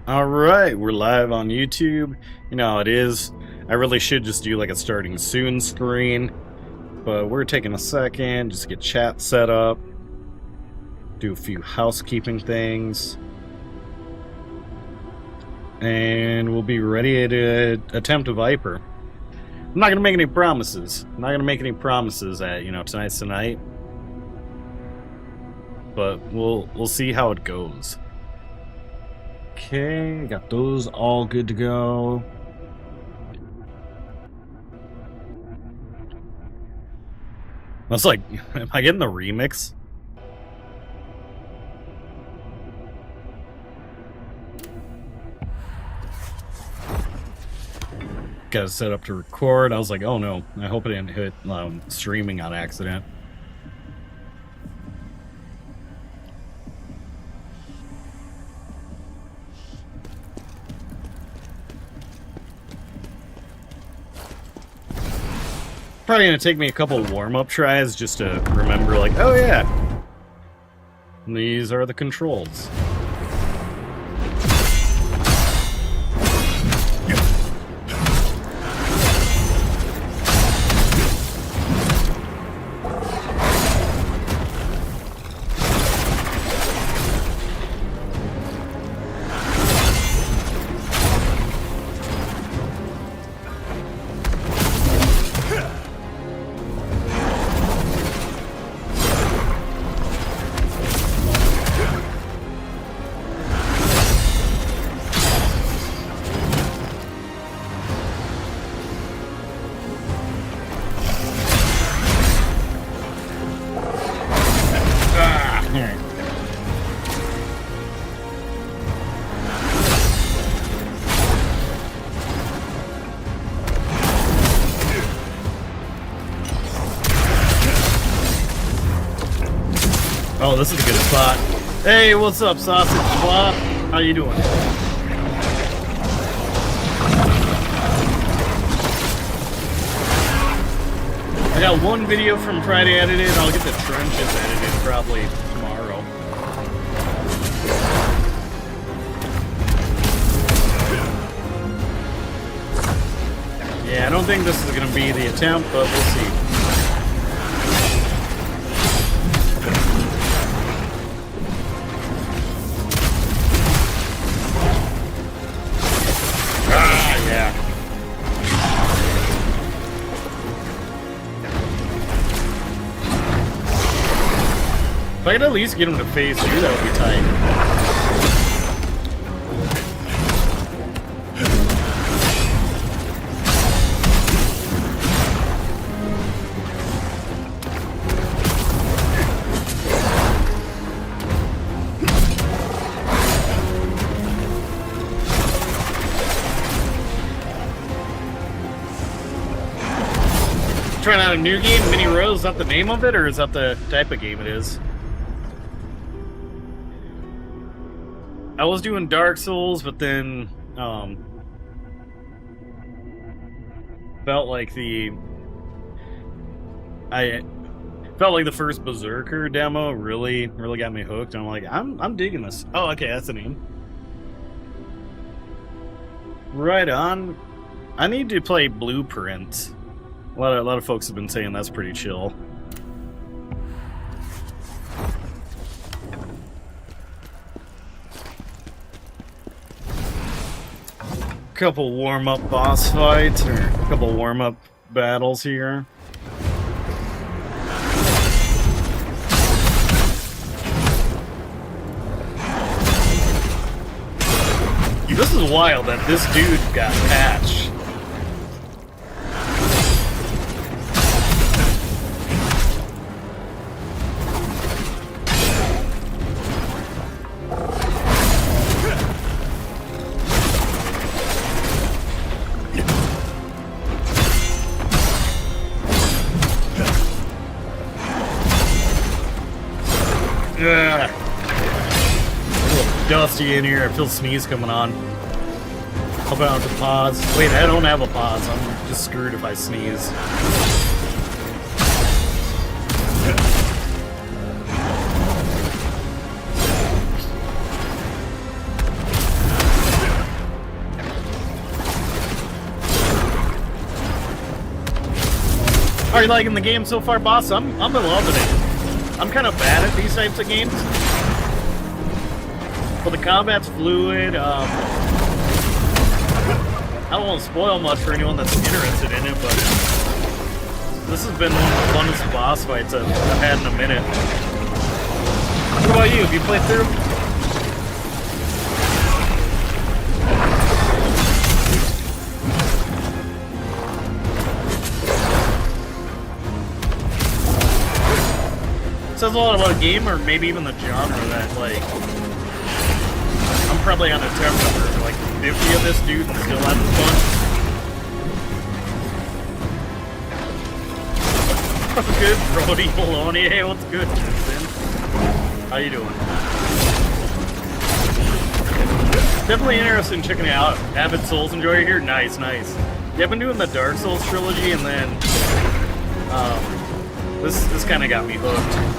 Alright, we're live on YouTube. You know how it is. I really should just do like a starting soon screen, but we're taking a second just to get chat set up, do a few housekeeping things, and we'll be ready to attempt a Viper. I'm not going to make any promises. I'm not going to make any promises that, tonight's tonight, but we'll see how it goes. Okay, got those all good to go. I was like, am I getting the remix? Got it set up to record. I was like, oh no, I hope I didn't hit streaming on accident. Probably gonna take me a couple warm-up tries just to remember, like, oh yeah, these are the controls. Oh, this is a good spot. Hey, what's up, Sausage Swap? How you doing? I got one video from Friday edited. I'll get the trenches edited probably tomorrow. Yeah, I don't think this is going to be the attempt, but we'll see. If I could at least get him to phase 2, that would be tight. Trying out a new game, Mini Rose, is that the name of it, or is that the type of game it is? I was doing Dark Souls, but then felt like the first Berserker demo really got me hooked. I'm like, I'm digging this. Oh, okay, that's the name. Right on. I need to play Blueprint. A lot of folks have been saying that's pretty chill. Couple warm-up boss fights, or a couple warm-up battles here. This is wild that this dude got patched. Ugh. A little dusty in here. I feel sneeze coming on. Hope I don't have to pause. Wait, I don't have a pause. I'm just screwed if I sneeze. Are you liking the game so far, boss? I'm loving it. I'm kind of bad at these types of games. But the combat's fluid. I don't want to spoil much for anyone that's interested in it, but this has been one of the funnest boss fights I've had in a minute. What about you? Have you played through? Says a lot about a game, or maybe even the genre, that, like, I'm probably on attempt number, like, 50 of this dude and still having fun. Good, Brody Maloney. Hey, what's good, Justin? How you doing? Definitely interested in checking it out. Avid Souls enjoyer here? Nice, nice. Yeah, I've been doing the Dark Souls trilogy, and then, this kind of got me hooked.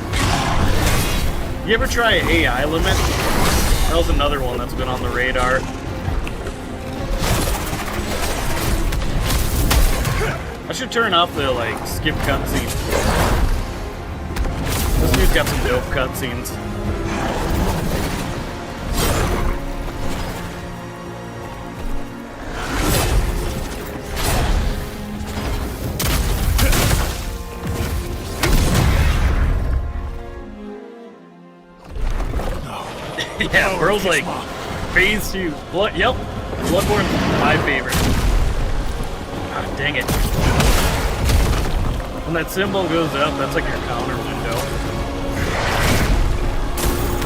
You ever try AI Limit? That was another one that's been on the radar. I should turn off the, like, skip cutscenes. This dude's got some dope cutscenes. Yeah, bro's like, phase 2. Yep, Bloodborne's my favorite. Ah, dang it. When that symbol goes up, that's like your counter window.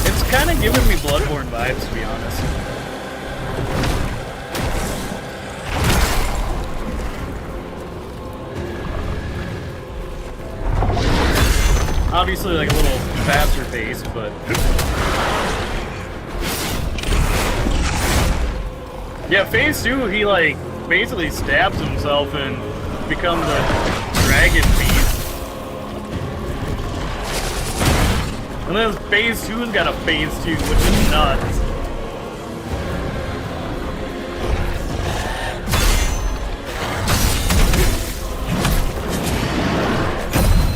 It's kind of giving me Bloodborne vibes, to be honest. Obviously, like a little faster pace, but... Yeah, phase 2, he, like, basically stabs himself and becomes a dragon beast. And then phase 2's got a phase 2, which is nuts.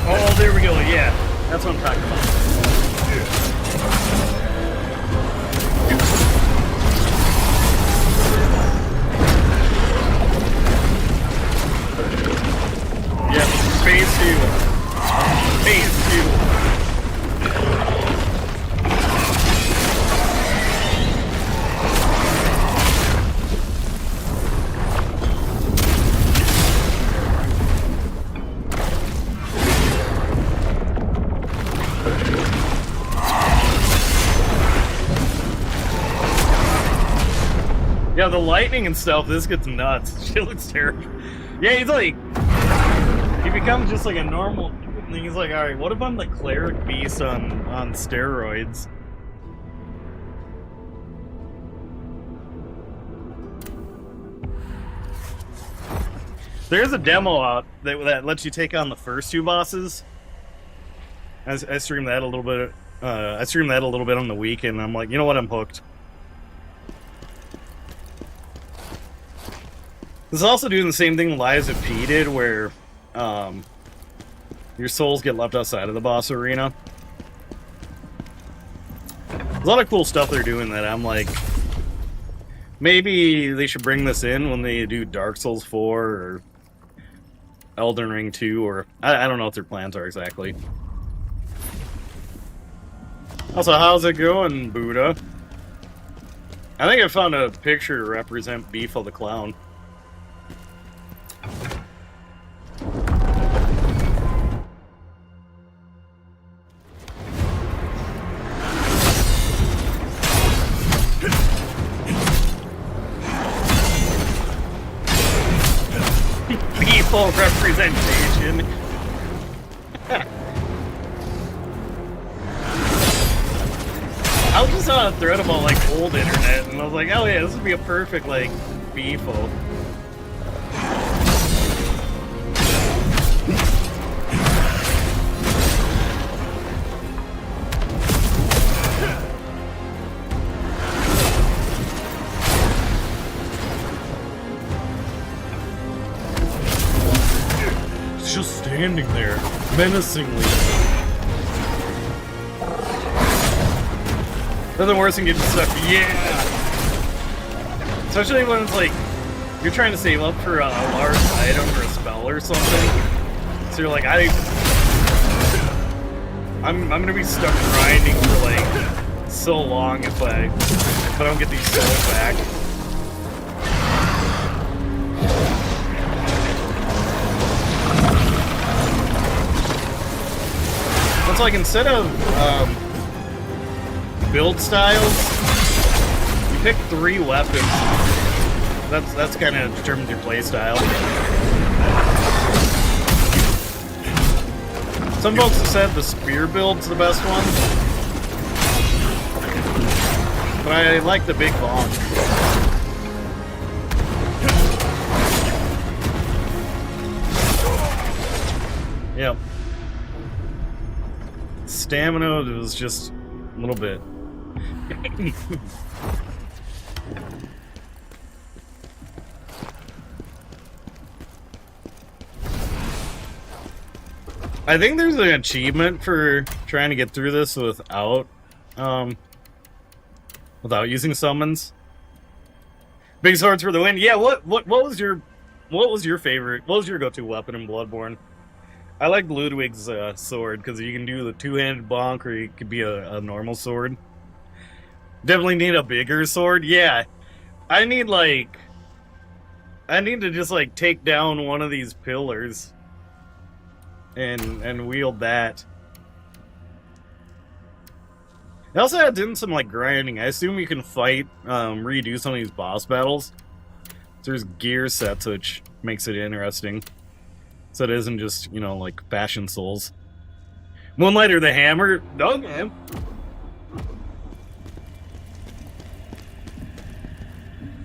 Oh, there we go, yeah. That's what I'm talking about. Yeah, phase 2. Phase 2. Yeah, the lightning and stuff, this gets nuts. Shit looks terrible. Yeah, he's like... He becomes just like a normal... And he's like, alright, what if I'm the cleric beast on steroids? There's a demo out that lets you take on the first 2 bosses. I streamed that a little bit. I streamed that a little bit on the weekend, and I'm like, you know what, I'm hooked. This is also doing the same thing Lies of P did, where your souls get left outside of the boss arena. There's a lot of cool stuff they're doing that I'm like, maybe they should bring this in when they do Dark Souls 4 or Elden Ring 2, or I don't know what their plans are exactly. Also, how's it going, Buddha? I think I found a picture to represent Beefle the Clown. Full representation. I was just on a thread about like old internet, and I was like, oh yeah, this would be a perfect like Beefle. Just stay standing there, menacingly. Nothing worse than getting stuck. Yeah! Especially when it's like, you're trying to save up for a large item or a spell or something. So you're like, I'm gonna be stuck grinding for like so long if I don't get these souls back. It's like instead of build styles, you pick 3 weapons. That's kind of determines your play style. Some folks have said the spear build's the best one, but I like the big bomb. Yep. Stamina was just a little bit. I think there's an achievement for trying to get through this without using summons. Big swords for the win. Yeah, what was your favorite? What was your go-to weapon in Bloodborne? I like Ludwig's sword because you can do the 2-handed bonk, or it could be a normal sword. Definitely need a bigger sword. Yeah, I need to just like take down one of these pillars and wield that. I also had done some like grinding. I assume you can fight, redo some of these boss battles. There's gear sets, which makes it interesting. So it isn't just, you know, like bashing souls. Moonlight or the hammer? Okay.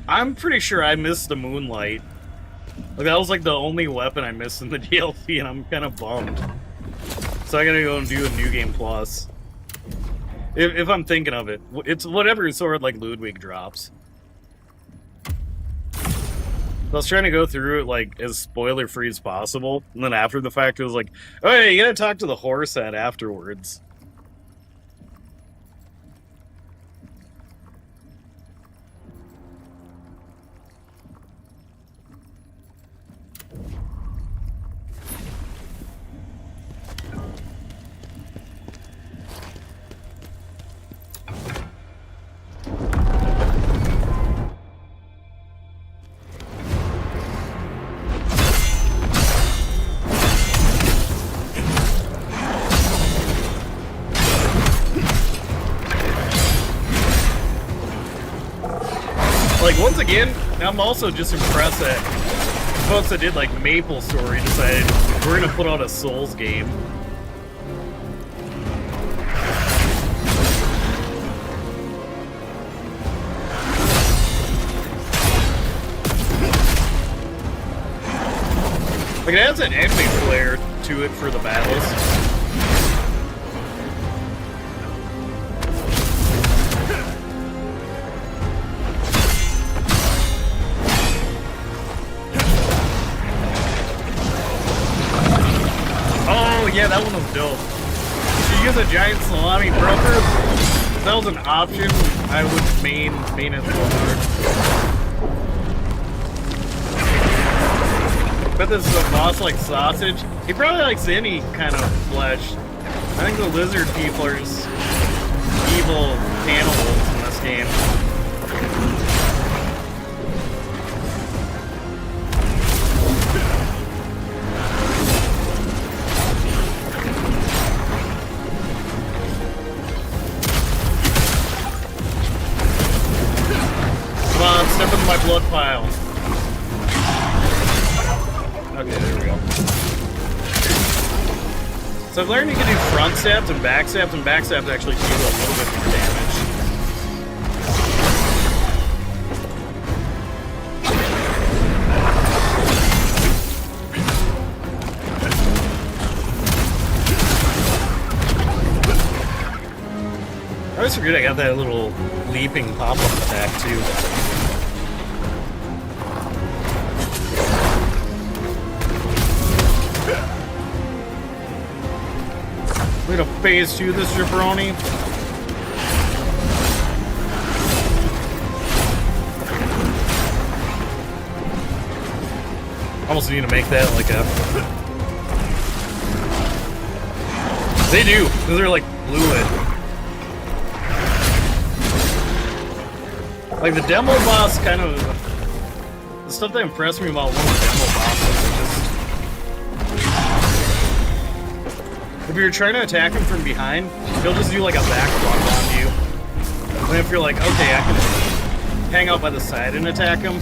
I'm pretty sure I missed the moonlight. Like, that was like the only weapon I missed in the DLC, and I'm kind of bummed. So I gotta go and do a New Game Plus. If I'm thinking of it. It's whatever sword like Ludwig drops. I was trying to go through it like as spoiler-free as possible, and then after the fact it was like, oh yeah, you gotta talk to the horse head afterwards. Like, once again, I'm also just impressed that folks that did, like, Maple Story decided we're gonna put out a Souls game. Like, it has an enemy flair to it for the battles. Yeah, that one was dope. If you use a giant salami broker, if that was an option, I would main it real hard. Bet this is a boss like sausage. He probably likes any kind of flesh. I think the lizard people are just evil cannibals in this game. Step into my blood pile. Okay, there we go. So I've learned you can do front stabs and back stabs actually deal a little bit more damage. I always forget I got that little leaping pop-up attack too. We're gonna phase 2 this jabroni. Almost need to make that like a... They do, because they're like fluid. Like the demo boss kind of... The stuff that impressed me about one of the demo bosses is just... If you're trying to attack him from behind, he'll just do like a backflip on you. And if you're like, okay, I can hang out by the side and attack him,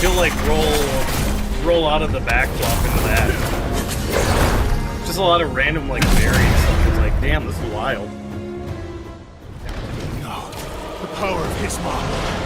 he'll like roll out of the backflip into that. Just a lot of random like variant stuff. It's like, damn, this is wild. No, the power of his mind.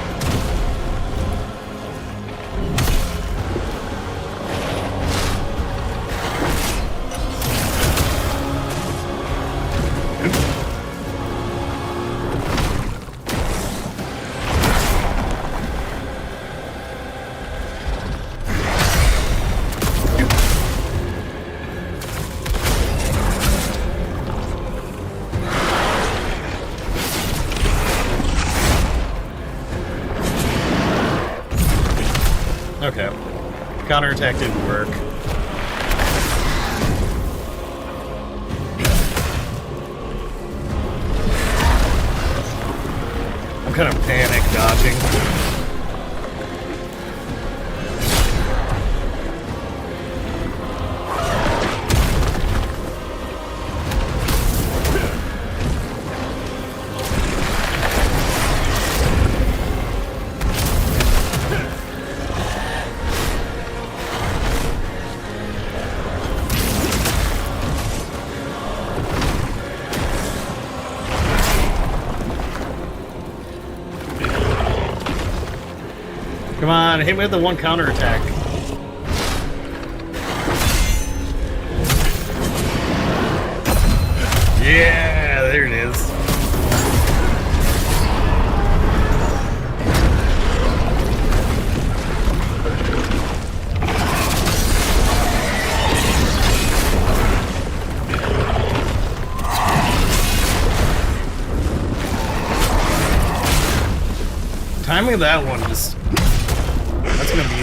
Okay. Counterattack didn't work. I'm kind of panic dodging. Come on, hit me with the one counterattack. Yeah, there it is. Timing of that one just... That's gonna be...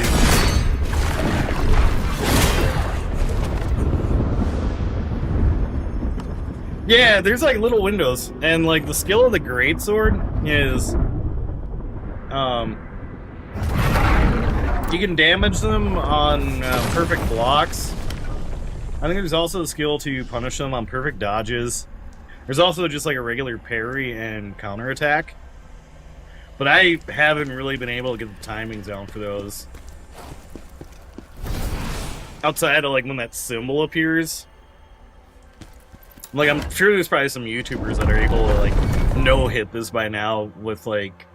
Yeah, there's like little windows, and like the skill of the Greatsword is... you can damage them on perfect blocks. I think there's also the skill to punish them on perfect dodges. There's also just like a regular parry and counterattack. But I haven't really been able to get the timings down for those. Outside of like when that symbol appears. Like I'm sure there's probably some YouTubers that are able to like no-hit this by now with like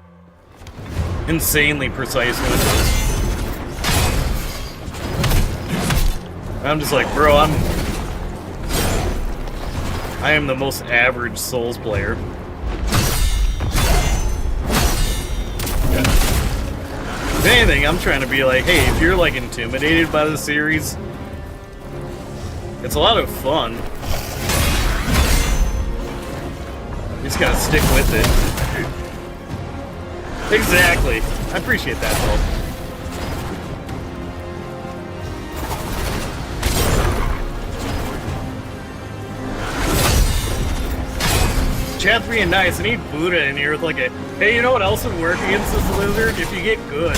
insanely precise windows. I'm just like, bro, I am the most average Souls player. If anything, I'm trying to be like, hey, if you're like intimidated by the series, it's a lot of fun. You just gotta stick with it. Exactly. I appreciate that, though. Chat's being nice. I need Buddha in here with like a, hey, you know what else would work against this lizard? If you get good.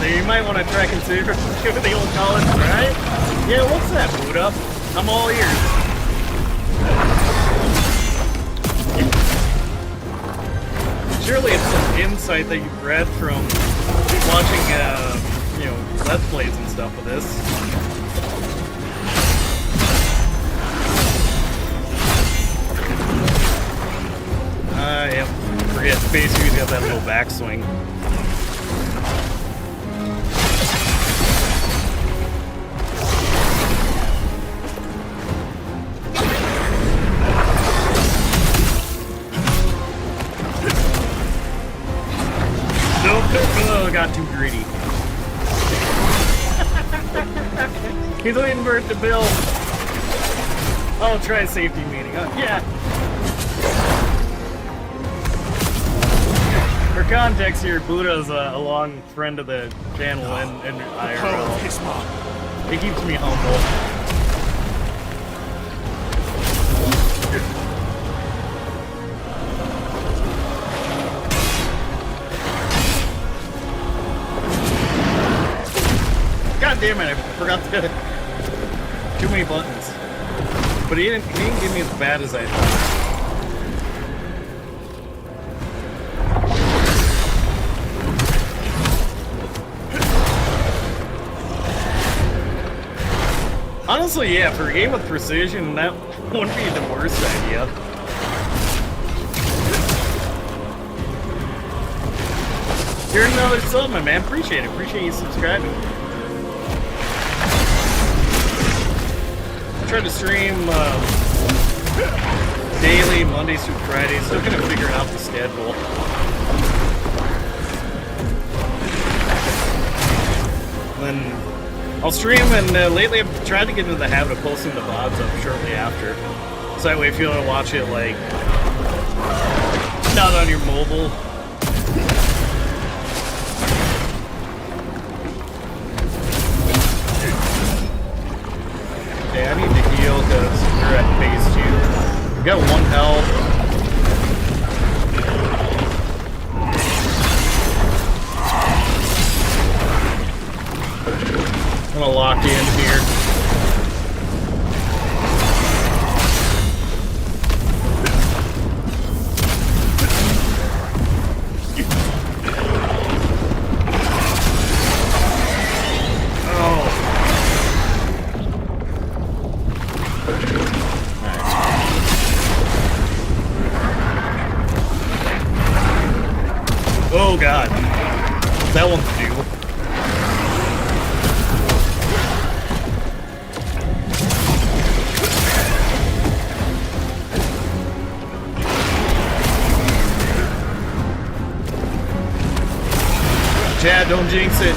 You might want to try considering giving the old college try. Yeah, what's that, boot up? I'm all ears. Surely it's some insight that you've read from watching, you know, Let's Plays and stuff with this. Yep. Forget, basically he's got that little backswing. Oh, got too greedy. He's waiting for it to build. I'll try a safety meeting. Yeah. For context here, Buddha's a long friend of the channel and IRL. He keeps me humble. God damn it, I forgot too many buttons. But he didn't give me as bad as I thought. Honestly, yeah, for a game with precision, that wouldn't be the worst idea. You're another sub, my man. Appreciate it. Appreciate you subscribing. I tried to stream daily, Mondays through Fridays. Still gonna figure out the schedule. Then I'll stream, and lately I've tried to get into the habit of posting the VODs up shortly after. So that way if you want to watch it, like, not on your mobile. Okay, I need to heal because we're at phase 2. We got 1 health. I'm gonna lock in here. Oh. Oh god. That one's due. Chad, don't jinx it.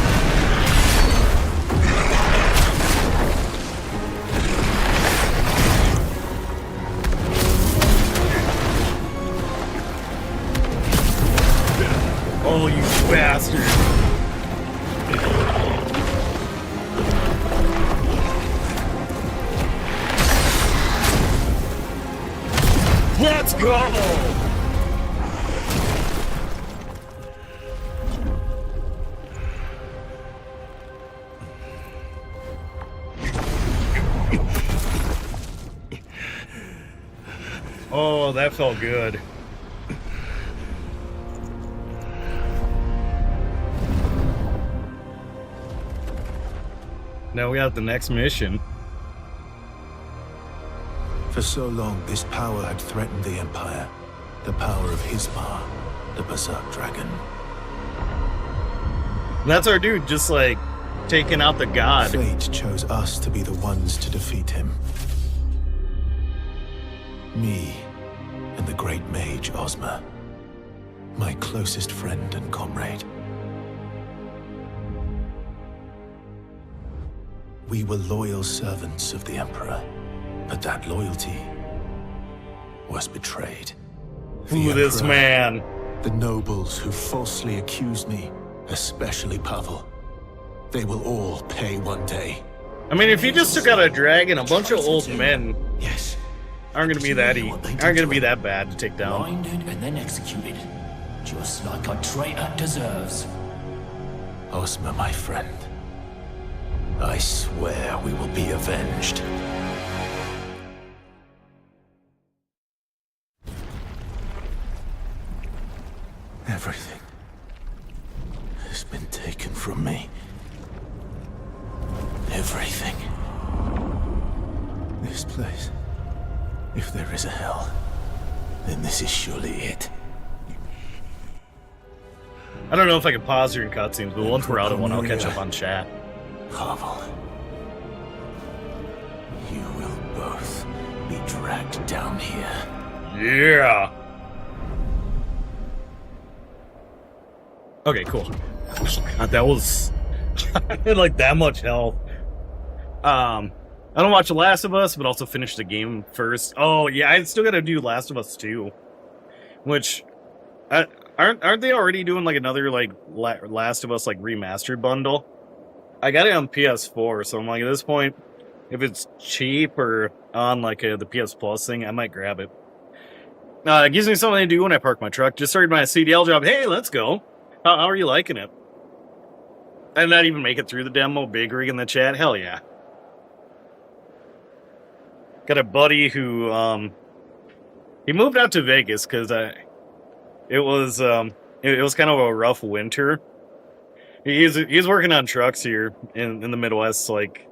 Oh, you bastard. Let's go! Oh, that felt good. Now we have the next mission. For so long, this power had threatened the Empire. The power of Hismar, the Berserk Dragon. And that's our dude, just like taking out the god. Fate chose us to be the ones to defeat him. Me and the great mage Ozma, my closest friend and comrade. We were loyal servants of the Emperor, but that loyalty was betrayed. Who this man? The nobles who falsely accused me, especially Pavel, they will all pay one day. I mean, if you just took out a dragon, a bunch of old men Yes. aren't gonna be that bad to take down. Blinded and then executed, just like a traitor deserves. Ozma, my friend, I swear we will be avenged. Everything has been taken from me. everything. This place, if there is a hell, then this is surely it. I don't know if I can pause during cutscenes, but once we're out of one, I'll catch up on chat. Pavel, you will both be dragged down here. Yeah! Okay, cool. God, that was... I had like that much health. I don't watch The Last of Us, but also finish the game first. Oh, yeah, I still gotta do Last of Us 2. Which... Aren't they already doing like another like Last of Us like remastered bundle? I got it on PS4, so I'm like at this point, if it's cheap or on like the PS Plus thing, I might grab it. It gives me something to do when I park my truck. Just started my CDL job. Hey, let's go. How are you liking it? I did not even make it through the demo. Big rig in the chat. Hell yeah. Got a buddy who he moved out to Vegas because it was kind of a rough winter. He's working on trucks here in the Midwest. Like,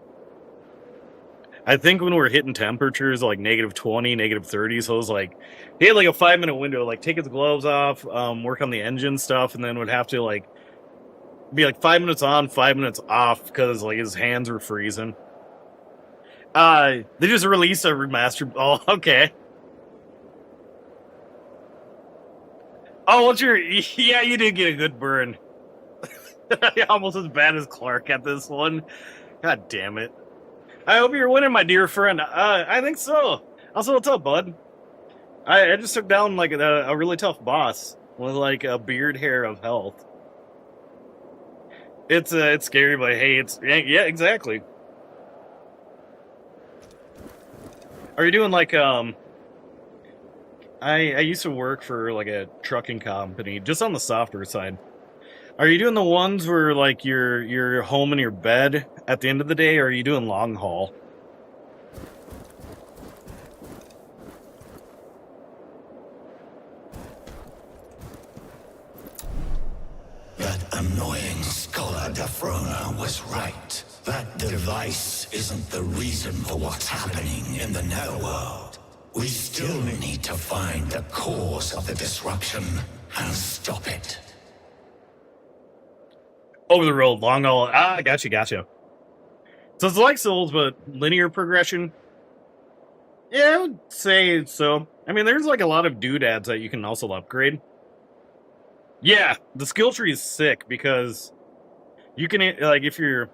I think when we're hitting temperatures like -20, -30, so it was like he had like a 5-minute window, like take his gloves off, work on the engine stuff, and then would have to like be like 5 minutes on, 5 minutes off because like his hands were freezing. They just released a remastered. Oh, okay. Oh, what's your... Yeah, you did get a good burn. Almost as bad as Clark at this one. God damn it. I hope you're winning, my dear friend. I think so. Also, what's up, bud? I just took down, like, a really tough boss with, like, a beard hair of health. It's scary, but hey, it's... Yeah, exactly. Are you doing, like, I used to work for like a trucking company, just on the software side. Are you doing the ones where like you're home in your bed at the end of the day, or are you doing long haul? That annoying scholar Defrona was right. That device isn't the reason for what's happening in the netherworld. We still need to find the cause of the disruption and stop it. Over the road, long haul. Gotcha. So it's like Souls, but linear progression. Yeah, I would say so. I mean, there's like a lot of doodads that you can also upgrade. Yeah, the skill tree is sick because you can, like, if you're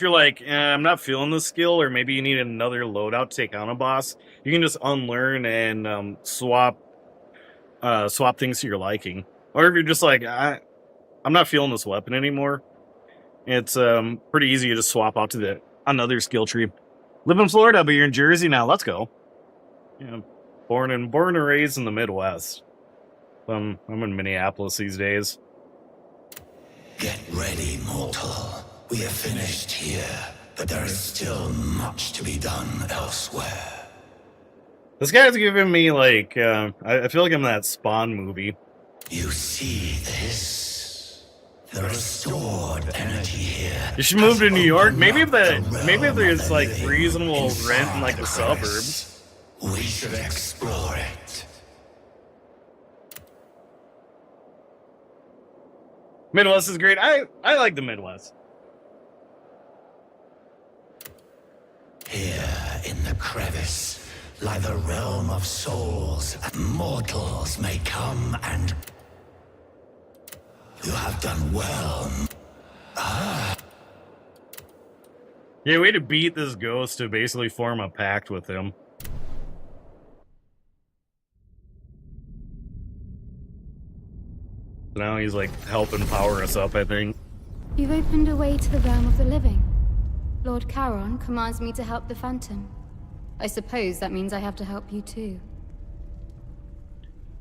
like, I'm not feeling this skill, or maybe you need another loadout to take on a boss, you can just unlearn and swap things to your liking. Or if you're just like, I'm not feeling this weapon anymore, it's pretty easy to just swap out to another skill tree. Live in Florida, but you're in Jersey now. Let's go. Yeah, born and raised in the Midwest. I'm in Minneapolis these days. Get ready, mortal. We have finished here, but there is still much to be done elsewhere. This guy's giving me, like, I feel like I'm in that Spawn movie. You see this? The restored energy here. You should move to New York. Maybe if there's, like, reasonable rent in, like, the suburbs. We should explore it. Midwest is great. I like the Midwest. Here in the crevice lie the realm of souls. Mortals may come and... You have done well. Yeah, we had to beat this ghost to basically form a pact with him. Now he's like helping power us up, I think. You've opened a way to the realm of the living. Lord Charon commands me to help the Phantom. I suppose that means I have to help you too.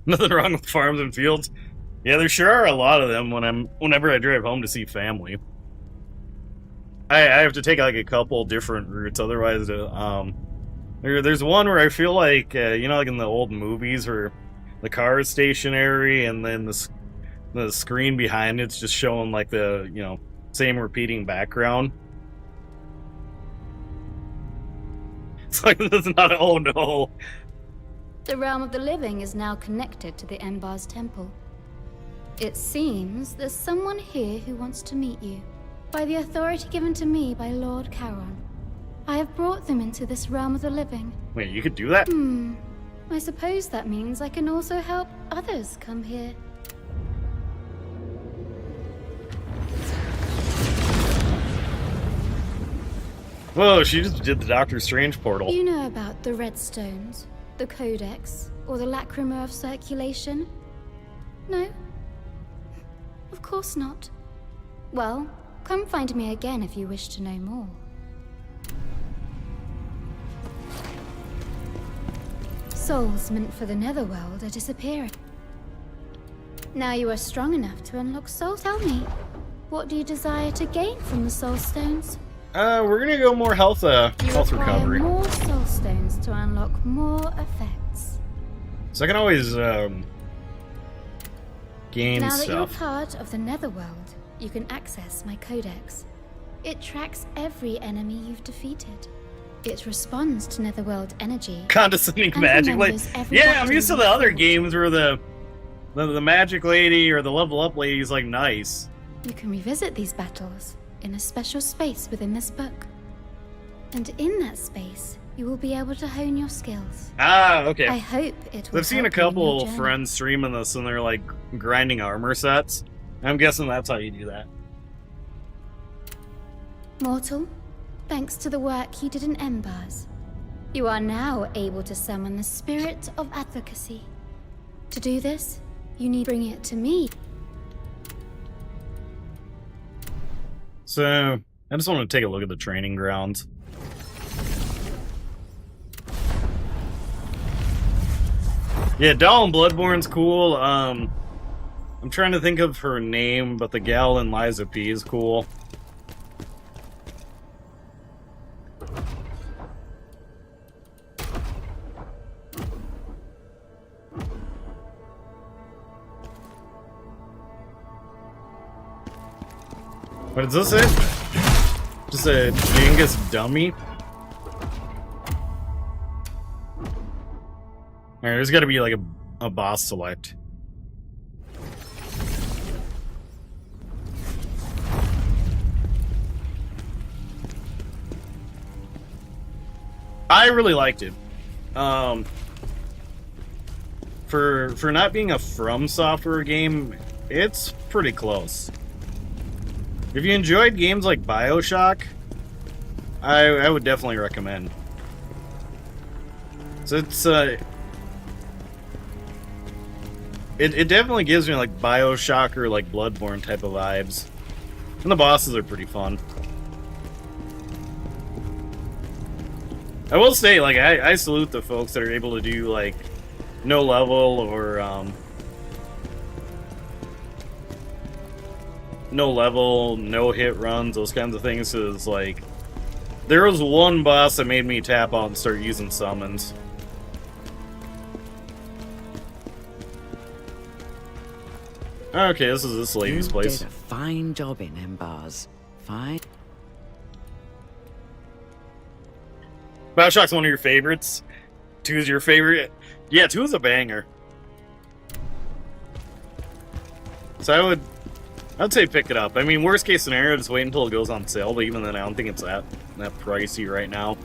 Nothing wrong with farms and fields. Yeah, there sure are a lot of them whenever I drive home to see family. I have to take like a couple different routes, otherwise there's one where I feel like you know, like in the old movies where the car is stationary and then the screen behind it's just showing like the, you know, same repeating background. It's like, this is not, oh no. The realm of the living is now connected to the Embar's temple. It seems there's someone here who wants to meet you. By the authority given to me by Lord Charon, I have brought them into this realm of the living. Wait, you could do that? I suppose that means I can also help others come here. Whoa, she just did the Doctor Strange portal. You know about the red stones, the codex, or the lacrima of circulation? No? Of course not. Well, come find me again if you wish to know more. Souls meant for the netherworld are disappearing. Now you are strong enough to unlock souls. Tell me, what do you desire to gain from the soul stones? We're gonna go more health You recovery. more soul stones to unlock more effects. So I can always gain Now that you're stuff. part of the netherworld, you can access my codex. It tracks every enemy you've defeated. It responds to netherworld energy. Condescending and magic lady. remembers every Yeah, I'm battle used to you the other fought. games where the magic lady or the level up lady is like nice. You can revisit these battles in a special space within this book. And in that space, you will be able to hone your skills. Ah, okay. I hope it will I've seen a help you in your couple journey. friends streaming this and they're like grinding armor sets. I'm guessing that's how you do that. Mortal, thanks to the work you did in Embers, you are now able to summon the spirit of advocacy. To do this, you need to bring it to me. So, I just want to take a look at the training grounds. Yeah, Doll in Bloodborne's cool. I'm trying to think of her name, but the gal in Liza P is cool. What is this it? Just a Genghis dummy? Alright, there's gotta be like a boss select. I really liked it. For not being a From Software game, it's pretty close. If you enjoyed games like BioShock, I would definitely recommend. So it's it definitely gives me like BioShock or like Bloodborne type of vibes, and the bosses are pretty fun. I will say, like, I salute the folks that are able to do like no level or no level, no hit runs, those kinds of things. Is like, there was one boss that made me tap out and start using summons. Okay, this is this lady's place. You did a fine job in Embers. Fine. BioShock's one of your favorites. 2's your favorite. Yeah, 2 is a banger. So I'd say pick it up. I mean, worst case scenario, just wait until it goes on sale, but even then, I don't think it's that pricey right now.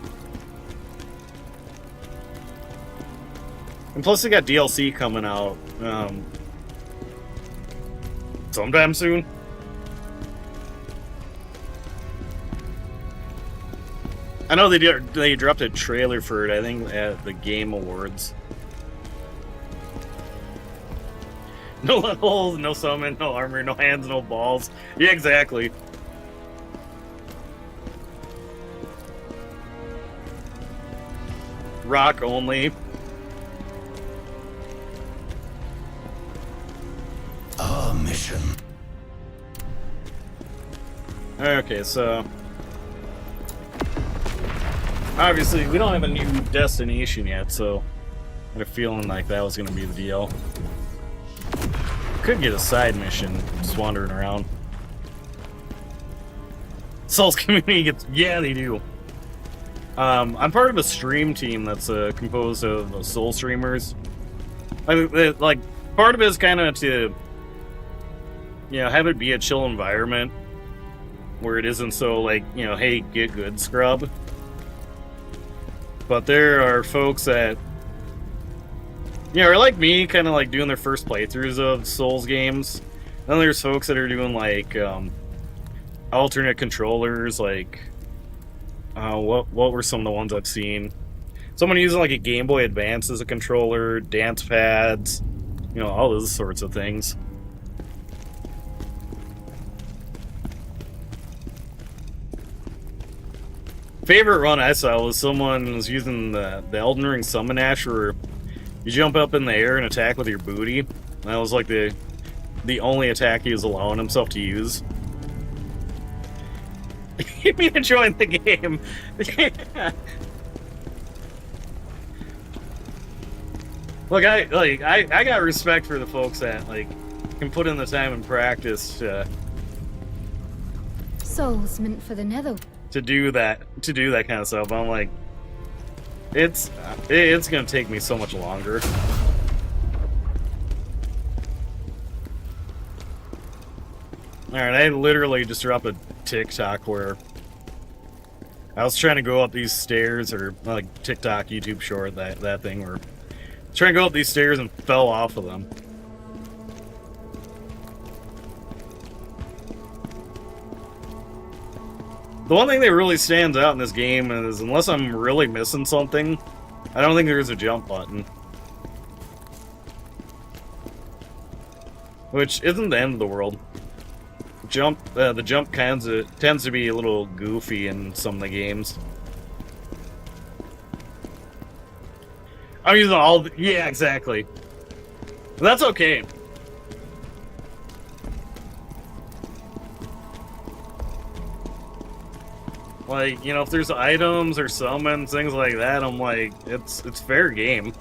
And plus, they got DLC coming out sometime soon. I know they dropped a trailer for it, I think, at the Game Awards. No levels, no summon, no armor, no hands, no balls. Yeah, exactly. Rock only. Our mission. Okay, so obviously we don't have a new destination yet, so I had a feeling like that was gonna be the deal. Could get a side mission just wandering around. Souls community gets... Yeah, they do. I'm part of a stream team that's composed of Soul streamers. Like, part of it is kind of to, have it be a chill environment where it isn't so, like, hey, get good, scrub. But there are folks that, are like me, kind of like doing their first playthroughs of Souls games. Then there's folks that are doing, like, alternate controllers, like, what were some of the ones I've seen? Someone using like a Game Boy Advance as a controller, dance pads, all those sorts of things. Favorite run I saw was someone was using the Elden Ring Summon Ash, where you jump up in the air and attack with your booty. That was like the only attack he was allowing himself to use. Me enjoying the game. Look, I got respect for the folks that can put in the time and practice Souls meant for the nether. to do that kind of stuff. I'm like, it's gonna take me so much longer. Alright, I literally just dropped a TikTok where I was trying to go up these stairs, or like TikTok, YouTube short, that thing, where I was trying to go up these stairs and fell off of them. The one thing that really stands out in this game is, unless I'm really missing something, I don't think there's a jump button. Which isn't the end of the world. The jump tends to be a little goofy in some of the games. I'm using all the, yeah, exactly. But that's okay. Like, if there's items or summons, things like that, I'm like, it's fair game.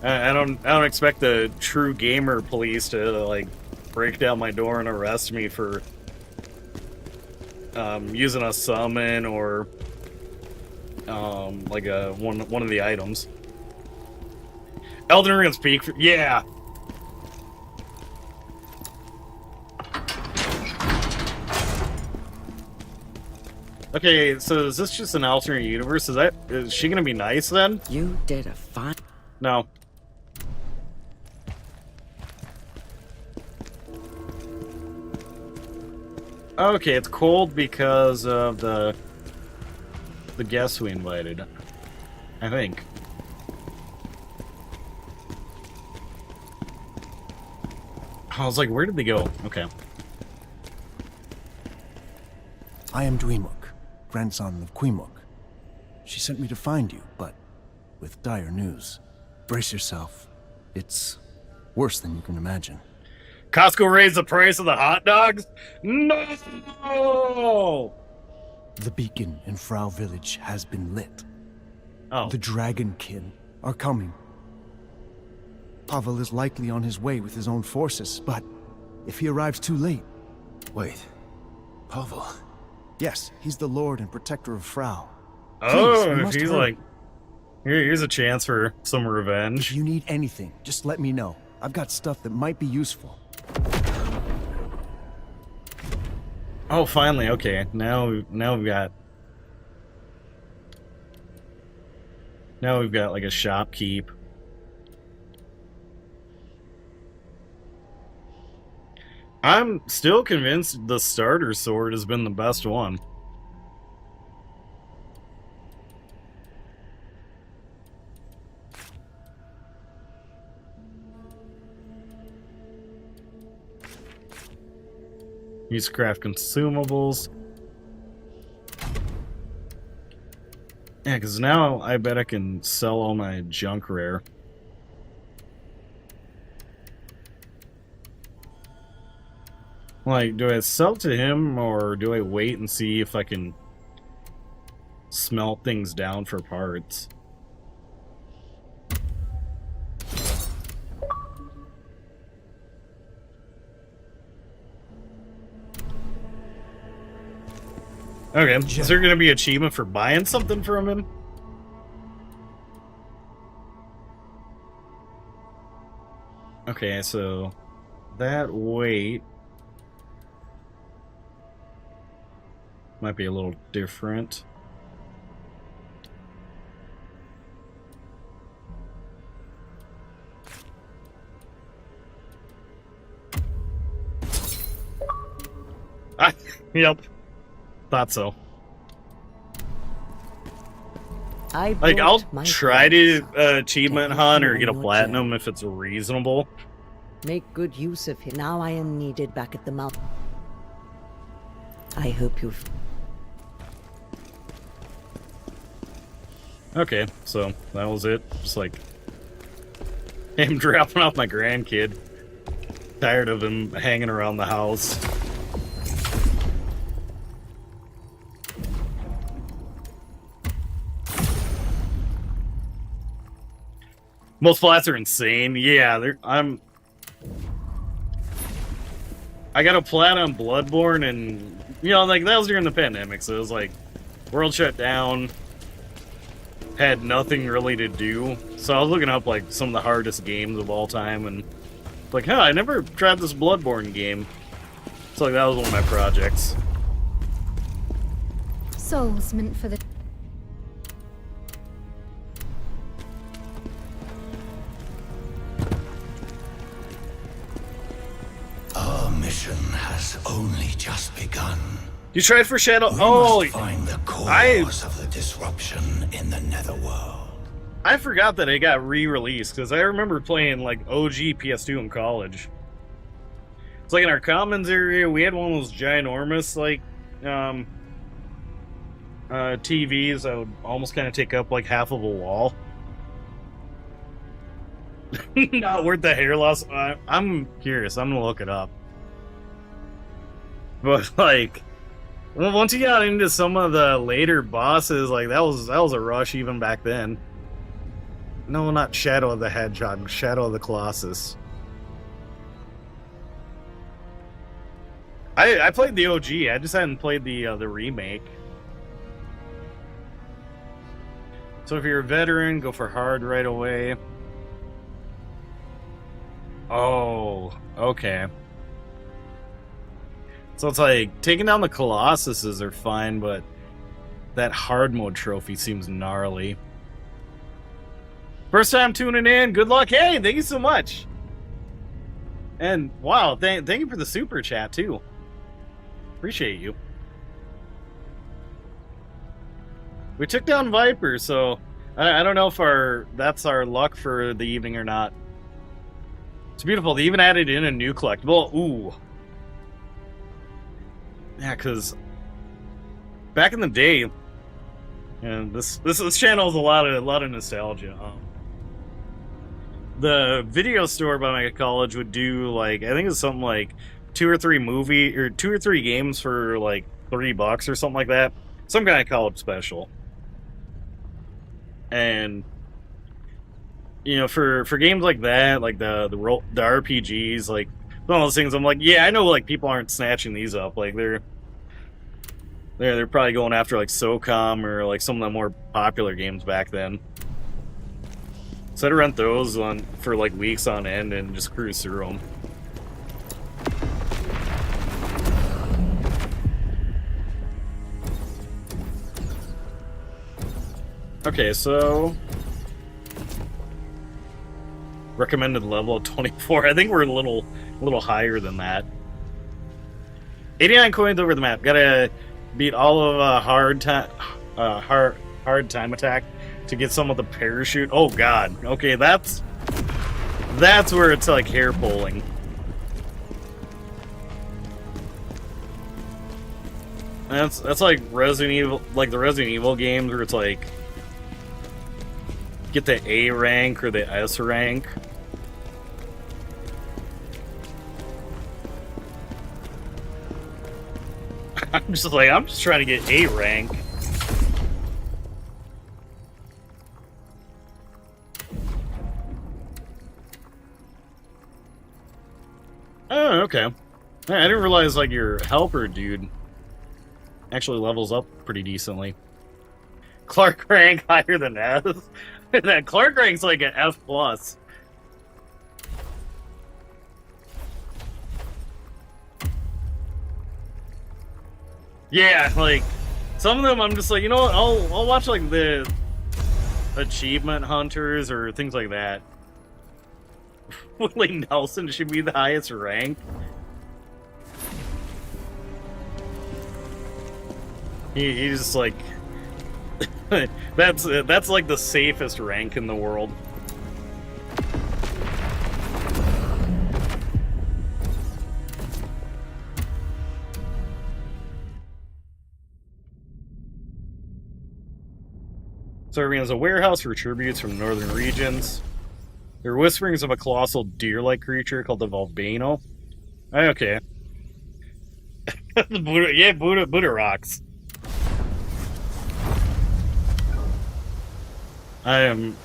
I don't expect the true gamer police to break down my door and arrest me for using a summon or one of the items. Elden Ring's peak, yeah. Okay, so is this just an alternate universe? Is she gonna be nice then? You did a fine... No. Okay, it's cold because of the guests we invited, I think. I was like, where did they go? Okay. I am Dweemuk, grandson of Queemuk. She sent me to find you, but with dire news. Brace yourself. It's worse than you can imagine. Costco raised the price of the hot dogs? No! The beacon in Frau Village has been lit. Oh. The Dragon Kin are coming. Pavel is likely on his way with his own forces, but if he arrives too late... Wait. Pavel? Yes, he's the lord and protector of Frau. Oh, Please, he's hurry. here's a chance for some revenge. If you need anything, just let me know. I've got stuff that might be useful. Oh, finally, okay. Now we've got like a shopkeep. I'm still convinced the starter sword has been the best one. Use craft consumables. Yeah, because now I bet I can sell all my junk rare. Like, do I sell to him, or do I wait and see if I can smelt things down for parts? Okay, is there gonna be an achievement for buying something from him? Okay, so that weight might be a little different. Yep. Thought so. Like, I'll try to achievement hunt or get a platinum if it's reasonable. Make good use of him. Now I am needed back at the mouth. I hope you've... Okay, so that was it. Just like him dropping off my grandkid. Tired of him hanging around the house. Most flats are insane. Yeah, I got a plat on Bloodborne, and you know, like that was during the pandemic, so it was like world shut down, had nothing really to do. So I was looking up like some of the hardest games of all time, and like, huh, I never tried this Bloodborne game. So like that was one of my projects. Souls meant for the... Our mission has only just begun. You tried for Shadow? We Oh, must find the cause of the disruption in the Netherworld. I forgot that it got re-released because I remember playing like OG PS2 in college. It's like in our commons area, we had one of those ginormous like TVs that would almost kind of take up like half of a wall. Not worth the hair loss. I'm curious. I'm gonna look it up. But like, well, once you got into some of the later bosses, like that was a rush even back then. No, not Shadow of the Hedgehog, Shadow of the Colossus. I played the OG. I just hadn't played the remake. So if you're a veteran, go for hard right away. Oh, okay. So it's like taking down the Colossuses are fine, but that hard mode trophy seems gnarly. First time tuning in, good luck. Hey, thank you so much. And wow, thank you for the super chat too. Appreciate you. We took down Viper, so I don't know if that's our luck for the evening or not. It's beautiful. They even added in a new collectible. Ooh. Yeah, because back in the day, and this channel is a lot of nostalgia. The video store by my college would do like, I think it's something like 2 or 3 games for like $3 or something like that. Some kind of college special. And you know, for games like that, like the RPGs, like one of those things, I'm like, yeah, I know like people aren't snatching these up. Like they're probably going after like SOCOM or like some of the more popular games back then. So I'd rent those for like weeks on end and just cruise through them. Okay, so recommended level of 24. I think we're a little higher than that. 89 coins over the map. Gotta beat all of hard time attack to get some of the parachute. Oh god. Okay, that's where it's like hair pulling. That's like Resident Evil, like the Resident Evil games where it's like get the A rank or the S rank. I'm just trying to get A rank. Oh, okay. I didn't realize like your helper dude actually levels up pretty decently. Clark rank higher than S. That Clark rank's like an F+. Yeah, like, some of them I'm just like, you know what, I'll watch like the achievement hunters or things like that. Willie Nelson should be the highest rank. He's just like that's like the safest rank in the world. Serving as a warehouse for tributes from northern regions. There are whisperings of a colossal deer-like creature called the Volbano. Okay. Buddha rocks. I'm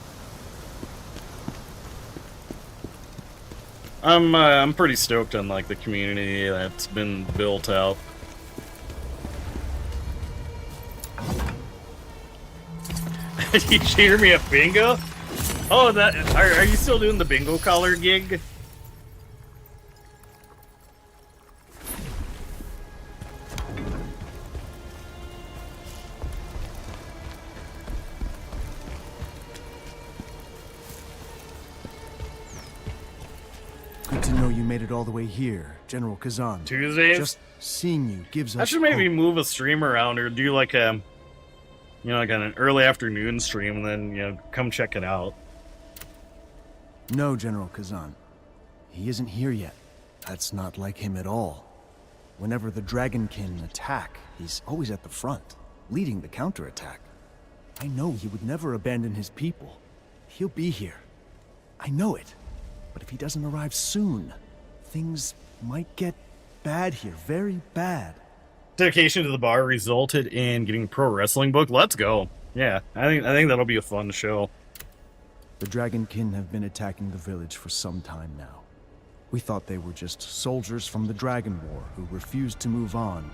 pretty stoked on like the community that's been built out. Did you cheer me at bingo? Oh, that are you still doing the bingo collar gig? Good to know you made it all the way here, General Khazan. Tuesdays? Just seeing you gives us I should maybe hope. move a stream around or do like a, you know, like an early afternoon stream and then, you know, come check it out. No, General Khazan. He isn't here yet. That's not like him at all. Whenever the Dragonkin attack, he's always at the front, leading the counterattack. I know he would never abandon his people. He'll be here. I know it. But if he doesn't arrive soon, things might get bad here, very bad. Dedication to the bar resulted in getting a pro wrestling book. Let's go. Yeah, I think that'll be a fun show. The Dragonkin have been attacking the village for some time now. We thought they were just soldiers from the Dragon War who refused to move on.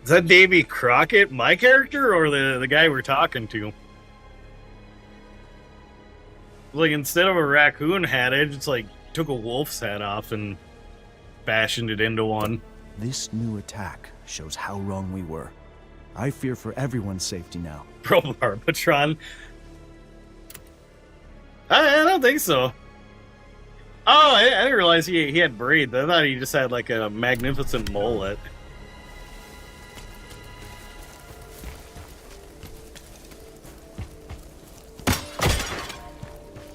Is that Davy Crockett my character or the guy we're talking to? Like, instead of a raccoon hat, I just like took a wolf's head off and fashioned it into one. This new attack shows how wrong we were. I fear for everyone's safety now. Pro Barbitron. I don't think so. Oh, I didn't realize he had braids. I thought he just had like a magnificent mullet.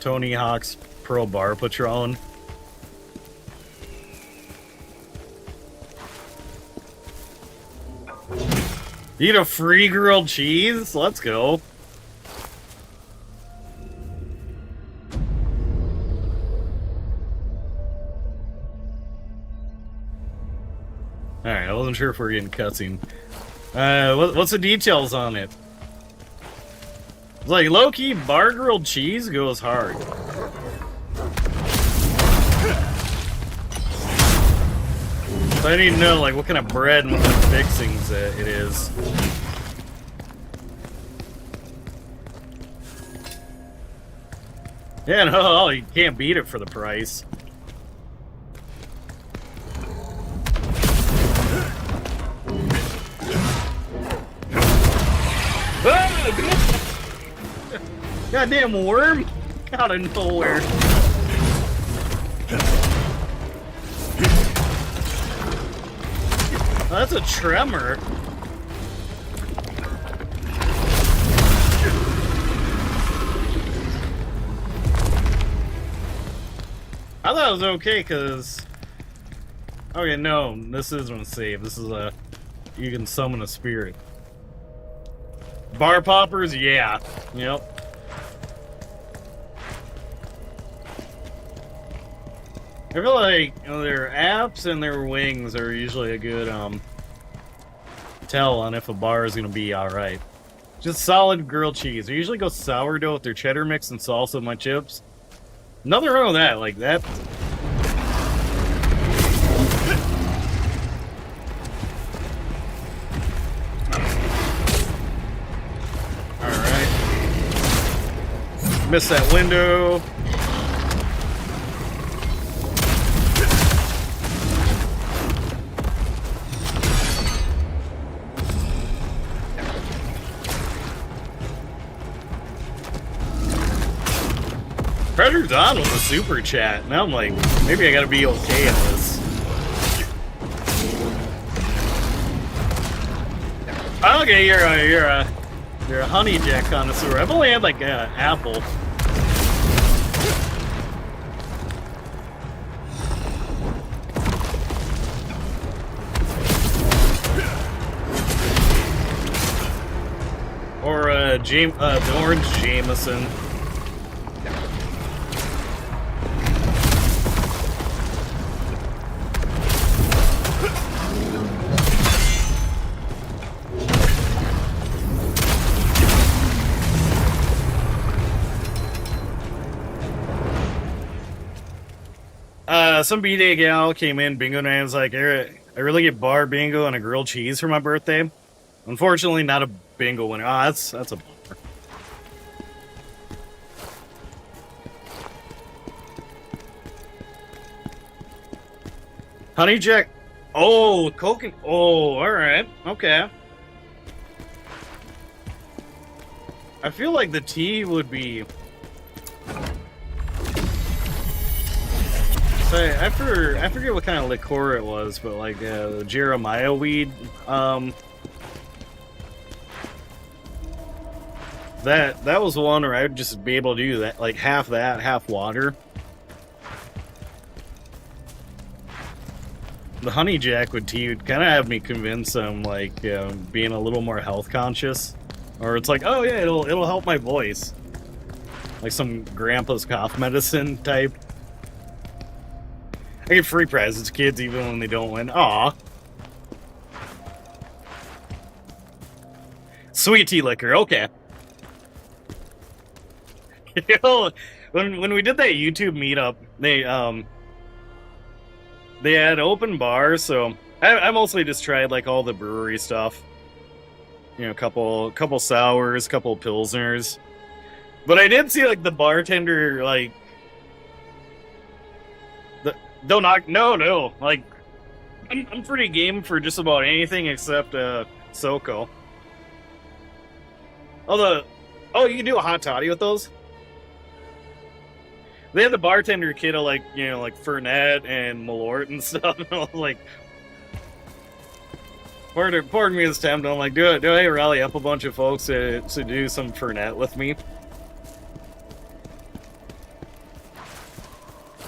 Tony Hawk's Pro Bar Patron. Eat a free grilled cheese? Let's go. Alright, I wasn't sure if we were getting cutscene. What's the details on it? It's like, low-key, bar grilled cheese goes hard. So I need to know, like, what kind of bread and what kind of fixings it is. Yeah, no, you can't beat it for the price. Goddamn worm! Out of nowhere. Oh, that's a tremor. I thought it was okay, because... Okay, no, this isn't a save. This is a... You can summon a spirit. Bar poppers? Yeah. Yep. I feel like, you know, their apps and their wings are usually a good tell on if a bar is going to be alright. Just solid grilled cheese. I usually go sourdough with their cheddar mix and salsa with my chips. Nothing wrong with that. Like, that... Missed that window. Pressure's on with the super chat. Now I'm like, maybe I gotta be okay at this. Okay, you're a honey jack connoisseur. I've only had like an apple. Or the orange Jameson. Some B-Day gal came in bingo and I was like, I really get bar bingo and a grilled cheese for my birthday. Unfortunately, not a bingo winner. Ah, that's a bummer. Honey Jack. Oh, coconut. Oh, all right. Okay. I feel like the tea would be. I forget what kind of liqueur it was, but like Jeremiah weed. That was one where I'd just be able to do that, like half that, half water. The honey jack with tea would kind of have me convinced I'm like being a little more health conscious, or it's like, oh yeah, it'll help my voice, like some grandpa's cough medicine type. I get free prizes, kids, even when they don't win. Aw. Sweet tea liquor, okay. You know, when we did that YouTube meetup, they had open bars, so I mostly just tried like all the brewery stuff. You know, couple sours, couple pilsners. But I did see like the bartender like No. Like, I'm pretty game for just about anything except Soko. Oh, you can do a hot toddy with those? They had the bartender kit of like, you know, like Fernet and Malort and stuff. And I was like, pardon me this time. I'm like, do I rally up a bunch of folks to do some Fernet with me?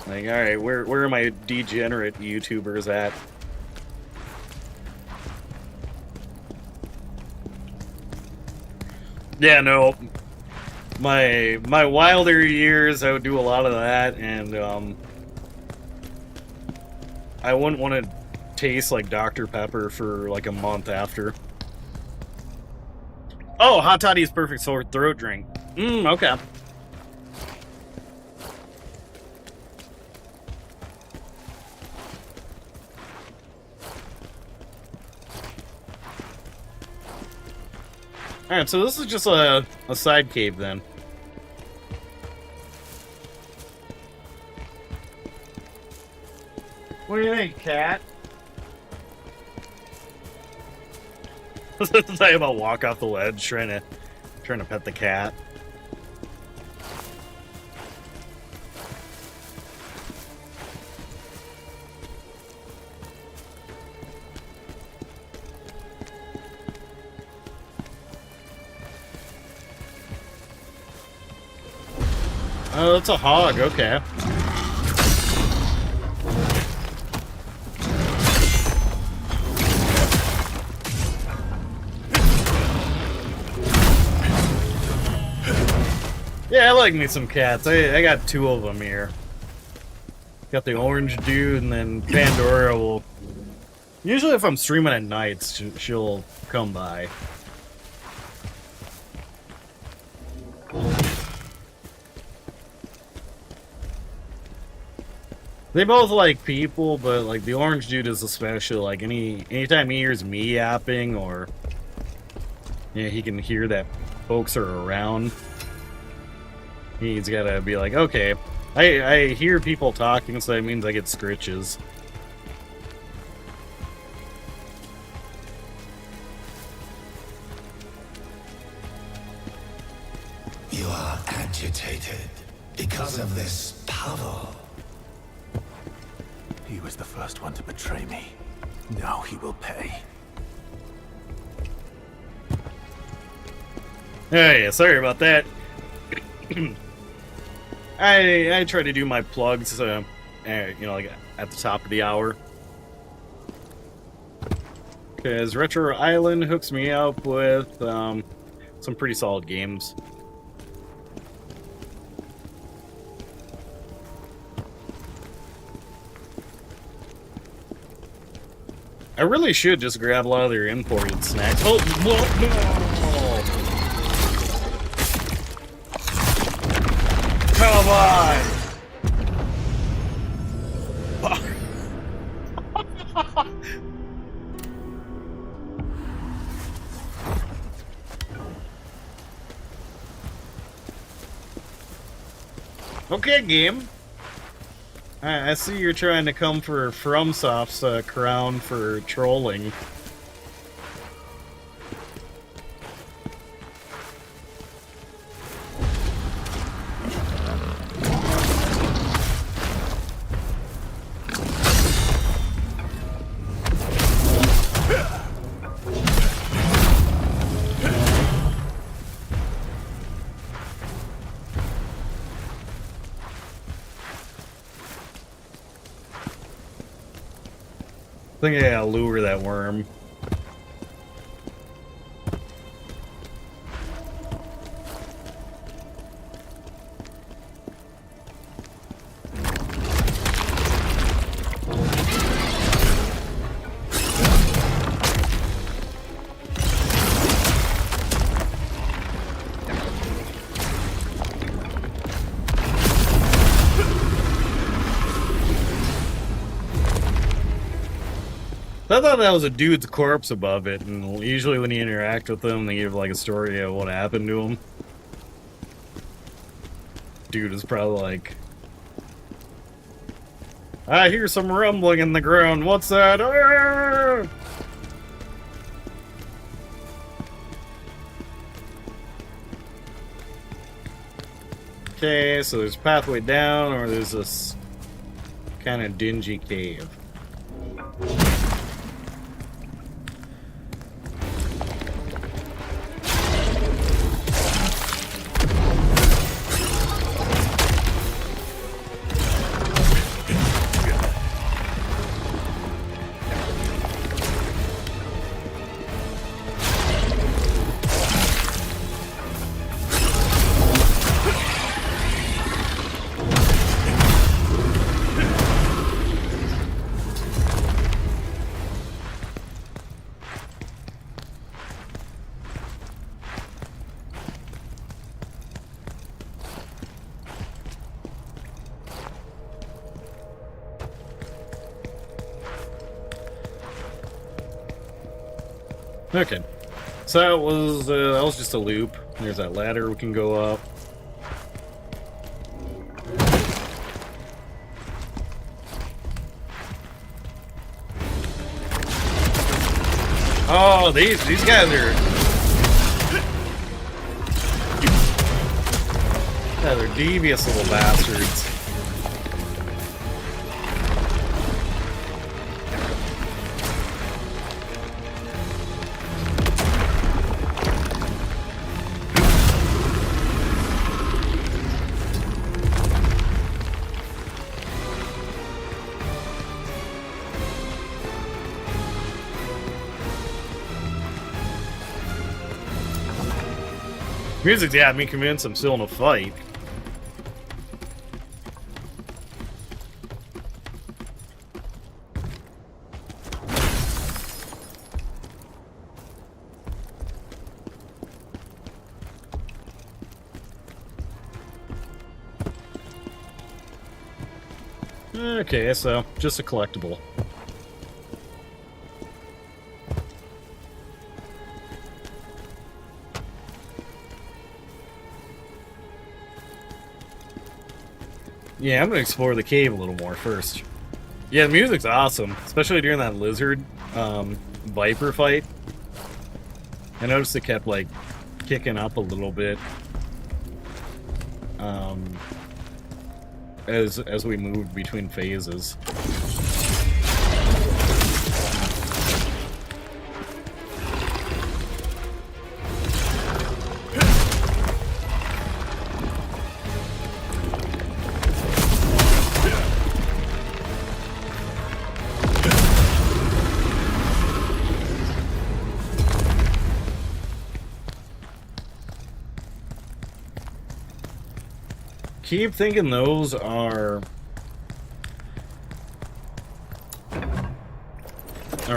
Like, alright, where are my degenerate YouTubers at? Yeah, no. My wilder years, I would do a lot of that, and I wouldn't want to taste like Dr. Pepper for like a month after. Oh, hot toddy is perfect sore throat drink. Okay. Alright, so this is just a side cave then. What do you think, cat? I about walk off the ledge trying to pet the cat. Oh, that's a hog, okay. Yeah, I like me some cats. I got 2 of them here. Got the orange dude, and then Pandora will... Usually if I'm streaming at nights, she'll come by. They both like people, but like the orange dude is especially like anytime he hears me yapping or he can hear that folks are around. He's gotta be like, okay, I hear people talking, so that means I get scritches. You are agitated because of this Pavel. He was the first one to betray me. Now he will pay. Hey, sorry about that. I try to do my plugs, you know, like at the top of the hour. Because Retro Island hooks me up with some pretty solid games. I really should just grab a lot of their imported snacks. Oh, no! Come on! Okay, game. I see you're trying to come for FromSoft's crown for trolling. I think I gotta lure that worm. I thought that was a dude's corpse above it, and usually when you interact with them, they give like a story of what happened to him. Dude is probably like, I hear some rumbling in the ground. What's that? Arrgh! Okay, so there's a pathway down, or there's this kind of dingy cave. Okay, so that was just a loop. There's that ladder we can go up. Oh, these guys are they're devious little bastards. Music's got me convinced I'm still in a fight. Okay, so just a collectible. Yeah, I'm gonna explore the cave a little more first. Yeah, the music's awesome, especially during that lizard viper fight. I noticed it kept like kicking up a little bit as we moved between phases. Keep thinking those are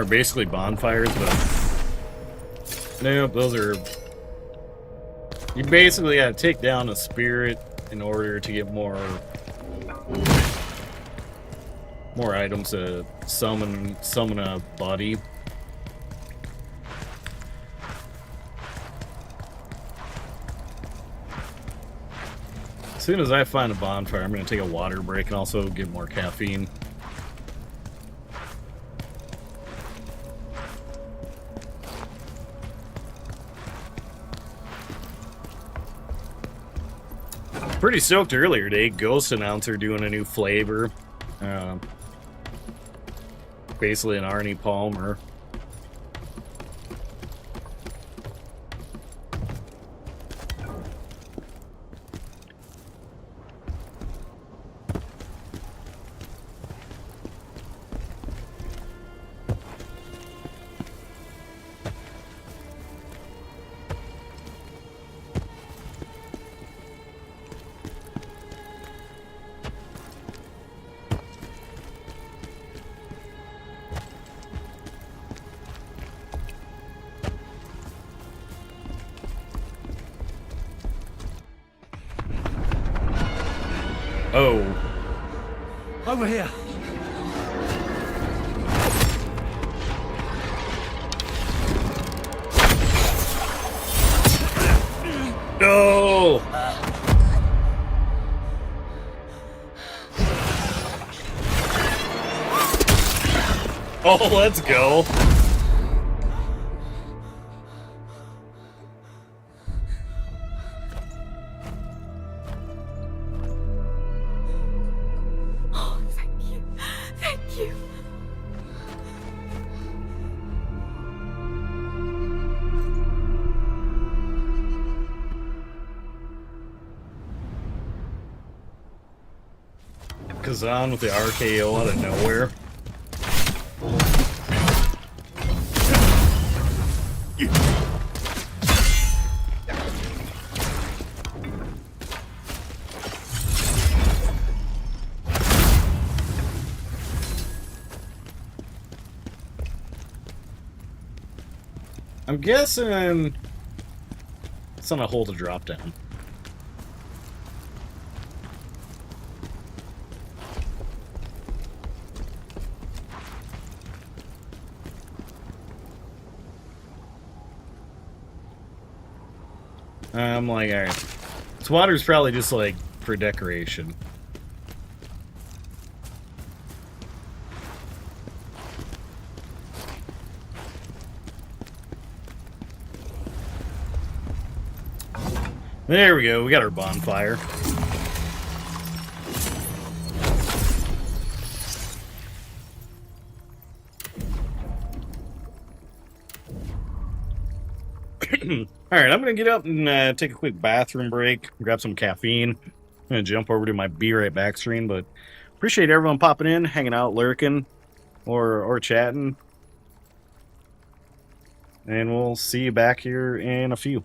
basically bonfires, but nope, those are... You basically gotta take down a spirit in order to get more items to summon a body. As soon as I find a bonfire, I'm going to take a water break and also get more caffeine. Pretty stoked earlier today. Ghost announcer doing a new flavor. Basically an Arnie Palmer. Oh. Over here. No! Oh, let's go. Oh, thank you. Thank you. Khazan with the RKO out of nowhere. I'm guessing it's on a hold to drop down. I'm like, alright. This water's probably just like for decoration. There we go, we got our bonfire. Alright, I'm gonna get up and take a quick bathroom break, grab some caffeine. I'm gonna jump over to my Be Right Back screen, but appreciate everyone popping in, hanging out, lurking, or chatting. And we'll see you back here in a few.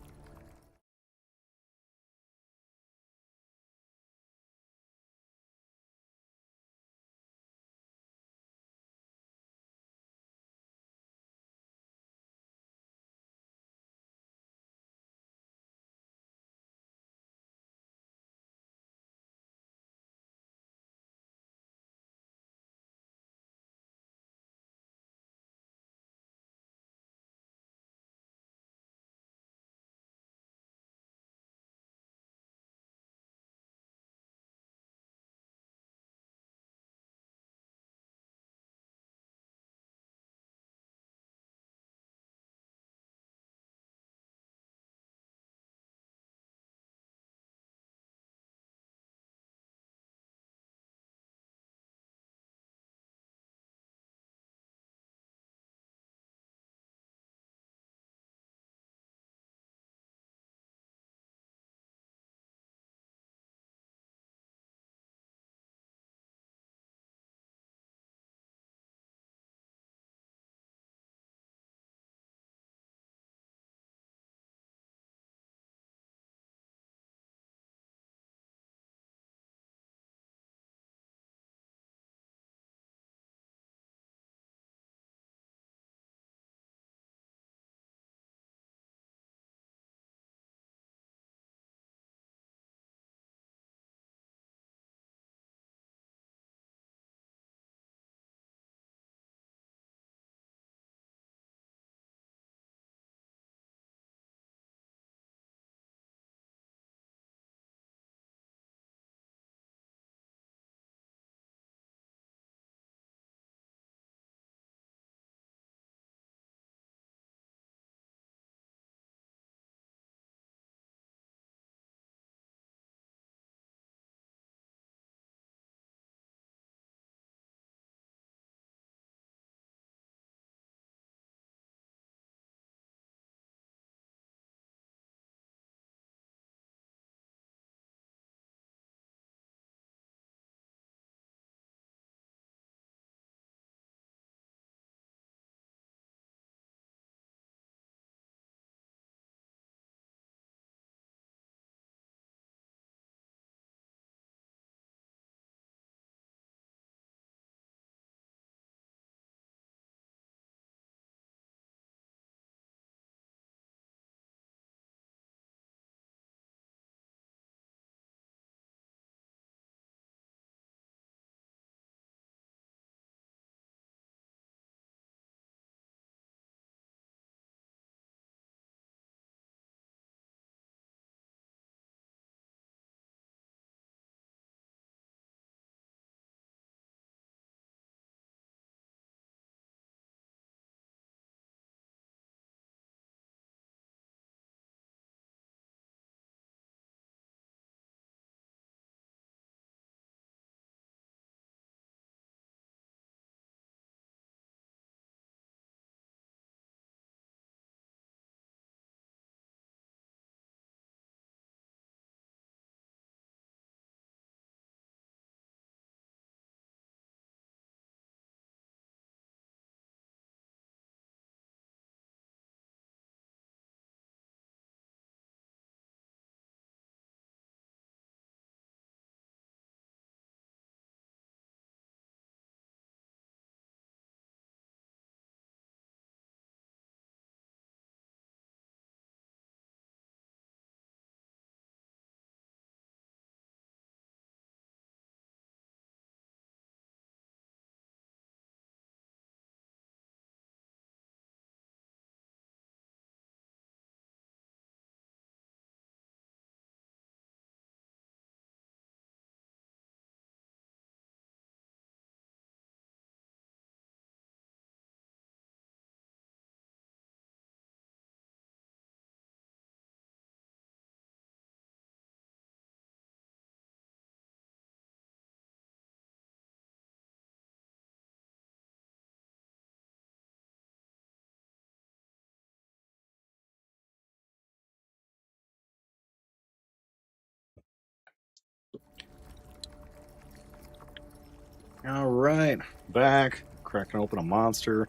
Alright, back, cracking open a monster.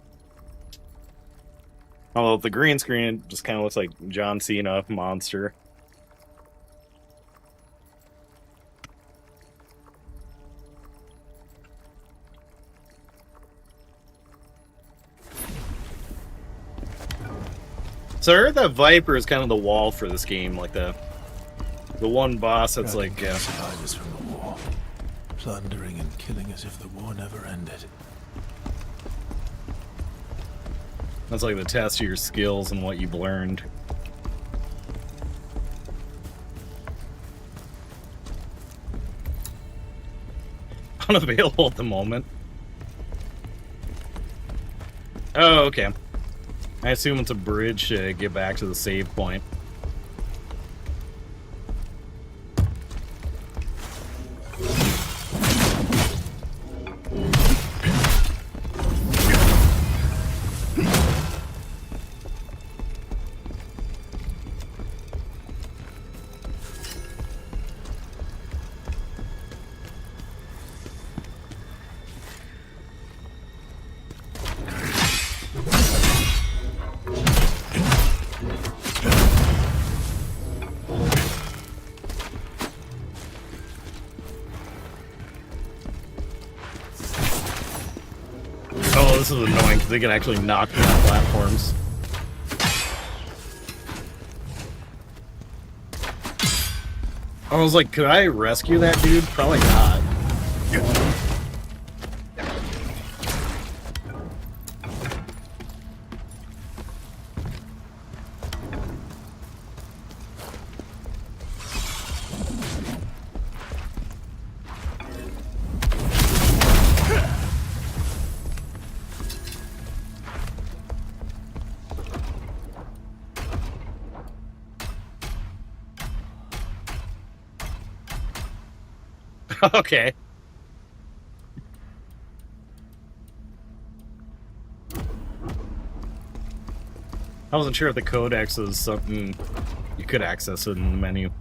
Although the green screen just kind of looks like John Cena monster. So I heard that Viper is kind of the wall for this game, like the one boss that's like survivors from the war, plundering and killing as if the war never ended. that's like the test of your skills and what you've learned. Unavailable at the moment. Oh, okay. I assume it's a bridge to get back to the save point. Oh, this is annoying because they can actually knock me off platforms. I was like, could I rescue that dude? Probably not. Okay. I wasn't sure if the codex is something you could access it in the menu.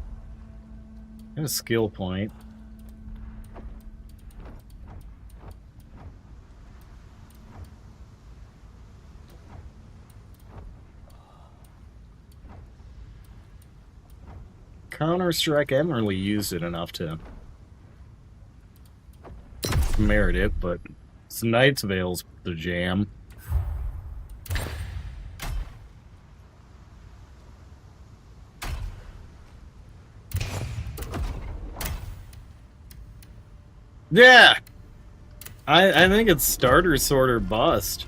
And a skill point. Counter-Strike, I haven't really used it enough to merit it, but some Knight's Veil's the jam. Yeah! I think it's starter sword or bust.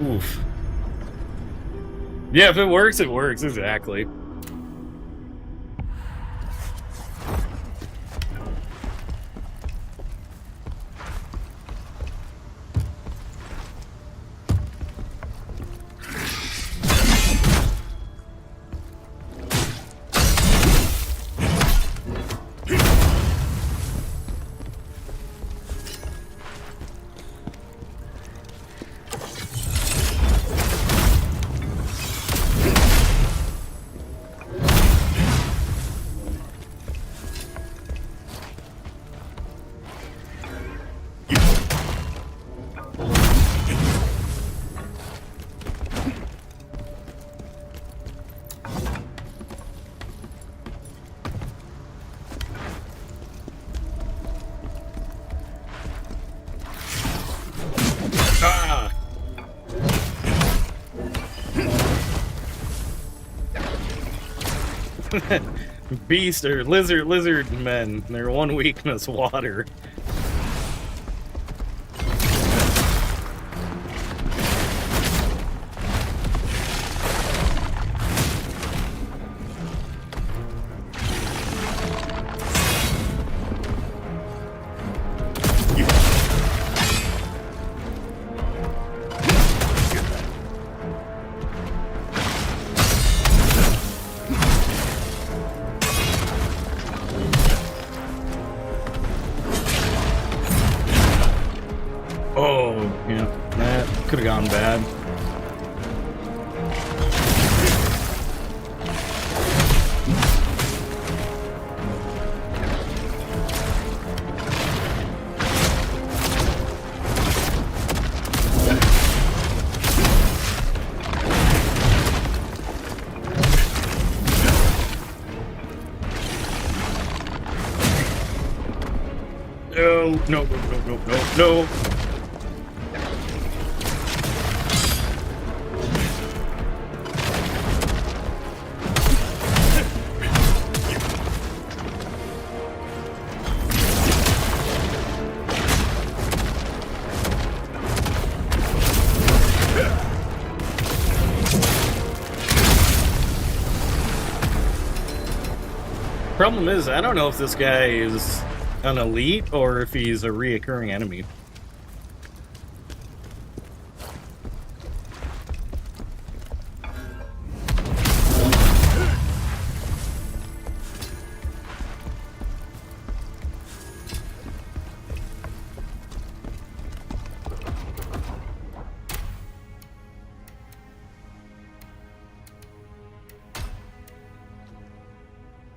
Oof. Yeah, if it works, exactly. Beast or lizard men. Their one weakness, water. Oh, yeah, that could have gone bad. No, no, no, no, no, no. Problem is, I don't know if this guy is an elite or if he's a reoccurring enemy.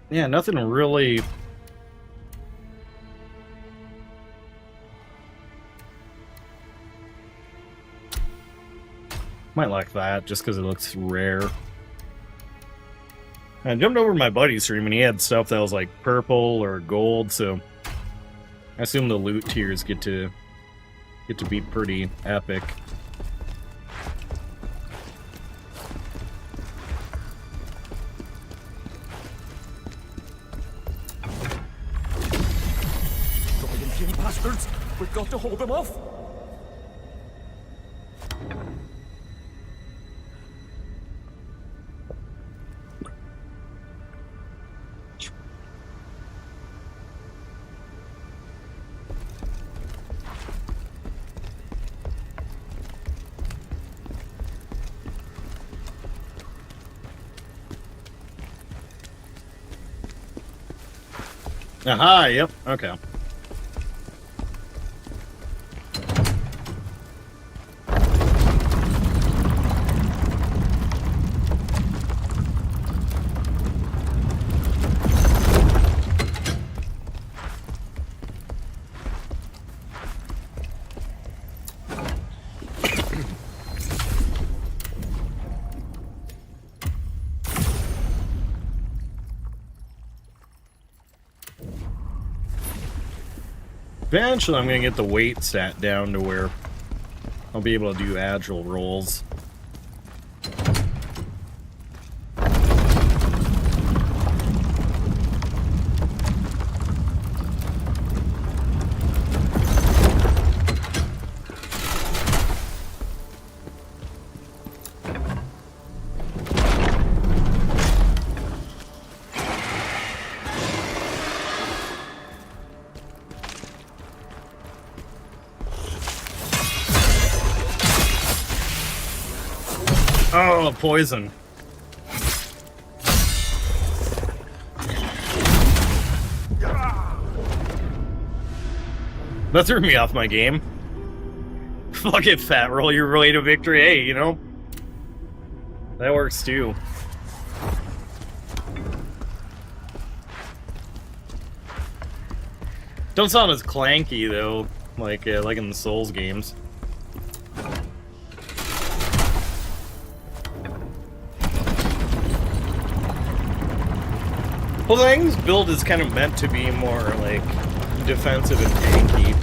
Yeah, nothing really. Might like that, just because it looks rare. I jumped over to my buddy's stream and he had stuff that was like purple or gold, so I assume the loot tiers get to be pretty epic. Bastards! We've got to hold them off! Aha, yep, okay. Eventually, I'm going to get the weight stat down to where I'll be able to do agile rolls. Oh, poison. That threw me off my game. Fuck it, fat. Roll your way to victory. Hey, you know, that works too. Don't sound as clanky though, like in the Souls games. Well, I think this build is kind of meant to be more, like, defensive and tanky.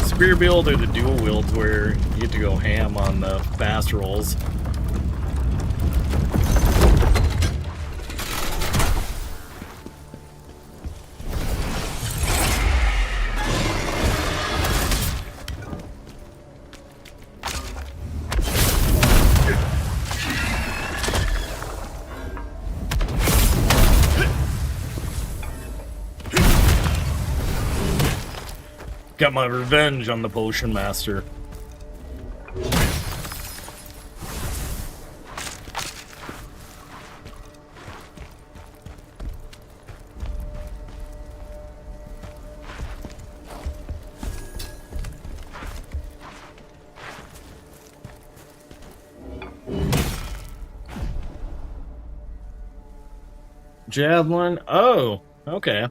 Spear build or the dual wields where you get to go ham on the fast rolls. Got my revenge on the Potion Master. Javelin. Oh, okay.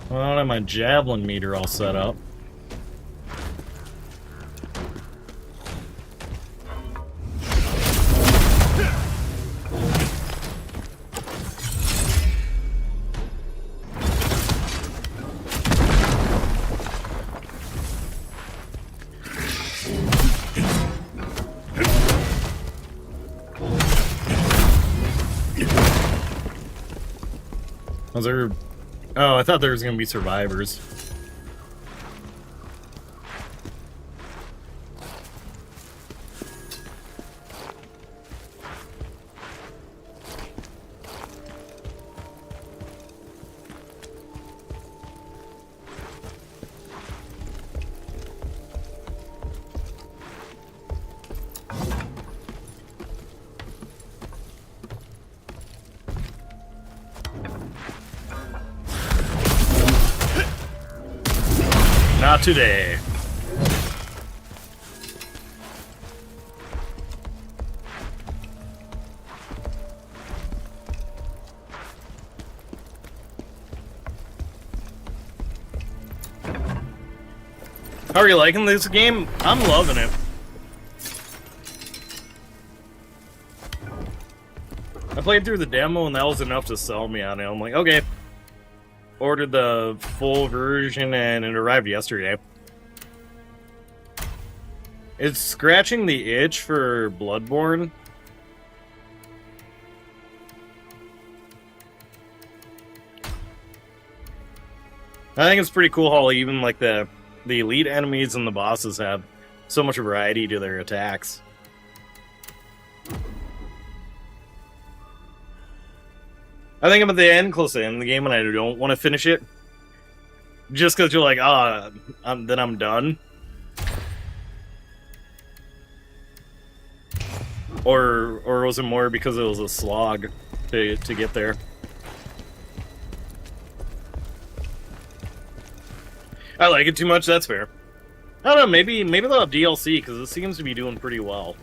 Well, I don't have my javelin meter all set up. Was there... Oh, I thought there was going to be survivors. Not today. How are you liking this game? I'm loving it. I played through the demo and that was enough to sell me on it. I'm like, okay. Ordered the full version and it arrived yesterday. It's scratching the itch for Bloodborne. I think it's pretty cool how even like the elite enemies and the bosses have so much variety to their attacks. I think I'm at the end, close to the end of the game, and I don't want to finish it. Just because you're like, then I'm done. Or was it more because it was a slog to get there? I like it too much, that's fair. I don't know, maybe they'll have DLC, because it seems to be doing pretty well.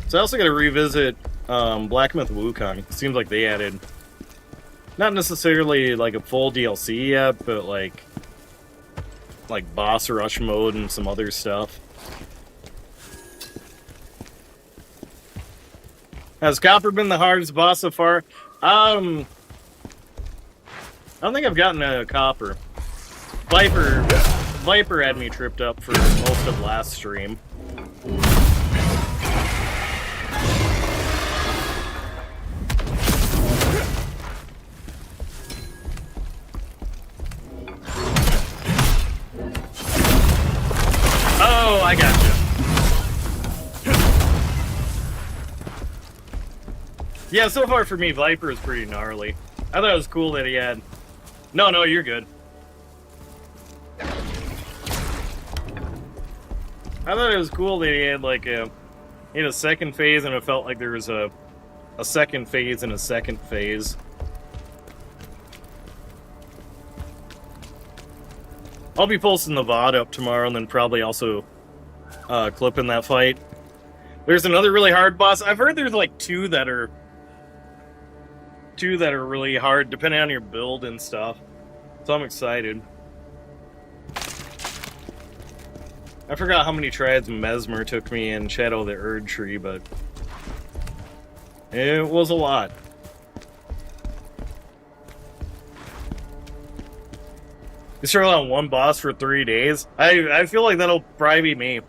So I also got to revisit Black Myth Wukong. It seems like they added, not necessarily like a full DLC yet, but like boss rush mode and some other stuff. Has Copper been the hardest boss so far? I don't think I've gotten a Copper. Viper had me tripped up for most of last stream. Oh, I gotcha. Yeah, so far for me, Viper is pretty gnarly. I thought it was cool that he had... No, you're good. I thought it was cool that he had like a second phase, and it felt like there was a second phase and a second phase. I'll be posting the VOD up tomorrow, and then probably also clipping that fight. There's another really hard boss. I've heard there's like two that are really hard, depending on your build and stuff. So I'm excited. I forgot how many tries Mesmer took me in Shadow of the Erd Tree, but it was a lot. You struggle on one boss for 3 days? I feel like that'll probably be me.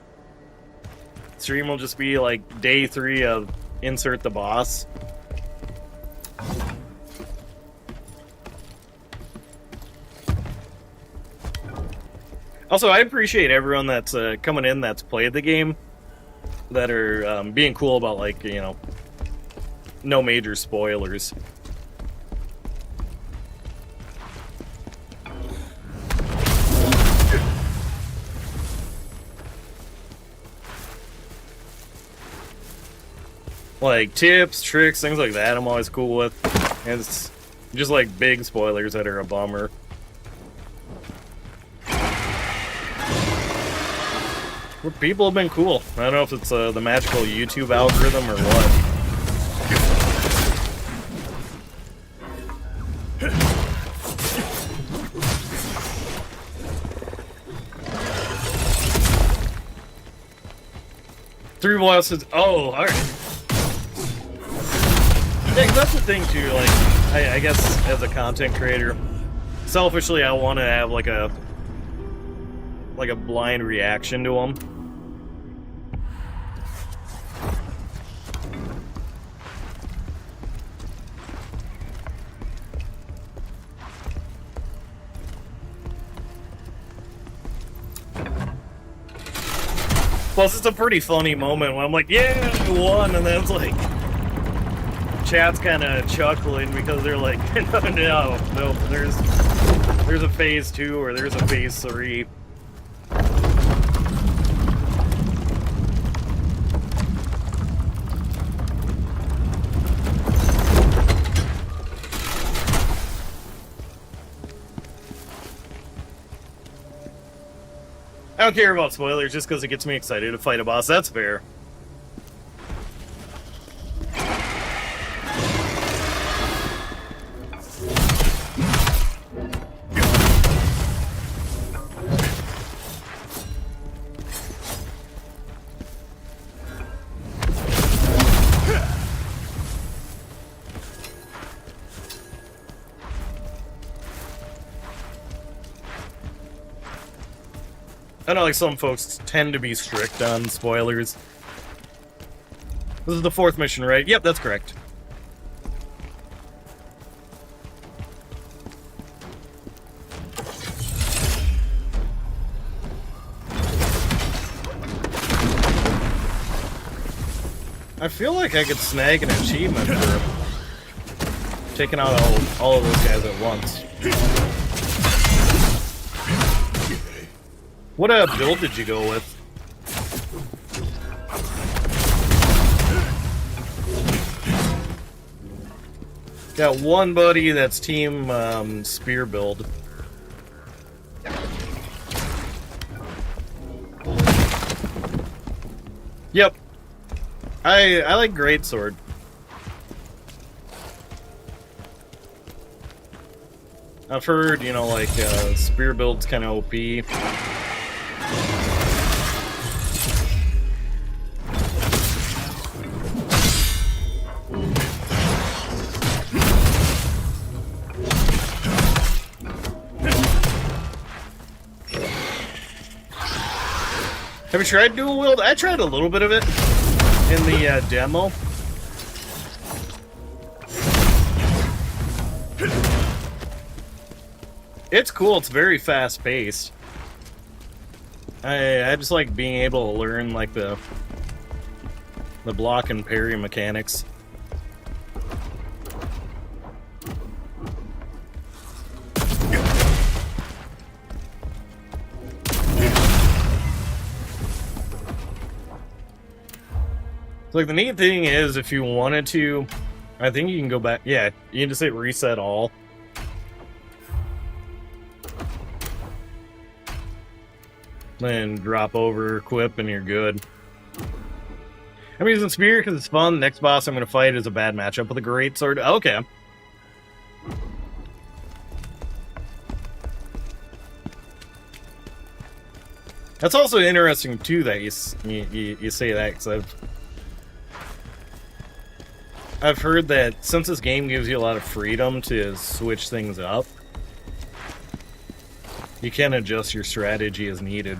Stream will just be like day 3 of insert the boss. Also, I appreciate everyone that's coming in that's played the game, that are being cool about, like, you know, no major spoilers. Like tips, tricks, things like that I'm always cool with. And Just like big spoilers that are a bummer. Well, people have been cool. I don't know if it's the magical YouTube algorithm or what. Three bosses. Oh, alright. Yeah, that's the thing too, like, I guess as a content creator, selfishly I want to have like a blind reaction to them. Plus, it's a pretty funny moment when I'm like, yeah, I won, and then it's like, chat's kind of chuckling because they're like, no, there's a phase 2 or there's a phase 3. I don't care about spoilers just because it gets me excited to fight a boss. That's fair. I know, like, some folks tend to be strict on spoilers. This is the 4th mission, right? Yep, that's correct. I feel like I could snag an achievement for taking out all of those guys at once. What build did you go with? Got one buddy that's team spear build. Yep. I like Greatsword. I've heard, you know, like, spear build's kind of OP. Have you tried dual wield? I tried a little bit of it in the demo. It's cool. It's very fast paced. I just like being able to learn like the block and parry mechanics. Like, the neat thing is, if you wanted to, I think you can go back. Yeah, you can just hit reset all. Then drop over, equip, and you're good. I'm using Spear because it's fun. Next boss I'm going to fight is a bad matchup with a Greatsword. Okay. That's also interesting, too, that you say that, because I've heard that since this game gives you a lot of freedom to switch things up, you can adjust your strategy as needed.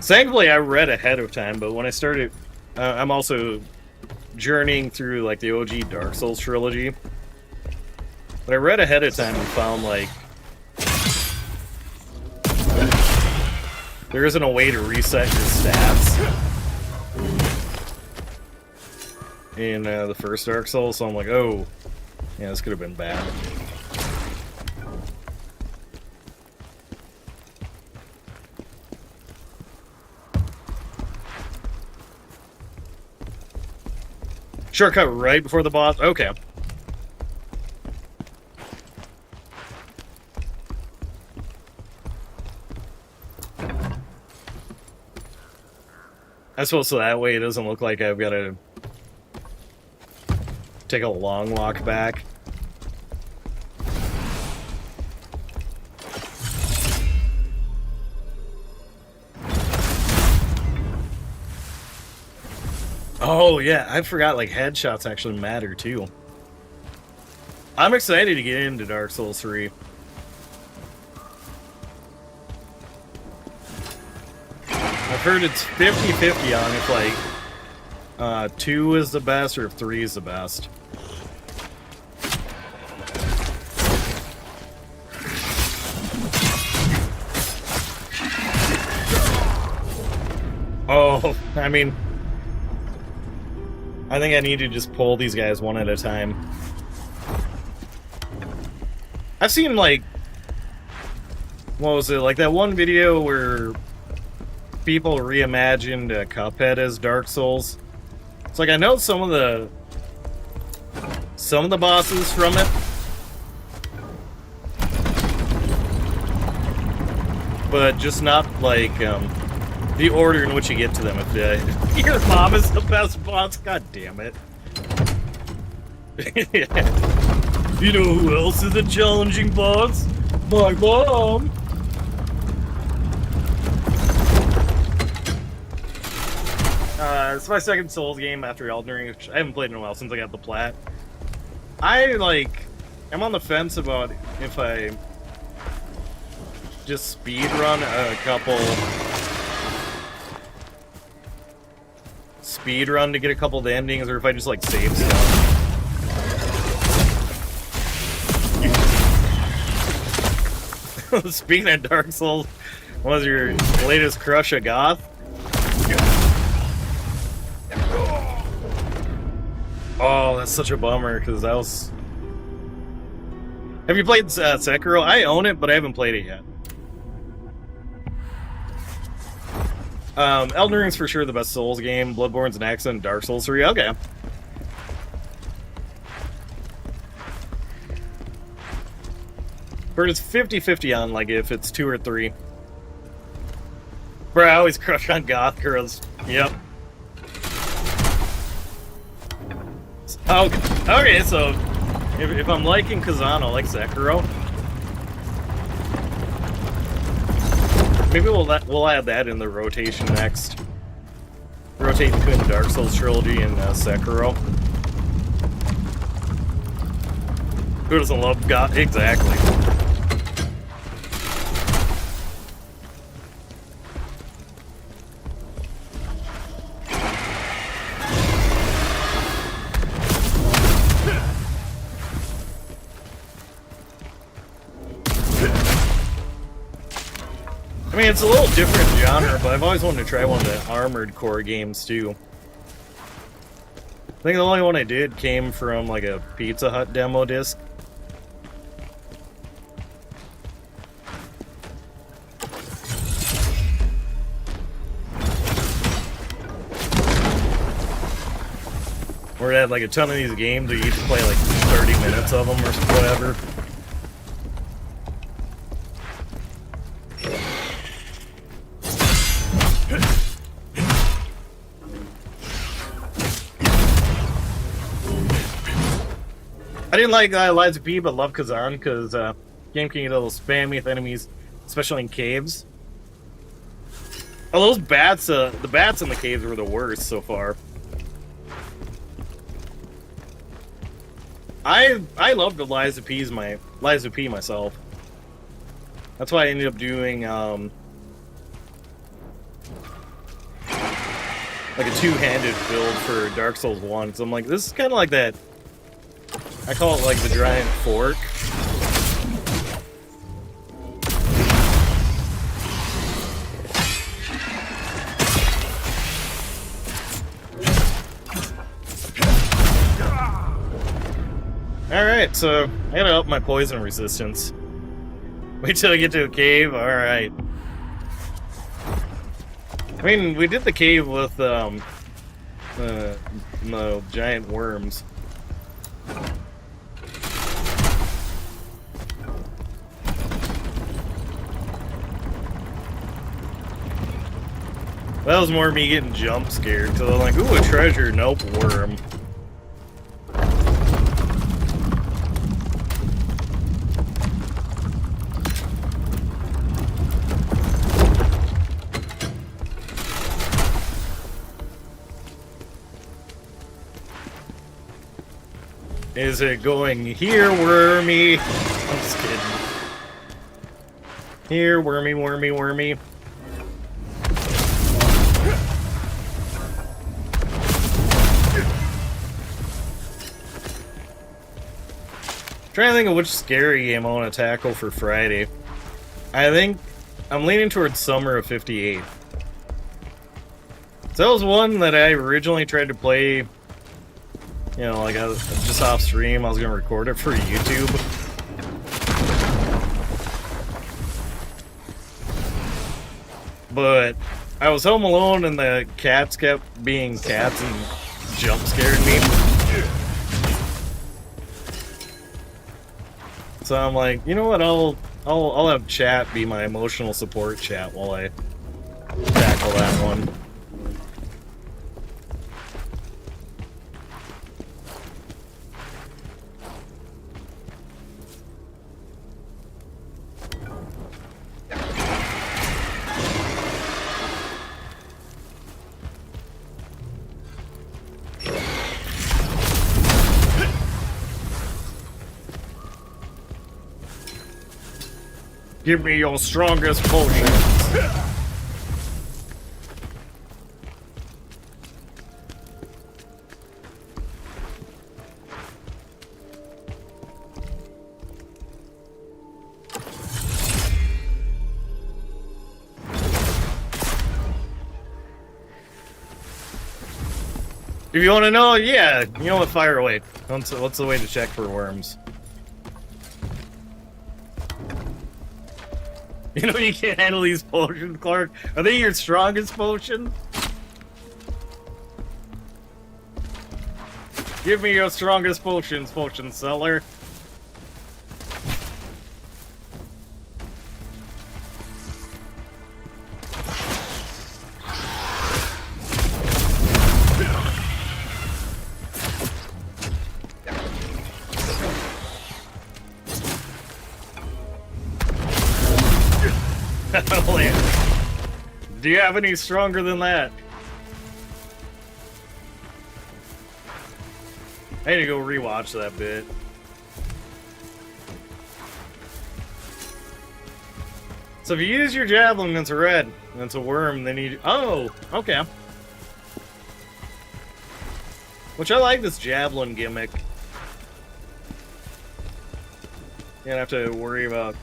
Thankfully, I read ahead of time, but when I started, I'm also journeying through like the OG Dark Souls trilogy. But I read ahead of time and found like there isn't a way to reset your stats in the first Dark Souls, so I'm like, oh, yeah, this could have been bad. Shortcut right before the boss? Okay. I suppose so that way it doesn't look like I've got to take a long walk back. Oh yeah, I forgot like headshots actually matter too. I'm excited to get into Dark Souls 3. I've heard it's 50-50 on if like 2 is the best or if 3 is the best. Oh, I mean, I think I need to just pull these guys one at a time. I've seen like, what was it, like that one video where people reimagined Cuphead as Dark Souls. It's like I know some of the bosses from it, but just not like the order in which you get to them. If your mom is the best boss, god damn it. You know who else is a challenging boss? My mom. It's my second Souls game after Elden Ring, which I haven't played in a while since I got the plat. I'm on the fence about if I just speedrun a couple... speedrun to get a couple of the endings, or if I just like save stuff. Speaking of Dark Souls, what was your latest crush a goth? Oh, that's such a bummer, because that was... Have you played Sekiro? I own it, but I haven't played it yet. Elden Ring's for sure the best Souls game. Bloodborne's an excellent. Dark Souls 3, okay. But it's 50-50 on, like, if it's 2 or 3. Bro, I always crush on goth girls. Yep. Okay, so if I'm liking Khazan, I'll like Sekiro. Maybe we'll add that in the rotation next. Rotate between the Dark Souls trilogy and Sekiro. Who doesn't love God? Exactly. I mean, it's a little different genre, but I've always wanted to try one of the Armored Core games, too. I think the only one I did came from, like, a Pizza Hut demo disc. Where it had, like, a ton of these games, you each play, like, 30 minutes of them or whatever. I didn't like Liza P, but love Khazan because game can get a little spammy with enemies, especially in caves. Oh, those bats! The bats in the caves were the worst so far. I loved the Liza P myself. That's why I ended up doing like a two-handed build for Dark Souls 1. So I'm like, this is kind of like that. I call it like the giant fork. Alright, so I gotta up my poison resistance. Wait till I get to a cave, alright. I mean, we did the cave with from the giant worms. That was more me getting jump scared, because I'm like, ooh, a treasure, nope, worm. Is it going here, wormy? I'm just kidding. Here, wormy, wormy, wormy. Trying to think of which scary game I want to tackle for Friday. I think I'm leaning towards Summer of 58. So that was one that I originally tried to play, you know, like I was just off stream. I was going to record it for YouTube. But I was home alone and the cats kept being cats and jump scared me. So I'm like, you know what? I'll have chat be my emotional support chat while I tackle that one. Give me your strongest potions. If you want to know, yeah, you know what, fire away. What's the way to check for worms? You know you can't handle these potions, Clark? Are they your strongest potion? Give me your strongest potions, potion seller. Do you have any stronger than that? I need to go rewatch that bit. So if you use your javelin, it's a red, and it's a worm, then you... Oh, okay. Which I like this javelin gimmick. You don't have to worry about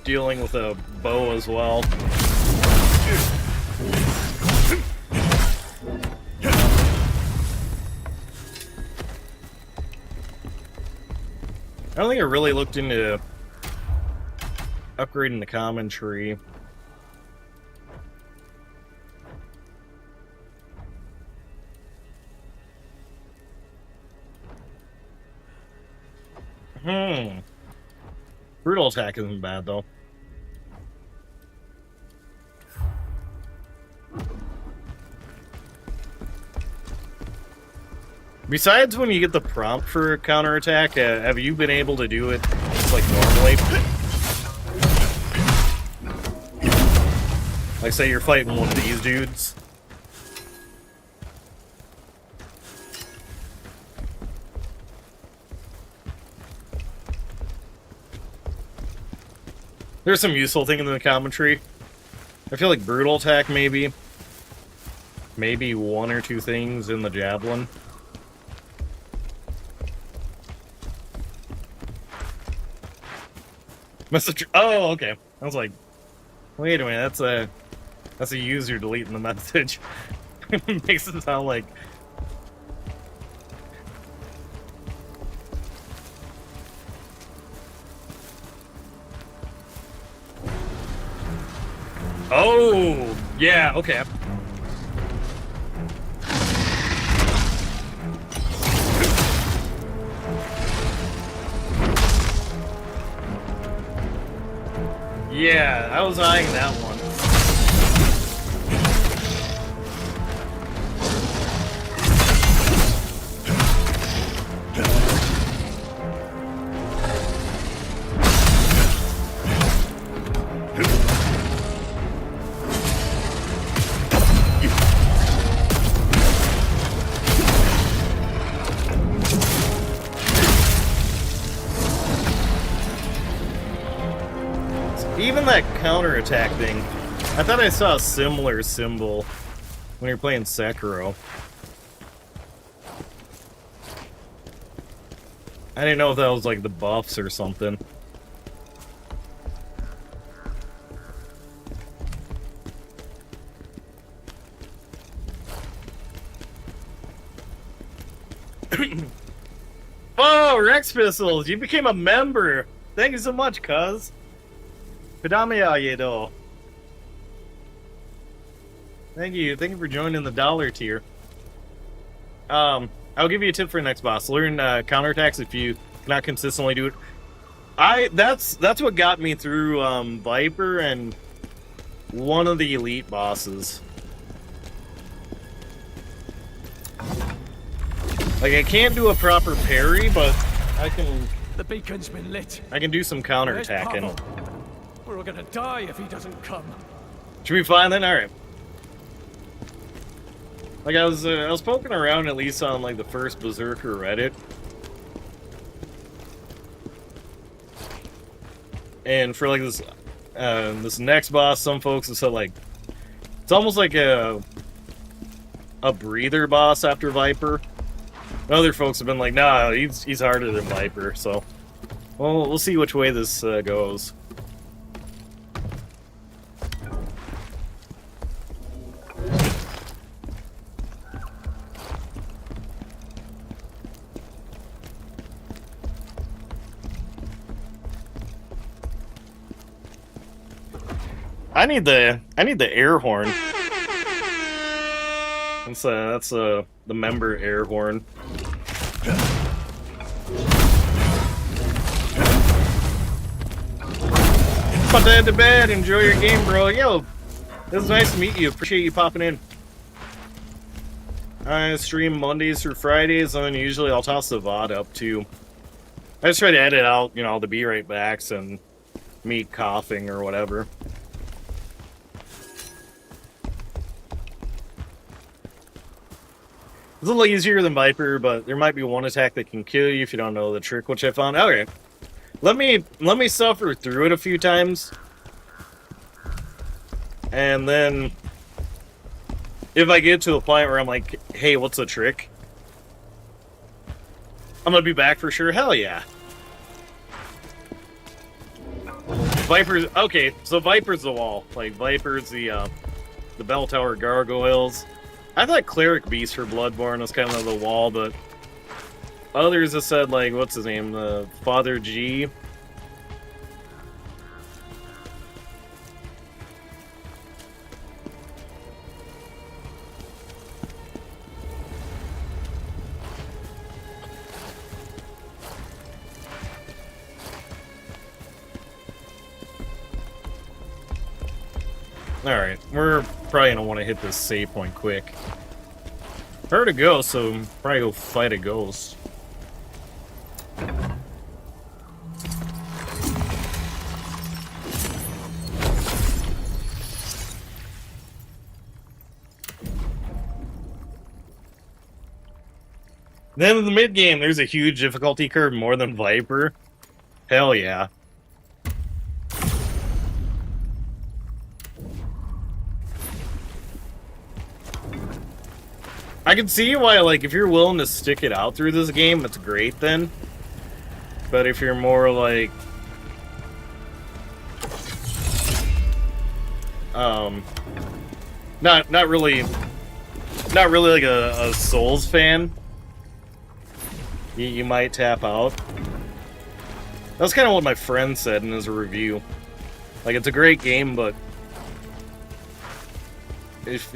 dealing with a bow as well. I don't think I really looked into upgrading the common tree. Brutal attack isn't bad though. Besides when you get the prompt for counterattack, have you been able to do it just like normally? Like say you're fighting one of these dudes. There's some useful things in the commentary. I feel like brutal attack maybe. Maybe one or two things in the javelin. Message. Oh, okay. I was like, wait a minute. That's a user deleting the message. It makes it sound like. Oh, yeah. Okay. Yeah, I was eyeing that one. Even that counterattack thing, I thought I saw a similar symbol when you're playing Sekiro. I didn't know if that was like the buffs or something. Oh, Rex Pistols, you became a member. Thank you so much, cuz. Kadamiya Yedo. Thank you for joining the dollar tier. I'll give you a tip for the next boss. Learn counterattacks if you cannot consistently do it. That's what got me through Viper and one of the elite bosses. Like, I can't do a proper parry, but I can. The beacon's been lit. I can do some counterattacking. We're all gonna die if he doesn't come. Should be fine then. All right. Like I was poking around at least on like the First Berserker Reddit, and for like this next boss, some folks have said like it's almost like a breather boss after Viper. Other folks have been like, nah, he's harder than Viper. So, well, we'll see which way this goes. I need the air horn. That's the member air horn. Put that to bed. Enjoy your game, bro. Yo, it was nice to meet you. Appreciate you popping in. I stream Mondays through Fridays, and then usually I'll toss the VOD up too. I just try to edit out, you know, the be right backs and me coughing or whatever. It's a little easier than Viper, but there might be one attack that can kill you if you don't know the trick, which I found. Okay, let me suffer through it a few times, and then if I get to a point where I'm like, hey, what's the trick? I'm gonna be back for sure. Hell yeah. Viper's okay. So Viper's the wall. Like Viper's the bell tower gargoyles. I thought Cleric Beast for Bloodborne was kind of the wall, but others have said, like, what's his name? The Father G. Alright, we're probably gonna want to hit this save point quick. Heard a ghost, so probably go fight a ghost. Then in the mid game, there's a huge difficulty curve, more than Viper. Hell yeah. I can see why, like, if you're willing to stick it out through this game, it's great then. But if you're more like... Not really like a Souls fan, you might tap out. That's kind of what my friend said in his review. Like, it's a great game, but if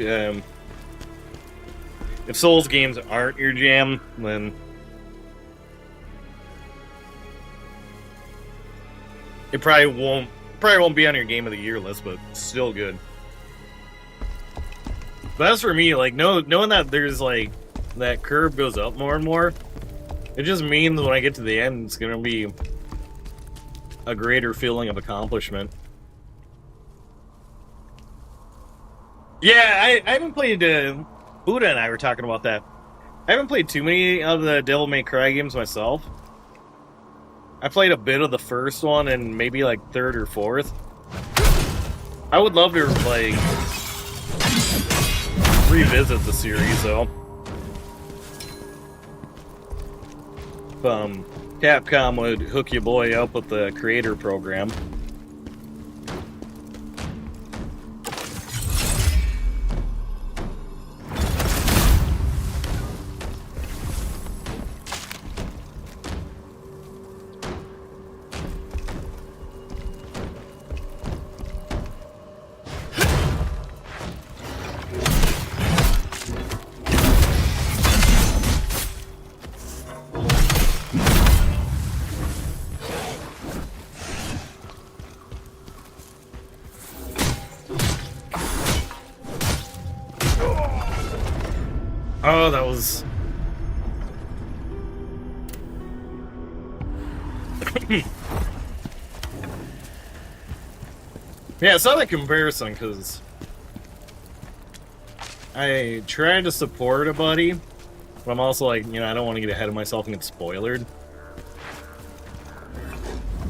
Souls games aren't your jam, then it probably Probably won't be on your game of the year list, but still good. But as for me, like, knowing that there's, like, that curve goes up more and more, it just means when I get to the end, it's gonna be a greater feeling of accomplishment. Yeah, I haven't played, Buddha and I were talking about that. I haven't played too many of the Devil May Cry games myself. I played a bit of the first one and maybe like third or fourth. I would love to like revisit the series though. If Capcom would hook your boy up with the creator program. Oh, that was... Yeah, I saw that comparison, because I tried to support a buddy, but I'm also like, you know, I don't want to get ahead of myself and get spoilered.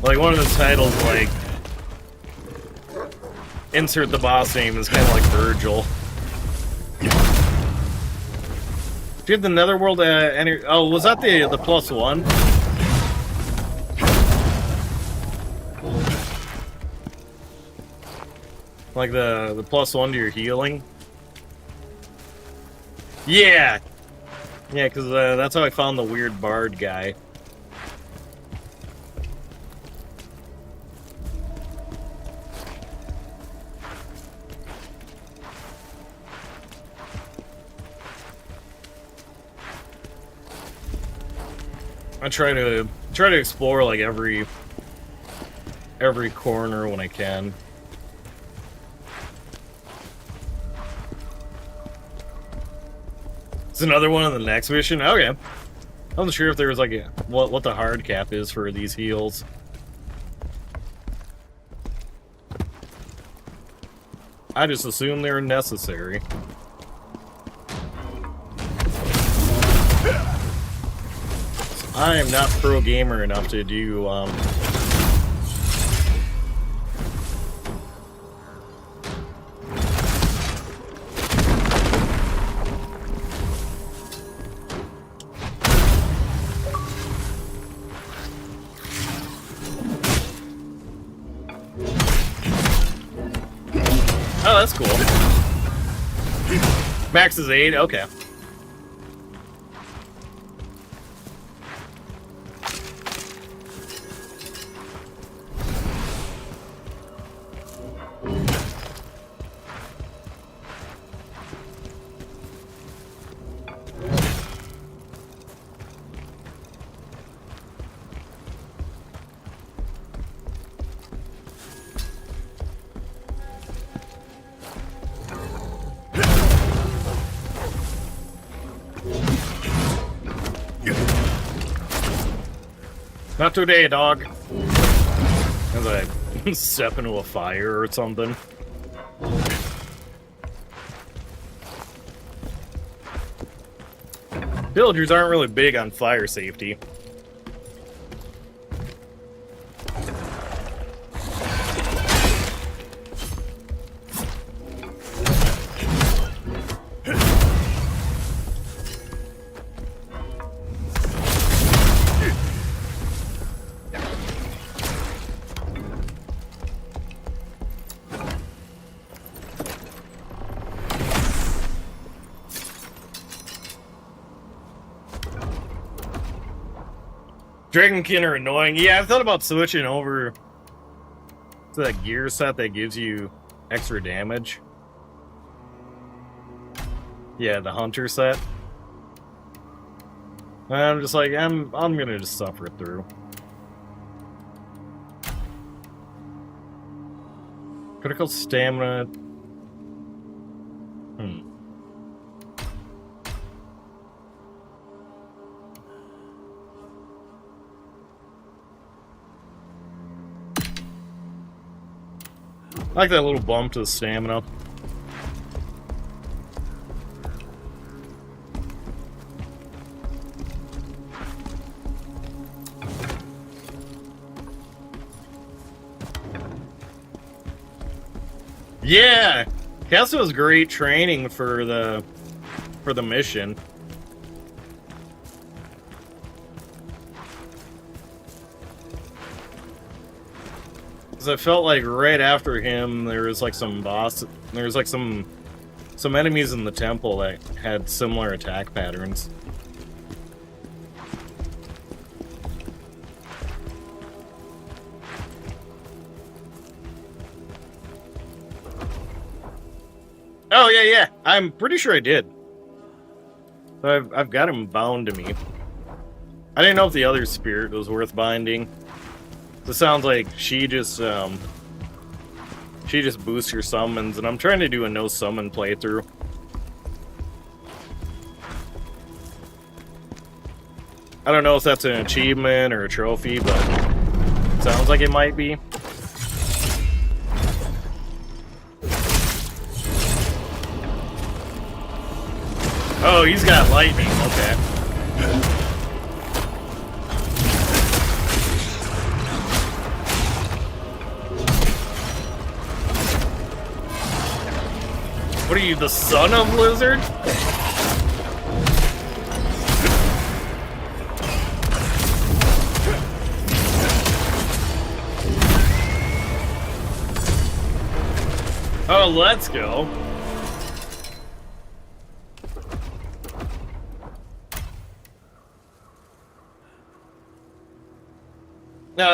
Like, one of the titles, like, insert the boss name is kind of like Virgil. Do you have the Netherworld, oh, was that the +1? Like the +1 to your healing? Yeah! Yeah, because that's how I found the weird bard guy. I try to explore like every corner when I can. It's another one in the next mission. Okay, I wasn't sure if there was like what the hard cap is for these heals. I just assume they're necessary. I am not pro gamer enough to do Oh, that's cool. Max is 8, okay. Not today, dog. As I step into a fire or something. Villagers aren't really big on fire safety. Dragonkin are annoying. Yeah, I've thought about switching over to that gear set that gives you extra damage. Yeah, the hunter set. I'm just like, I'm gonna just suffer it through. Critical stamina. I like that little bump to the stamina. Yeah, Castle was great training for the mission. Because I felt like right after him, there was like some some enemies in the temple that had similar attack patterns. Oh, yeah. I'm pretty sure I did. I've got him bound to me. I didn't know if the other spirit was worth binding. It sounds like she just boosts your summons, and I'm trying to do a no summon playthrough. I don't know if that's an achievement or a trophy, but it sounds like it might be. Oh, he's got lightning, okay. What are you, the son of Lizard? Oh, let's go.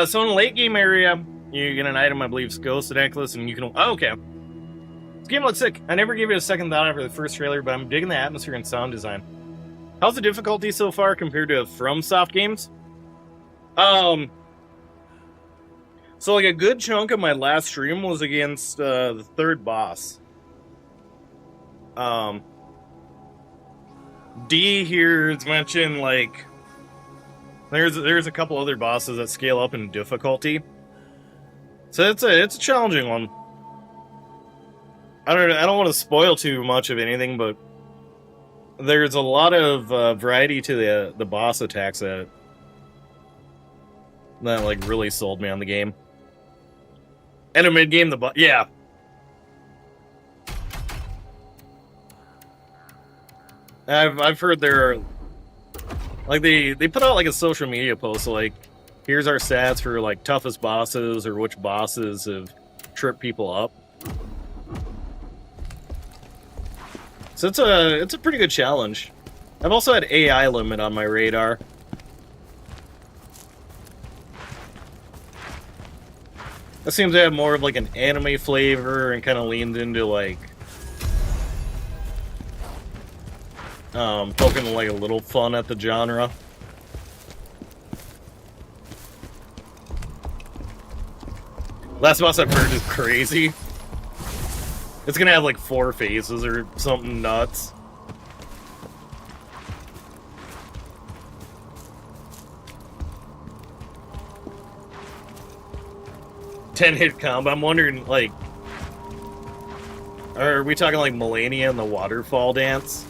So in the late game area, you get an item, I believe, it's Ghost Necklace, and you can... Oh, okay. This game looks sick. I never gave it a second thought after the first trailer, but I'm digging the atmosphere and sound design. How's the difficulty so far compared to FromSoft games? So like a good chunk of my last stream was against the third boss. D here has mentioned, like... There's a couple other bosses that scale up in difficulty. So it's a challenging one. I don't want to spoil too much of anything, but there's a lot of variety to the boss attacks that like really sold me on the game. And a mid game, yeah. I've heard there are, like, they put out like a social media post, so, like, here's our stats for like toughest bosses or which bosses have tripped people up. So it's a pretty good challenge. I've also had AI limit on my radar. That seems to have more of like an anime flavor and kind of leans into like poking like a little fun at the genre. Last boss I've heard is crazy. It's gonna have like 4 phases or something nuts. Ten-hit combo. I'm wondering, like, are we talking like Melania and the waterfall dance?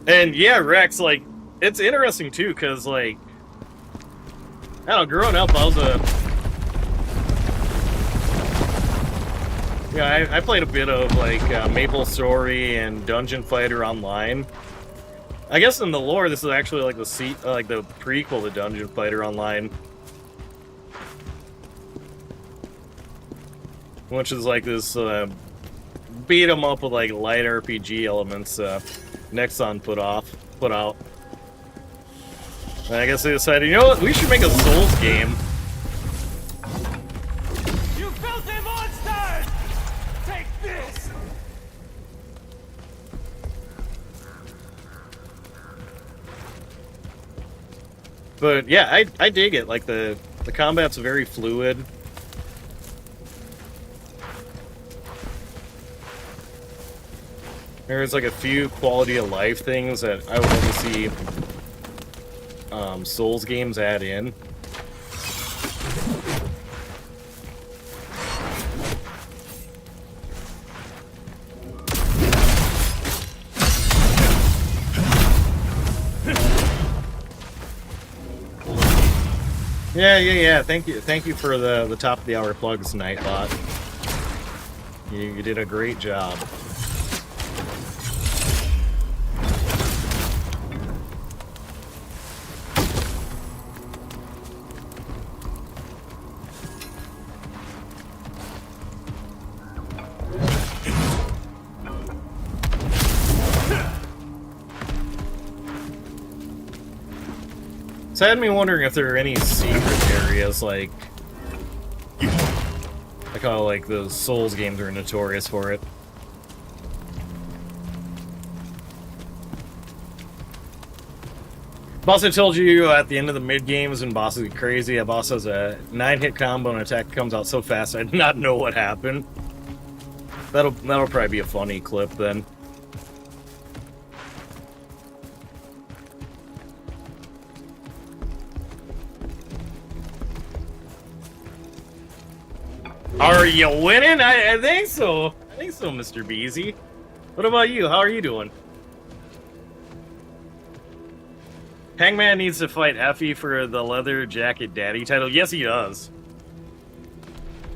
And yeah, Rex, like, it's interesting too, because, like, I don't know, growing up, I was I played a bit of, like, MapleStory and Dungeon Fighter Online. I guess in the lore, this is actually, like, the prequel to Dungeon Fighter Online. Which is, like, this, beat 'em up with, like, light RPG elements, Nexon put out. And I guess they decided, you know what, we should make a Souls game. You filthy monsters! Take this! But yeah, I dig it. Like the combat's very fluid. There's like a few quality of life things that I would like to see Souls games add in. Yeah. Thank you for the top of the hour plugs, Nightbot. You did a great job. So it had me wondering if there are any secret areas, like how like the Souls games are notorious for it. Boss, I told you at the end of the mid games when bosses get crazy, a boss has a 9-hit combo and attack comes out so fast I did not know what happened. That'll probably be a funny clip then. Are you winning? I think so. I think so, Mr. Beezy. What about you? How are you doing? Hangman needs to fight Effie for the Leather Jacket Daddy title. Yes, he does.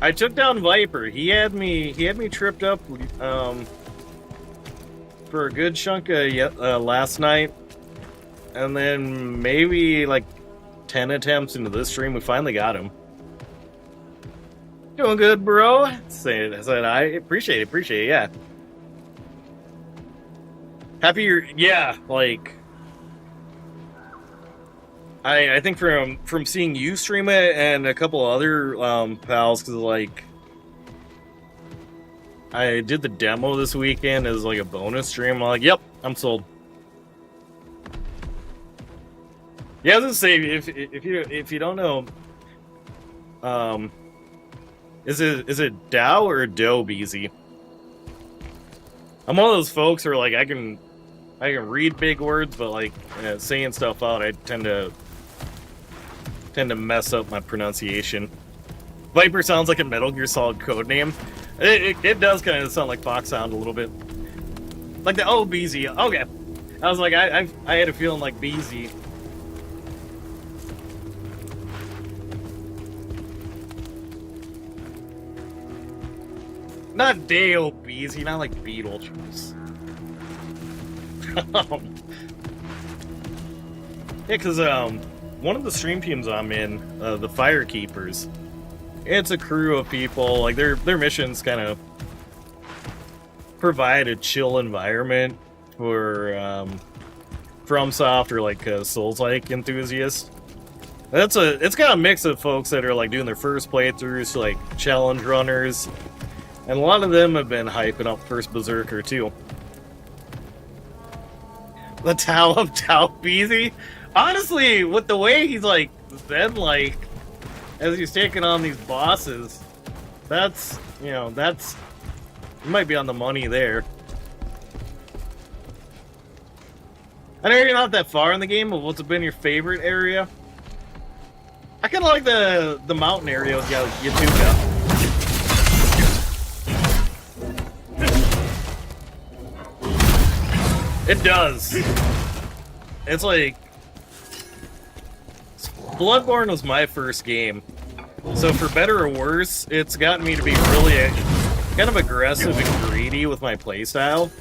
I took down Viper. He had me tripped up for a good chunk of last night, and then maybe like 10 attempts into this stream, we finally got him. Doing good, bro. I said I appreciate it, yeah. Happy you're, yeah, like I think from seeing you stream it and a couple other pals, because like I did the demo this weekend as like a bonus stream. I'm like, yep, I'm sold. Yeah, I was gonna say if you don't know, is it Dow or Doe, Beezy? I'm one of those folks who are like I can read big words, but like saying stuff out, I tend to mess up my pronunciation. Viper sounds like a Metal Gear Solid code name. It does kind of sound like Fox Sound a little bit, like the Beezy. Okay, I was like I had a feeling like Beezy. Not Dale Beezy, not like Beetlejuice. Yeah, because one of the stream teams I'm in, the Firekeepers, it's a crew of people. Like their missions kind of provide a chill environment for FromSoft or like Souls-like enthusiasts. It's got a mix of folks that are like doing their first playthroughs to like challenge runners. And a lot of them have been hyping up First Berserker, too. The Tao of Tao Beezy? Honestly, with the way he's, like, been, like, as he's taking on these bosses, that's, you know, that's... You might be on the money there. I know you're not that far in the game, but what's been your favorite area? I kind of like the mountain area with Yatuka. It does. It's like... Bloodborne was my first game. So for better or worse, it's gotten me to be really kind of aggressive and greedy with my playstyle.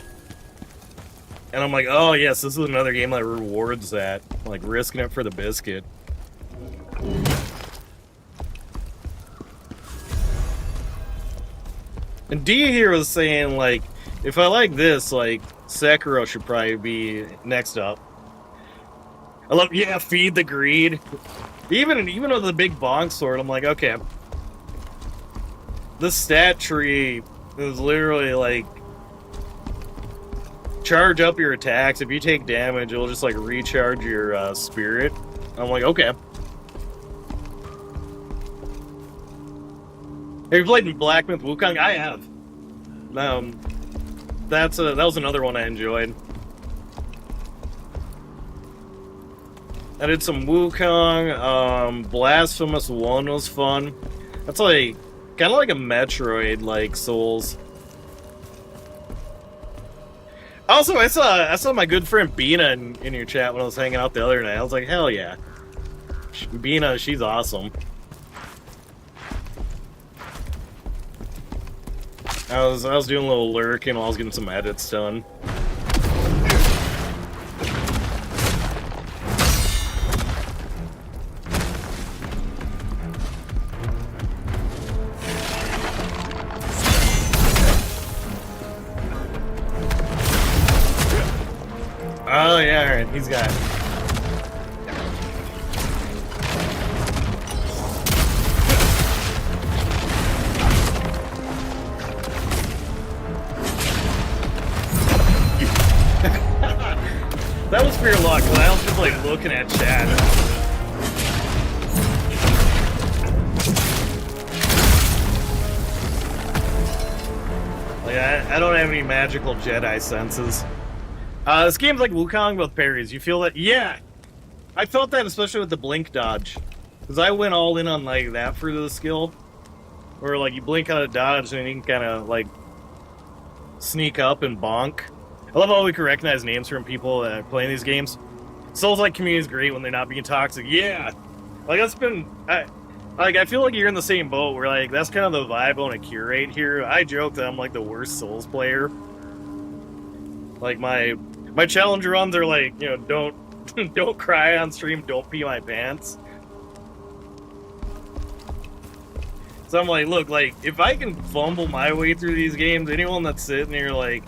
And I'm like, oh yes, this is another game that rewards that. Like, risking it for the biscuit. And D here was saying, like, if I like this, like, Sekiro should probably be next up. I love, yeah, feed the greed. Even with the big bonk sword, I'm like, okay. This stat tree is literally like, charge up your attacks. If you take damage, it'll just like recharge your spirit. I'm like, okay. Have you played Black Myth Wukong? I have. That was another one I enjoyed. I did some Wukong. Blasphemous 1 was fun. That's like kind of like a Metroid, like Souls. Also, I saw my good friend Bina in your chat when I was hanging out the other night. I was like, hell yeah, Bina, she's awesome. I was doing a little lurking while I was getting some edits done. Oh yeah, alright, he's got it. That was pure luck, because I was just like looking at chat. Like, I don't have any magical Jedi senses. This game's like Wukong with parries. You feel that? Yeah! I felt that especially with the blink dodge. Because I went all in on like that for the skill. Where like you blink out of dodge and you can kind of like sneak up and bonk. I love how we can recognize names from people that are playing these games. Souls-like community is great when they're not being toxic. Yeah! Like that's been... I feel like you're in the same boat where like that's kind of the vibe I want to curate here. I joke that I'm like the worst Souls player. Like my challenge runs are like, you know, don't cry on stream, don't pee my pants. So I'm like, look, like if I can fumble my way through these games, anyone that's sitting here like,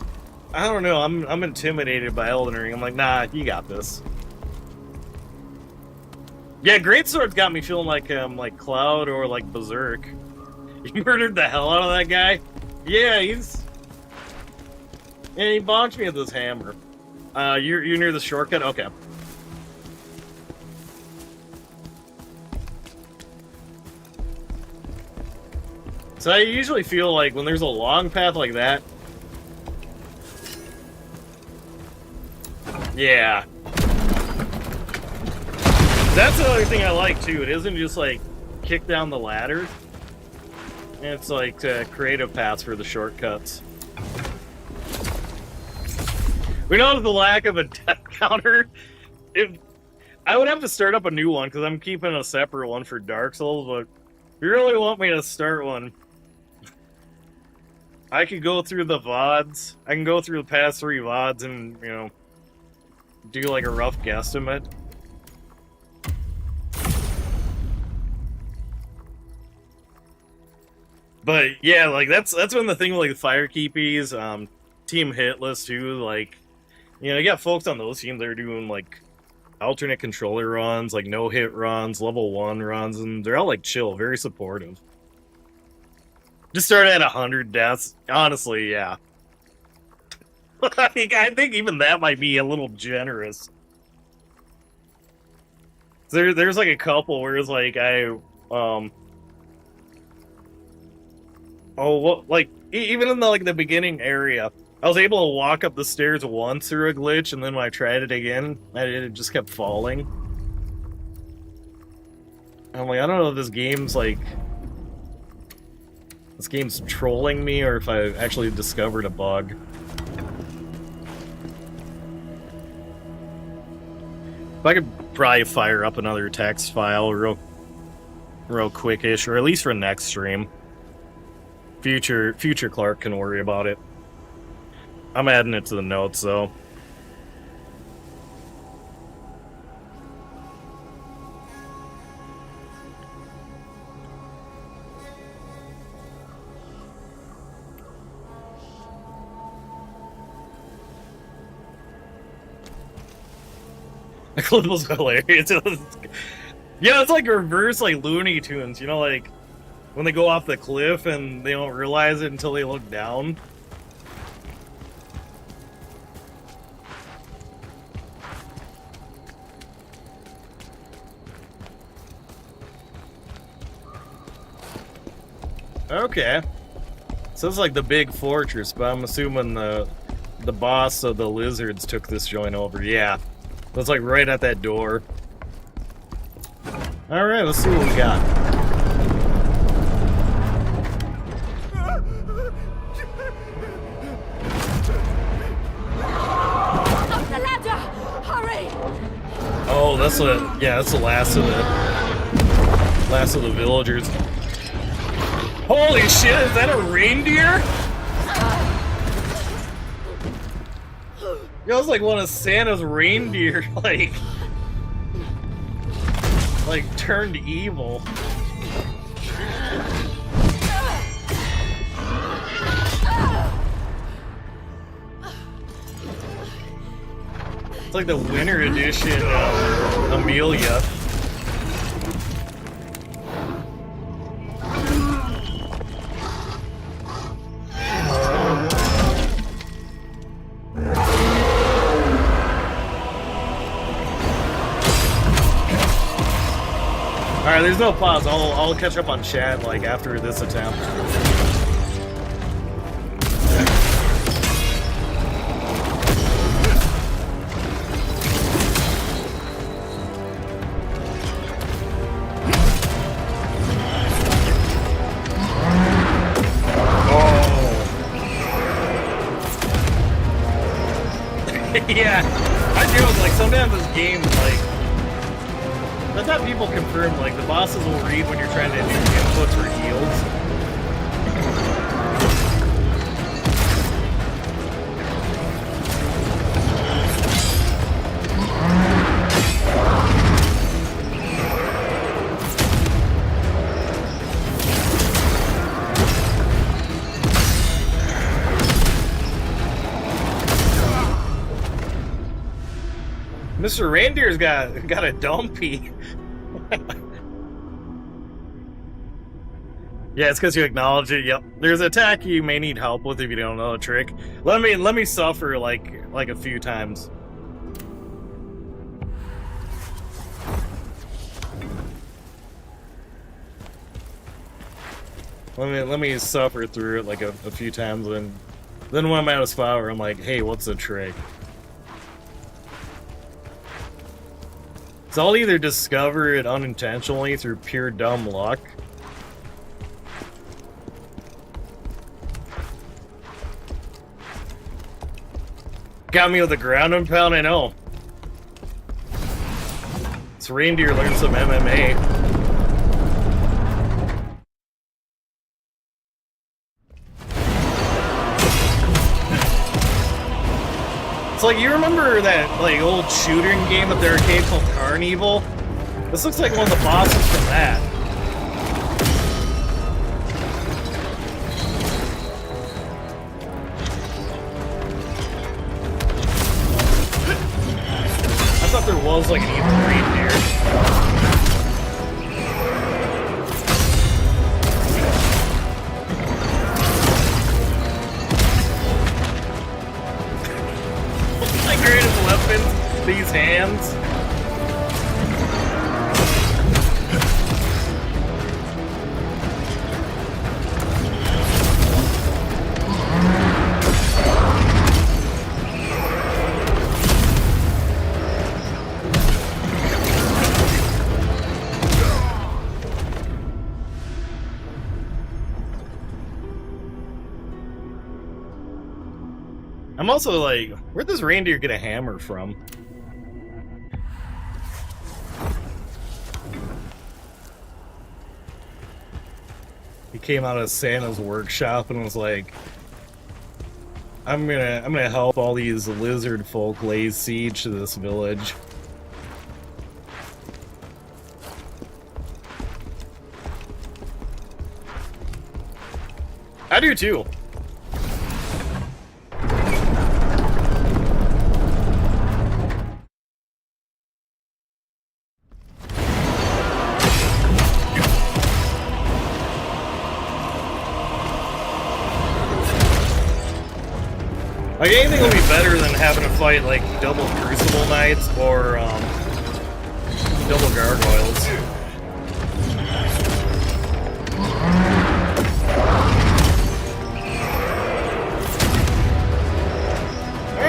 I don't know, I'm intimidated by Elden Ring. I'm like, nah, you got this. Yeah, Greatsword's got me feeling like Cloud or like Berserk. You murdered the hell out of that guy? Yeah, he bonked me with this hammer. You're near the shortcut? Okay. So I usually feel like when there's a long path like that... Yeah. That's the other thing I like, too. It isn't just, like, kick down the ladder. It's, like, creative paths for the shortcuts. We know the lack of a death counter. I would have to start up a new one, because I'm keeping a separate one for Dark Souls, but if you really want me to start one, I could go through the VODs. I can go through the past 3 VODs and, you know, do, like, a rough guesstimate. But yeah, like that's been the thing with like the Firekeepies, Team Hitless too. Like, you know, you got folks on those teams that are doing like alternate controller runs, like no hit runs, level 1 runs, and they're all like chill, very supportive. Just started at 100 deaths. Honestly, yeah. I think even that might be a little generous. There's like a couple where it's like even in the the beginning area, I was able to walk up the stairs once through a glitch, and then when I tried it again, it just kept falling. I'm like, I don't know if this game's trolling me or if I actually discovered a bug. If I could probably fire up another text file real quickish, or at least for next stream. Future Clark can worry about it. I'm adding it to the notes, though. The clip was hilarious. Yeah, it's like reverse Looney Tunes, you know, like when they go off the cliff and they don't realize it until they look down. Okay. So it's like the big fortress, but I'm assuming the boss of the lizards took this joint over. Yeah. It's like right at that door. Alright, let's see what we got. Up the ladder! Hurry! Oh, that's the last of the villagers. Holy shit, is that a reindeer? That was like one of Santa's reindeer, like turned evil. It's like the winter edition of Amelia. Alright, there's no pause. I'll catch up on chat like after this attempt. Yeah, I do. Like sometimes this game, like, that's how people confirm. Like the bosses will read when you're trying to do inputs or heals. Mr. Reindeer's got a dumpy. Yeah, it's because you acknowledge it. Yep. There's an attack you may need help with if you don't know the trick. Let me suffer like a few times. Let me suffer through it like a few times, and then when I'm at a spot where I'm like, hey, what's the trick? So I'll either discover it unintentionally through pure dumb luck. Got me with the ground and pound, I know. This reindeer learned some MMA. It's like, you remember that like old shooting game at the arcade called Carnival? This looks like one of the bosses from that. I thought there was like an evil reindeer. Greatest weapons, these hands. I'm also like, where'd this reindeer get a hammer from? He came out of Santa's workshop and was like, I'm gonna help all these lizard folk lay siege to this village. I do too. Like, anything will be better than having to fight, like, double Crucible Knights or, double Gargoyles.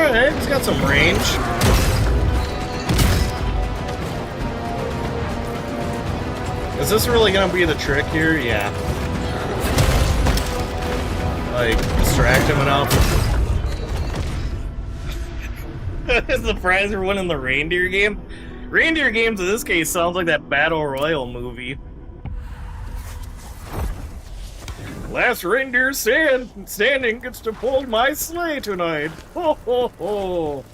Alright, he's got some range. Is this really gonna be the trick here? Yeah. Like, distract him enough. The prize for winning the reindeer game? Reindeer games in this case sounds like that Battle Royale movie. Last reindeer standing gets to pull my sleigh tonight. Ho ho ho.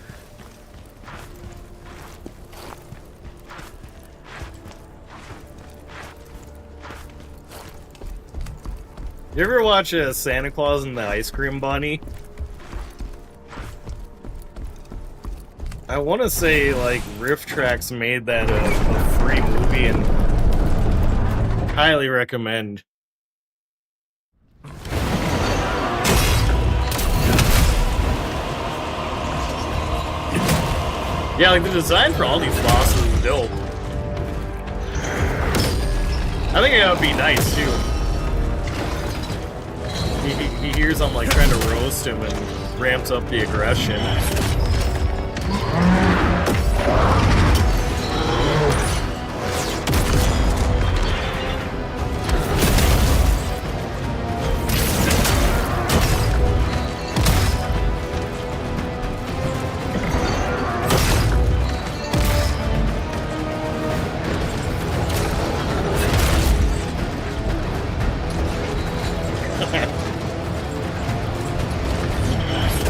You ever watch Santa Claus and the Ice Cream Bunny? I want to say, like, RiffTrax made that a free movie, and highly recommend. Yeah, like, the design for all these bosses is dope. I think it would be nice, too. He hears I'm, like, trying to roast him and ramps up the aggression.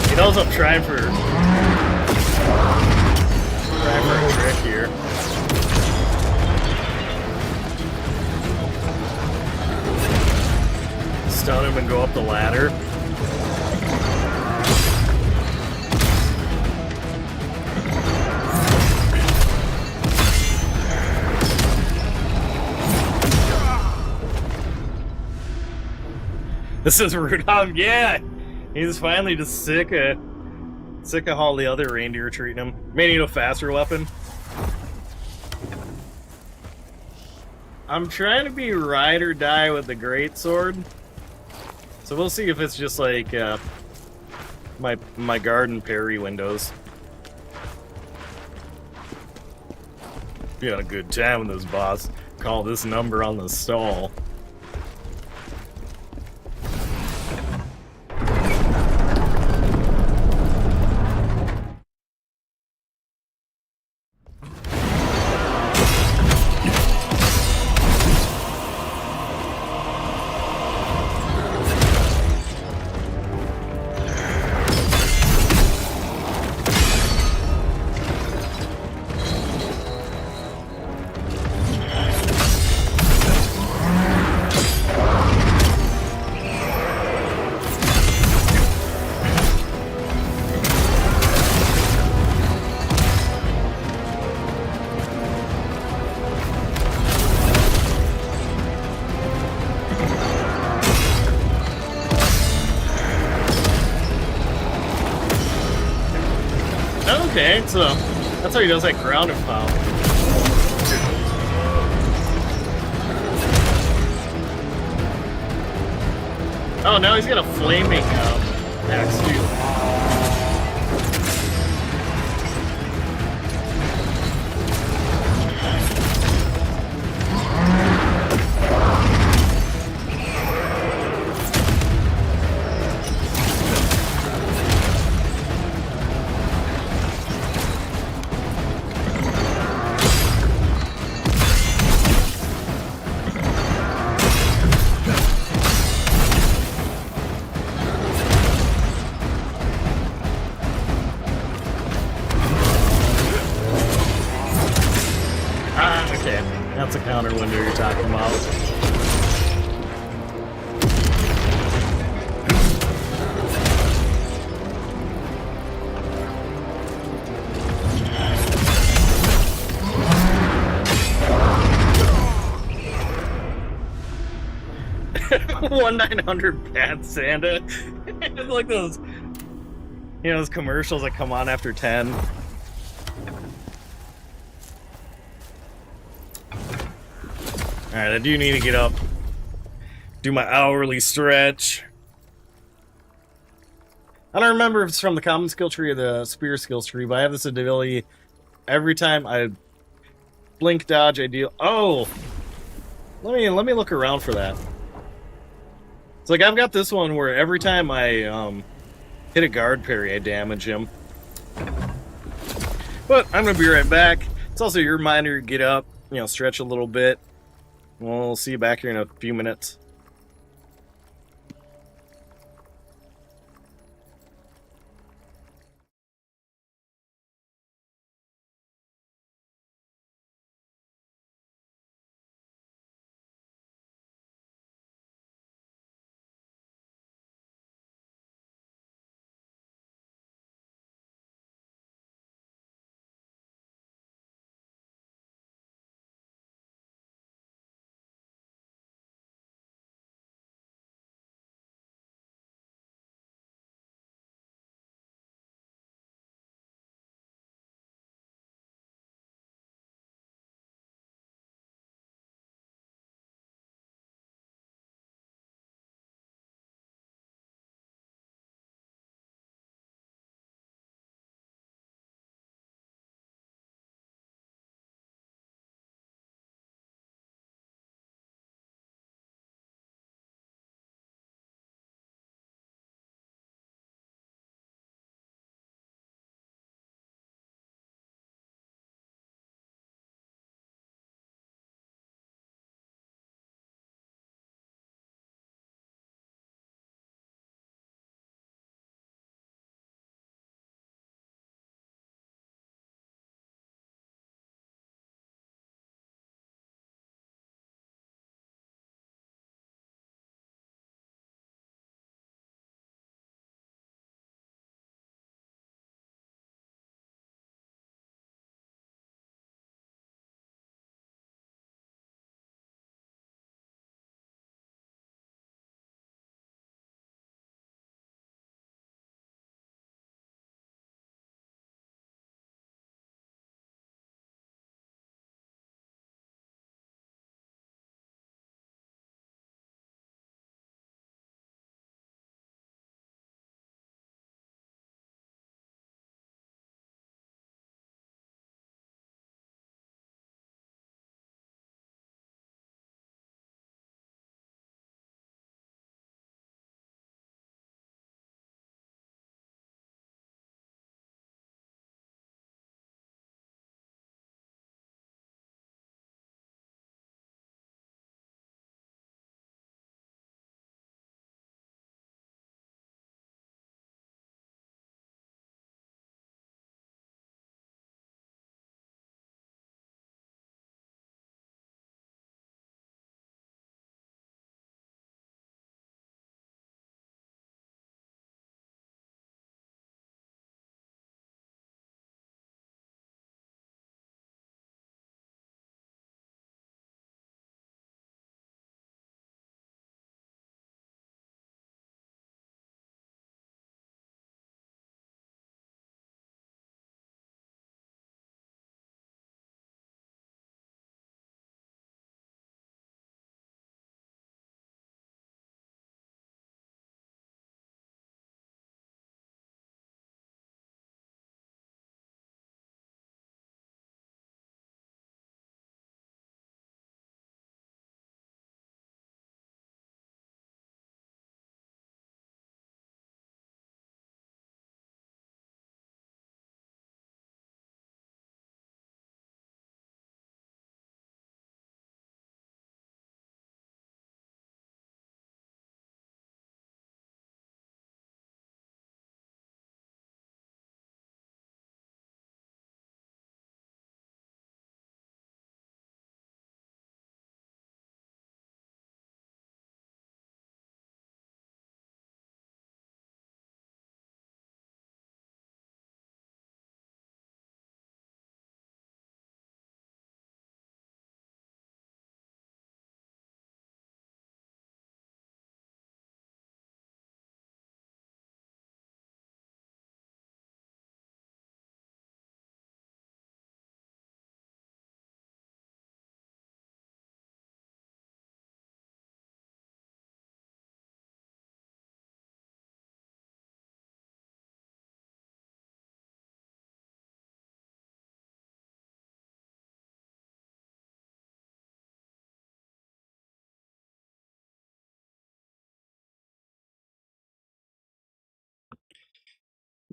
He knows I'm trying for a trick here. Stun him and go up the ladder. This is Rudolph, yeah! He's finally just sick of all the other reindeer treating him. May need a faster weapon. I'm trying to be ride or die with the Greatsword. So we'll see if it's just like my garden parry windows. You had a good time with this boss. Call this number on the stall. Okay, so that's how he does that ground and pound. Oh, now he's got a flaming axe too. That's a counter window you're talking about. One 900 Bad Santa. It's like those, you know, those commercials that come on after 10. Alright, I do need to get up, do my hourly stretch. I don't remember if it's from the common skill tree or the spear skills tree, but I have this ability every time I blink dodge, I deal. Oh, let me look around for that. It's like I've got this one where every time I hit a guard parry, I damage him. But I'm gonna be right back. It's also your reminder to get up, stretch a little bit. We'll see you back here in a few minutes.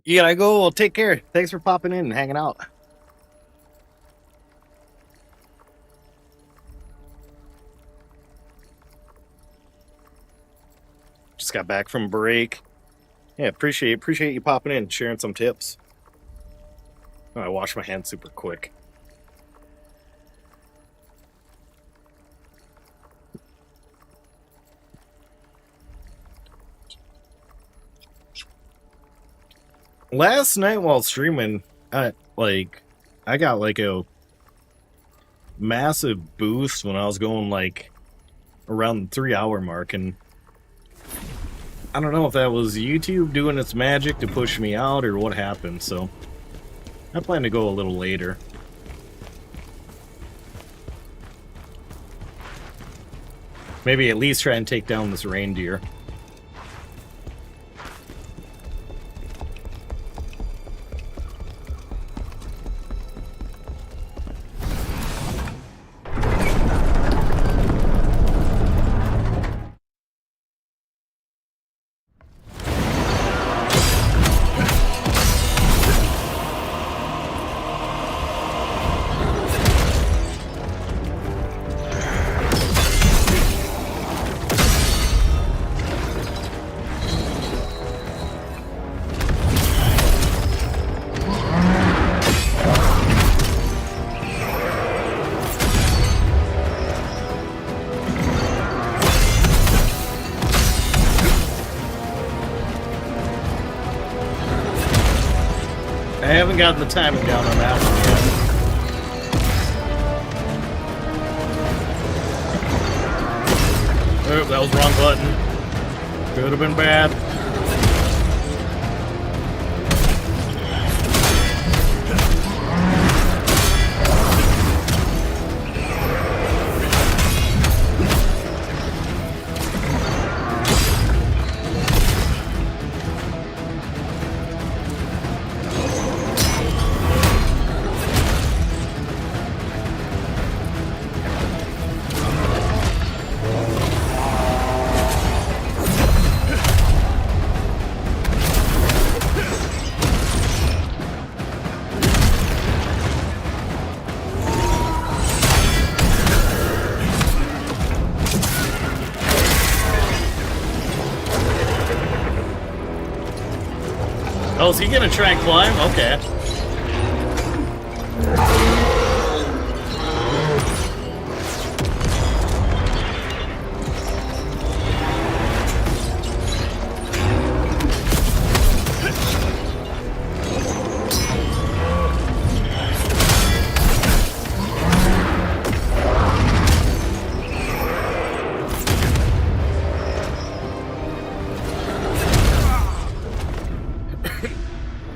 You gotta go. Well, take care. Thanks for popping in and hanging out. Just got back from break. Yeah, appreciate you popping in, sharing some tips. Oh, I washed my hands super quick. Last night while streaming, I got like a massive boost when I was going like around the 3-hour mark, and I don't know if that was YouTube doing its magic to push me out or what happened, so I plan to go a little later. Maybe at least try and take down this reindeer. I haven't gotten the timing down on that one yet. Oh, that was wrong button. Could have been bad. Oh, is he gonna try and climb? Okay.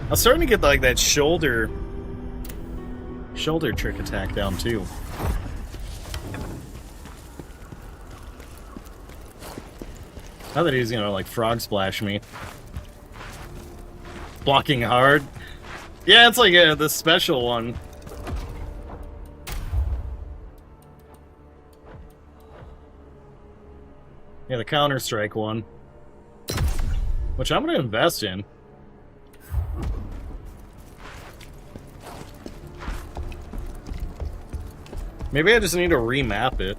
I was starting to get like that shoulder trick attack down too. Now that he's gonna like frog splash me. Blocking hard. Yeah, it's like the special one. Yeah, the Counter-Strike one. Which I'm gonna invest in. Maybe I just need to remap it.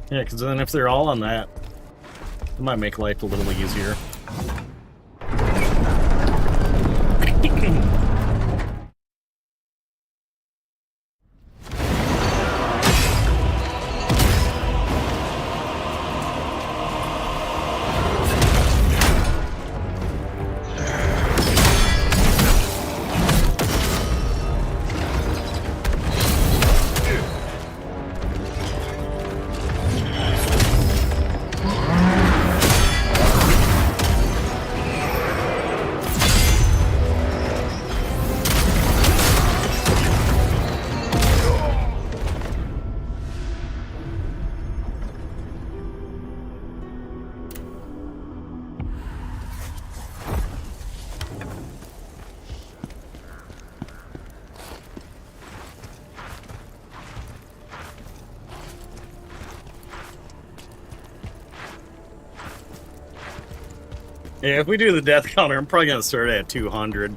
Yeah, because then if they're all on that, it might make life a little easier. Yeah, if we do the death counter, I'm probably gonna start at 200.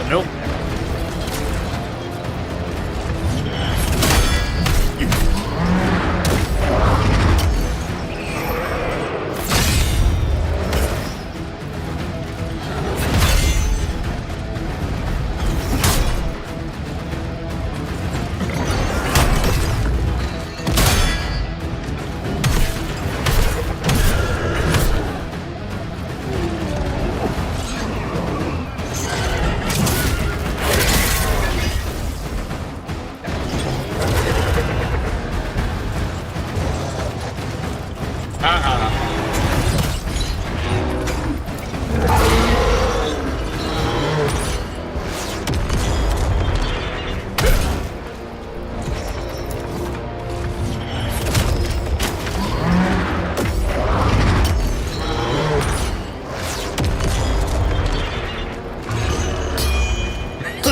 Nope.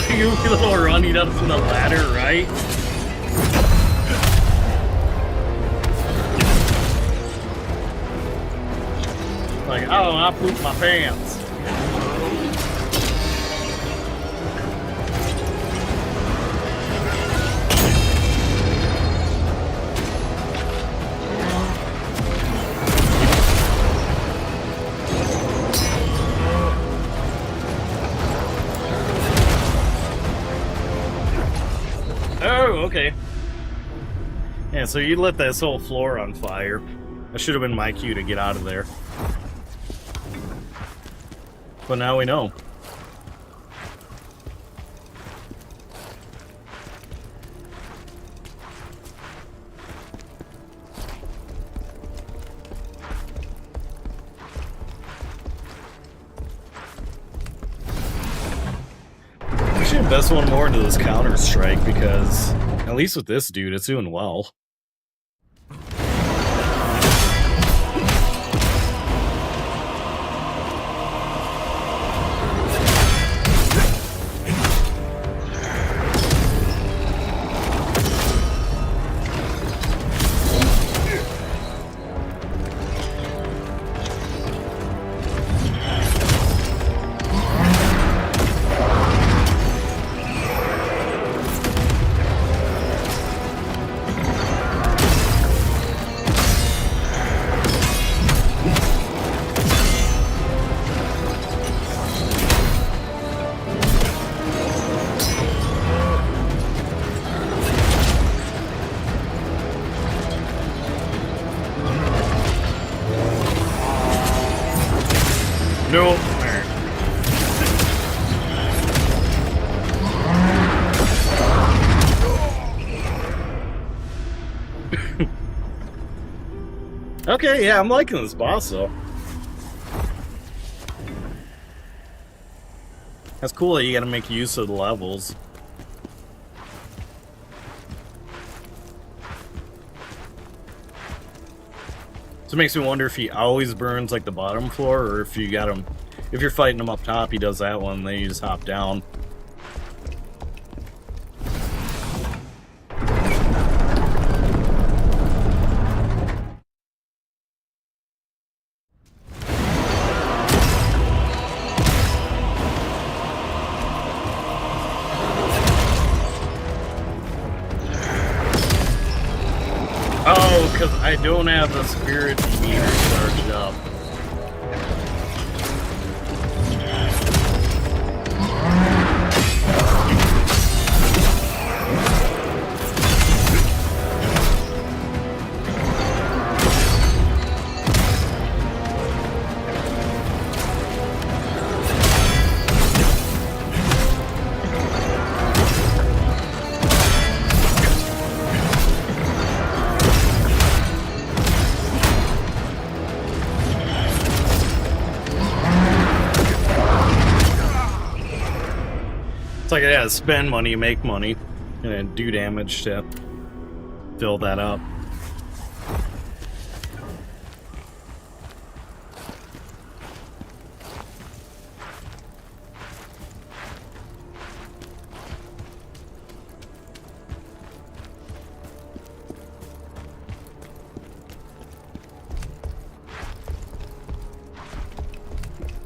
You little running up from the ladder, right? Like, oh, I pooped my pants. Oh, okay. Yeah, so you lit this whole floor on fire. That should have been my cue to get out of there. But now we know. We should invest one more into this Counter-Strike because, at least with this dude, it's doing well. No. Okay, yeah, I'm liking this boss though. That's cool that you gotta make use of the levels. So it makes me wonder if he always burns like the bottom floor, or if you got him, if you're fighting him up top, he does that one, then you just hop down. Oh, because I don't have the spirit meter charged up. It's like, yeah, spend money, make money, and do damage to fill that up.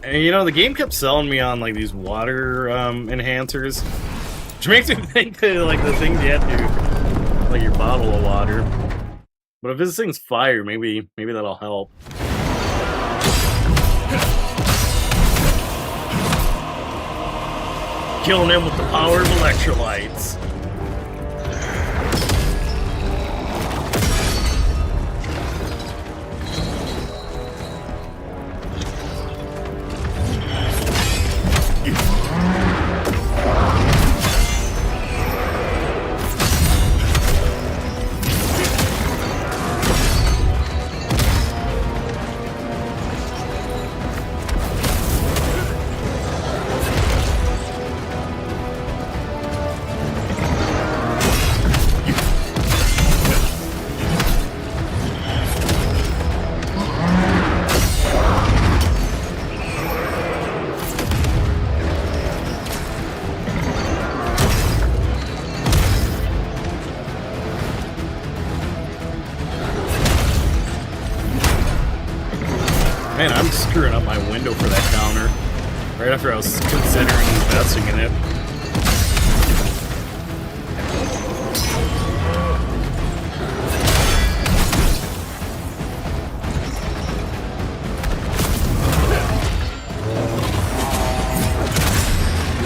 And you know, the game kept selling me on like these water enhancers, which makes me think that like the things you have to, like your bottle of water. But if this thing's fire, maybe that'll help. Killing him with the power of electrolytes. Man, I'm screwing up my window for that counter. Right after I was considering investing in it.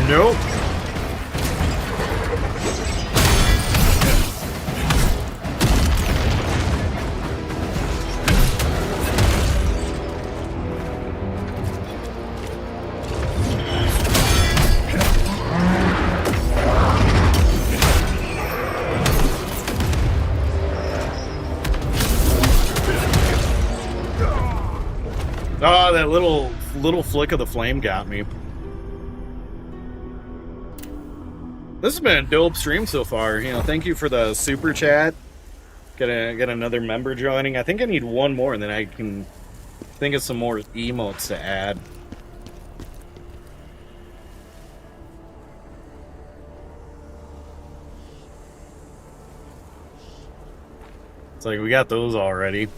Nope. Oh, that little flick of the flame got me. This has been a dope stream so far. You know, thank you for the super chat. Get another member joining. I think I need one more, and then I can think of some more emotes to add. It's like we got those already.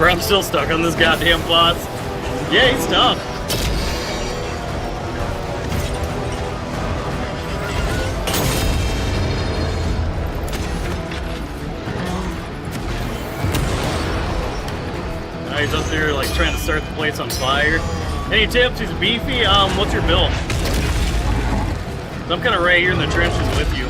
Bro, I'm still stuck on this goddamn boss. Yeah, he's tough. He's up there like trying to start the place on fire. Any tips? He's beefy. What's your build? I'm kind of right here in the trenches with you.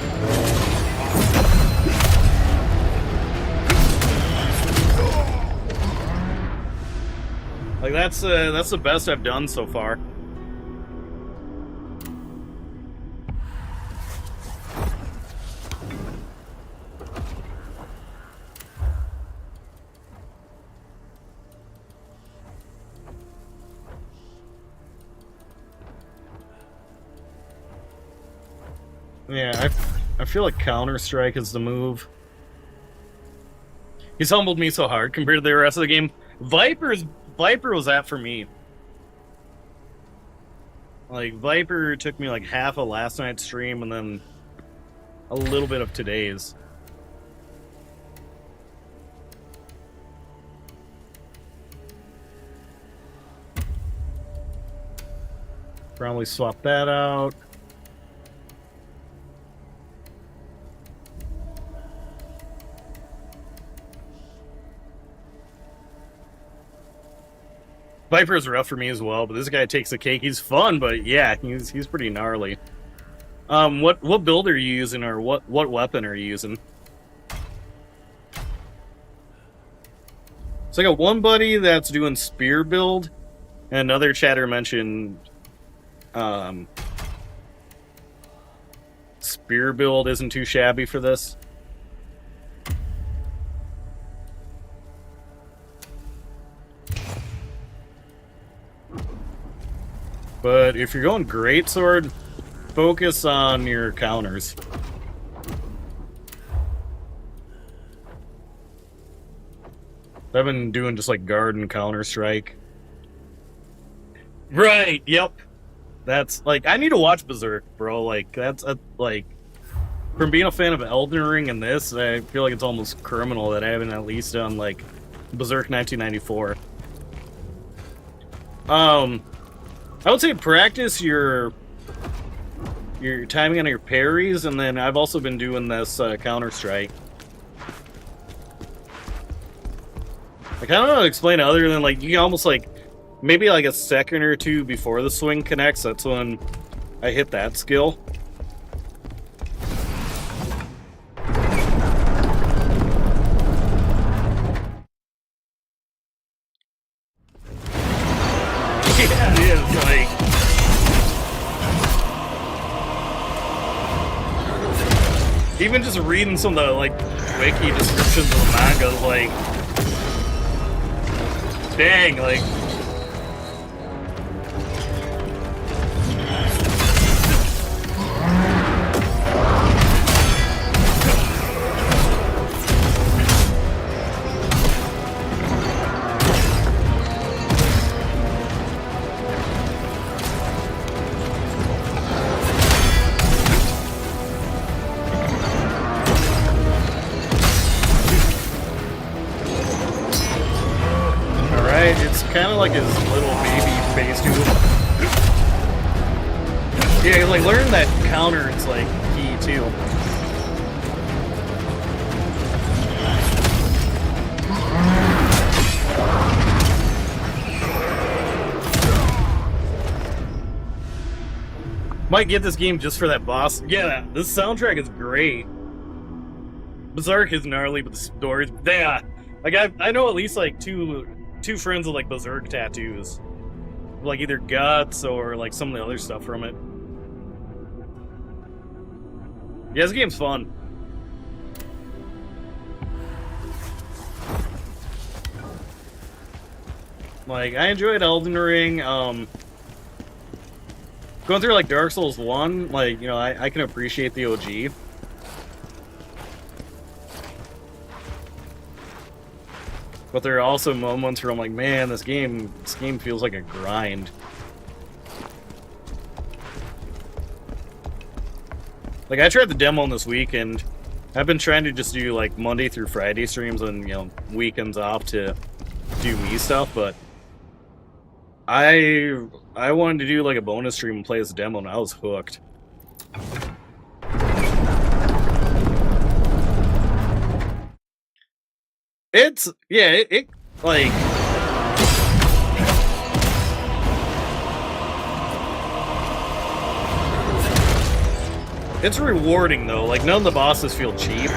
Like that's the best I've done so far. Yeah, I feel like Counter-Strike is the move. He's humbled me so hard compared to the rest of the game. Viper was that for me. Like, Viper took me like half of last night's stream and then a little bit of today's. Probably swap that out. Viper is rough for me as well, but this guy takes the cake. He's fun, but yeah, he's pretty gnarly. What build are you using, or what weapon are you using? So I got one buddy that's doing spear build, and another chatter mentioned spear build isn't too shabby for this. But if you're going Greatsword, focus on your counters. I've been doing just like guard and Counter-Strike. Right, yep. That's like, I need to watch Berserk, bro. Like, that's like, from being a fan of Elden Ring and this, I feel like it's almost criminal that I haven't at least done like Berserk 1994. I would say practice your timing on your parries, and then I've also been doing this Counter-Strike. Like, I don't know how to explain it other than, like, you almost, like, maybe, like, a second or two before the swing connects, that's when I hit that skill. Yeah, it is, like... Even just reading some of the, like, wiki descriptions of the manga, like... Dang, like... kind of like his little baby phase 2. Yeah, like learning that counter is like key too. Might get this game just for that boss. Yeah, this soundtrack is great. Berserk is gnarly, but the stories, yeah. Like I know at least like two friends with like Berserk tattoos, like either guts or like some of the other stuff from it. Yeah, this game's fun. Like, I enjoyed Elden Ring. Going through like Dark Souls 1, like, you know, I can appreciate the OG. But there are also moments where I'm like, man, this game feels like a grind. Like, I tried the demo this weekend. I've been trying to just do like Monday through Friday streams and, you know, weekends off to do me stuff, but I wanted to do like a bonus stream and play this demo, and I was hooked. It's it like it's rewarding though. Like none of the bosses feel cheap.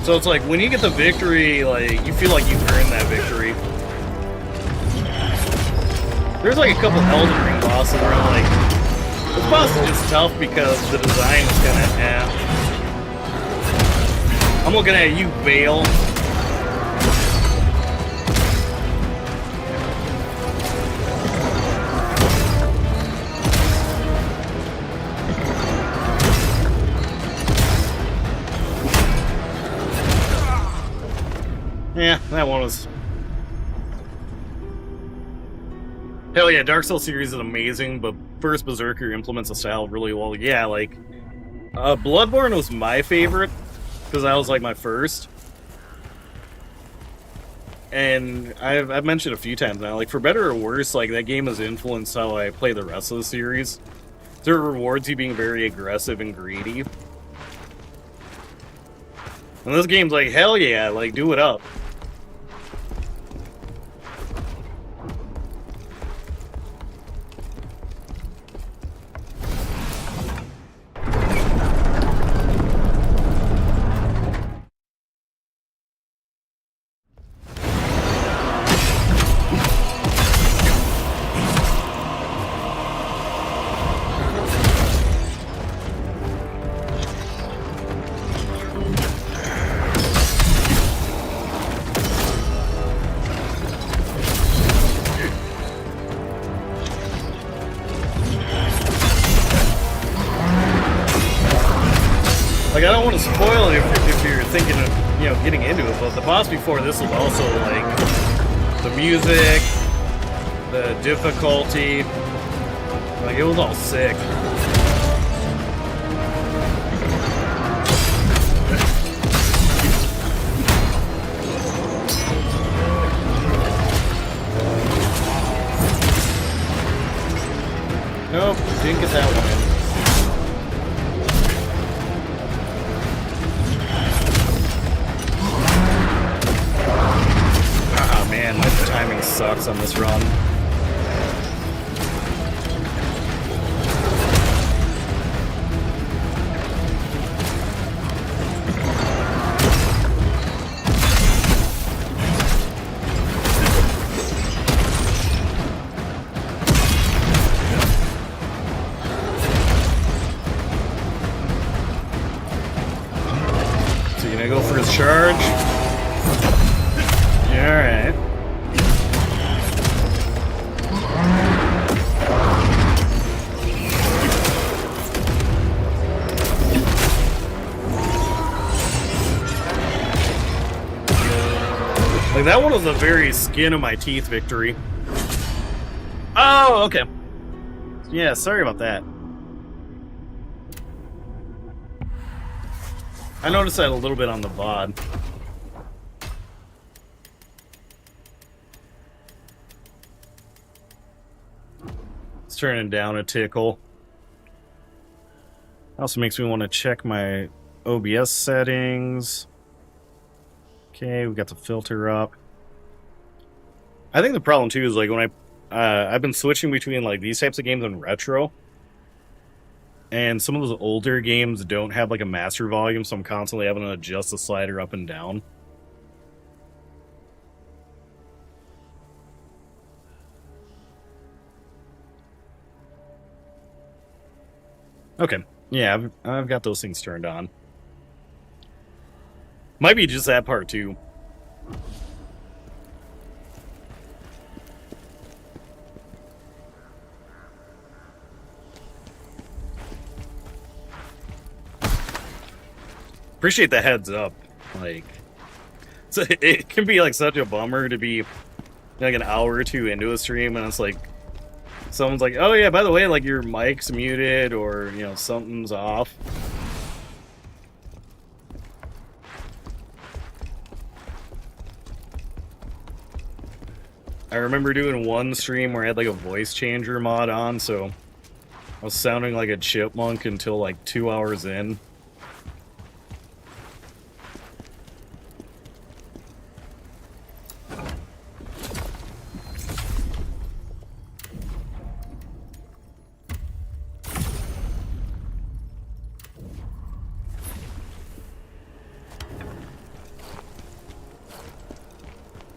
So it's like when you get the victory, like you feel like you've earned that victory. There's like a couple Elden Ring bosses where I'm like, this boss is just tough because the design is kind of I'm looking at you, Vale. Yeah, that one was... Hell yeah, Dark Souls series is amazing, but First Berserker implements the style really well. Yeah, like... Bloodborne was my favorite, because that was like my first. And I've mentioned a few times now, like for better or worse, like that game has influenced how I play the rest of the series. So it rewards you being very aggressive and greedy. And this game's like, hell yeah, like do it up. Like, I don't want to spoil it if you're thinking of, you know, getting into it, but the boss before this was also, like, the music, the difficulty, like, it was all sick. Nope, didn't get that one in. Man, my timing sucks on this run. So you gonna go for his charge? Yeah, alright. Like, that one was a very skin of my teeth victory. Oh, okay. Yeah, sorry about that. I noticed that a little bit on the VOD. It's turning down a tickle. Also makes me want to check my OBS settings. Okay, we got the filter up. I think the problem too is like when I've been switching between like these types of games and retro, and some of those older games don't have like a master volume, so I'm constantly having to adjust the slider up and down. Okay, yeah, I've got those things turned on. Might be just that part, too. Appreciate the heads up. Like, so it can be, like, such a bummer to be, like, an hour or two into a stream, and it's like, someone's like, oh, yeah, by the way, like, your mic's muted, or, you know, something's off. I remember doing one stream where I had like a voice changer mod on, so I was sounding like a chipmunk until like 2 hours in.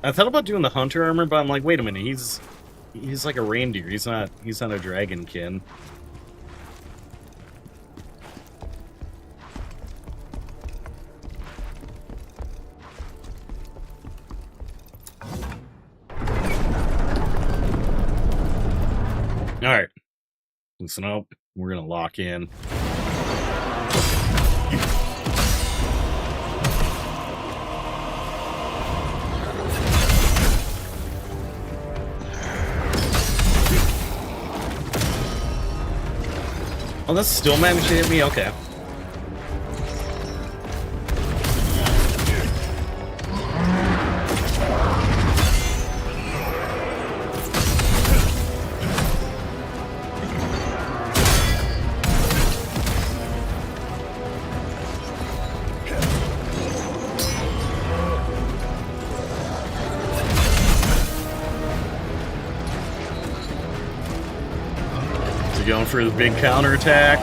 I thought about doing the hunter armor, but I'm like, wait a minute, he's like a reindeer. He's not a dragonkin. Alright. Listen up. We're gonna lock in. Oh, that's still managed to hit me? Okay. Going for his big counterattack.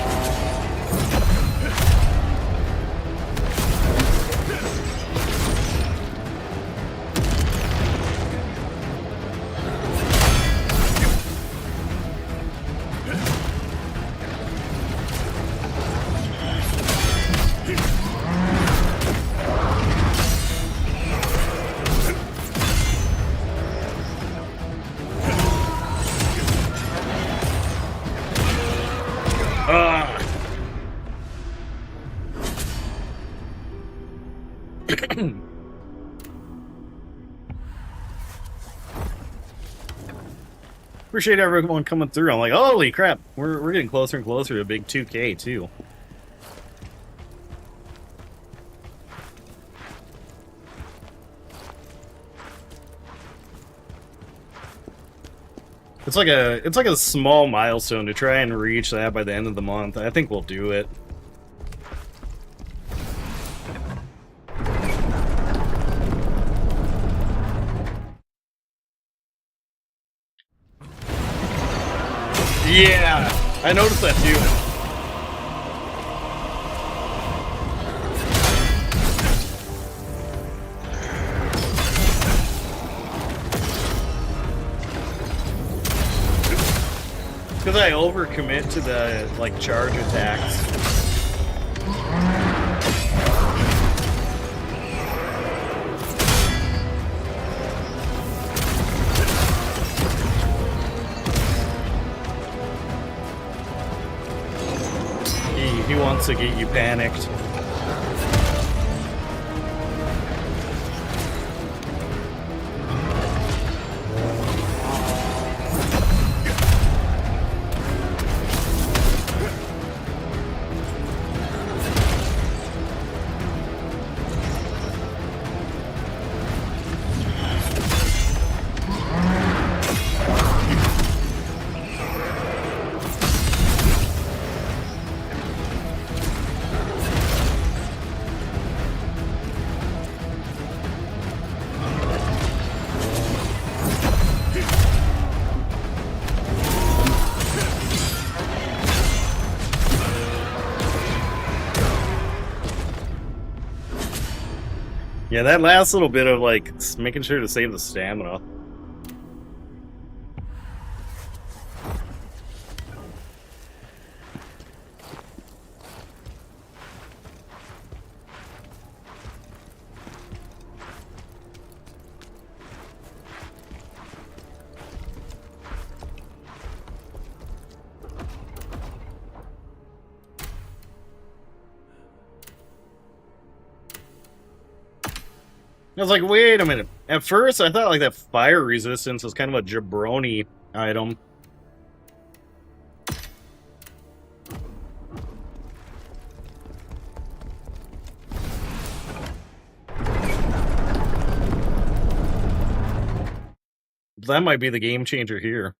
Appreciate everyone coming through. I'm like, holy crap, we're getting closer and closer to a big 2K too. It's like a small milestone to try and reach that by the end of the month. I think we'll do it. Yeah, I noticed that too. Because I overcommit to the like charge attacks. He wants to get you panicked. Yeah, that last little bit of, like, making sure to save the stamina. I was like, wait a minute. At first, I thought like that fire resistance was kind of a jabroni item. That might be the game changer here.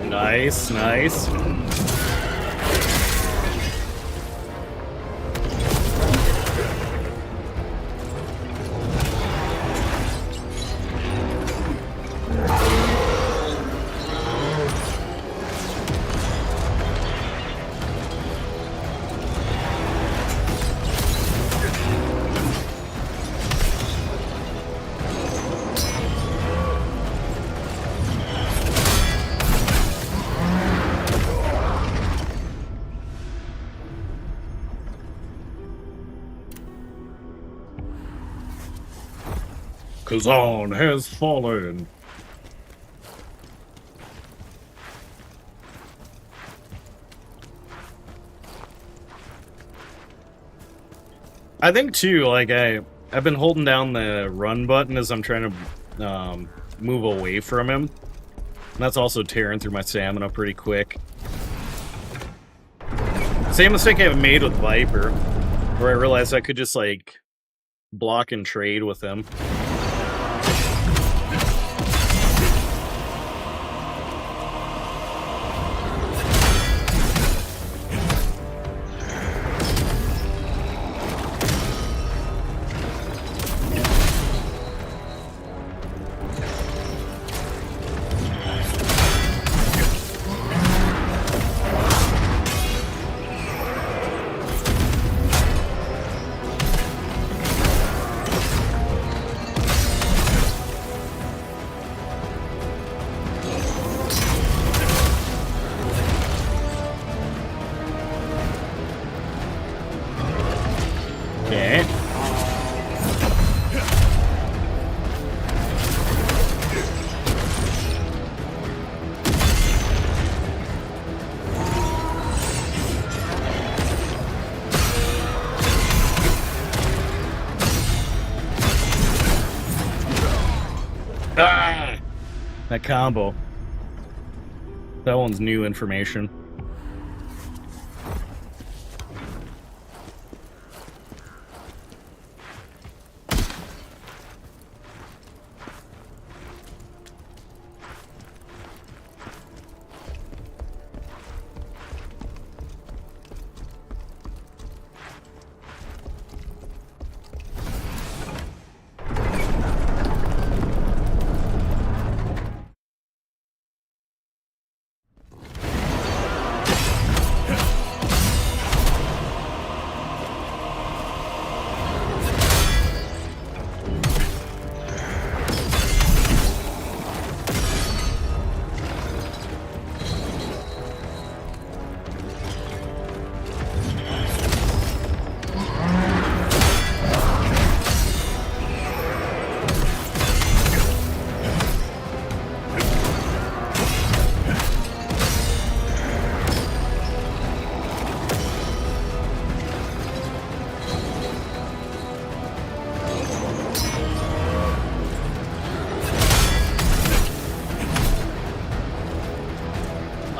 Nice, nice. Khazan has fallen. I think too, like I've been holding down the run button as I'm trying to move away from him. And that's also tearing through my stamina pretty quick. Same mistake I've made with Viper, where I realized I could just like block and trade with him. Okay. Ah! That combo. That one's new information.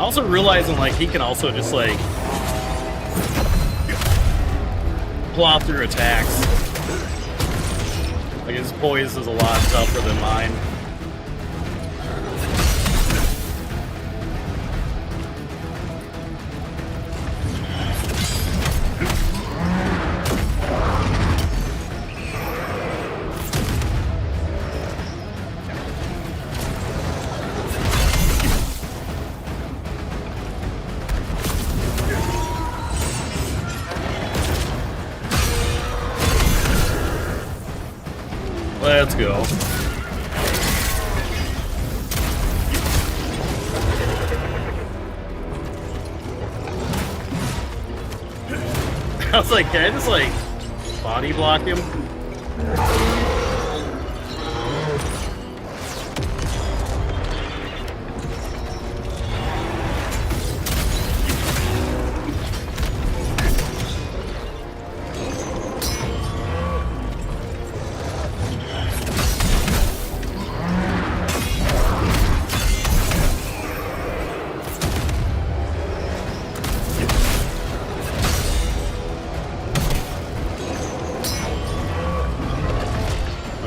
Also realizing, like, he can also just, like, plow through attacks. Like, his poise is a lot tougher than mine. Let's go. I was like, can I just, like, body block him?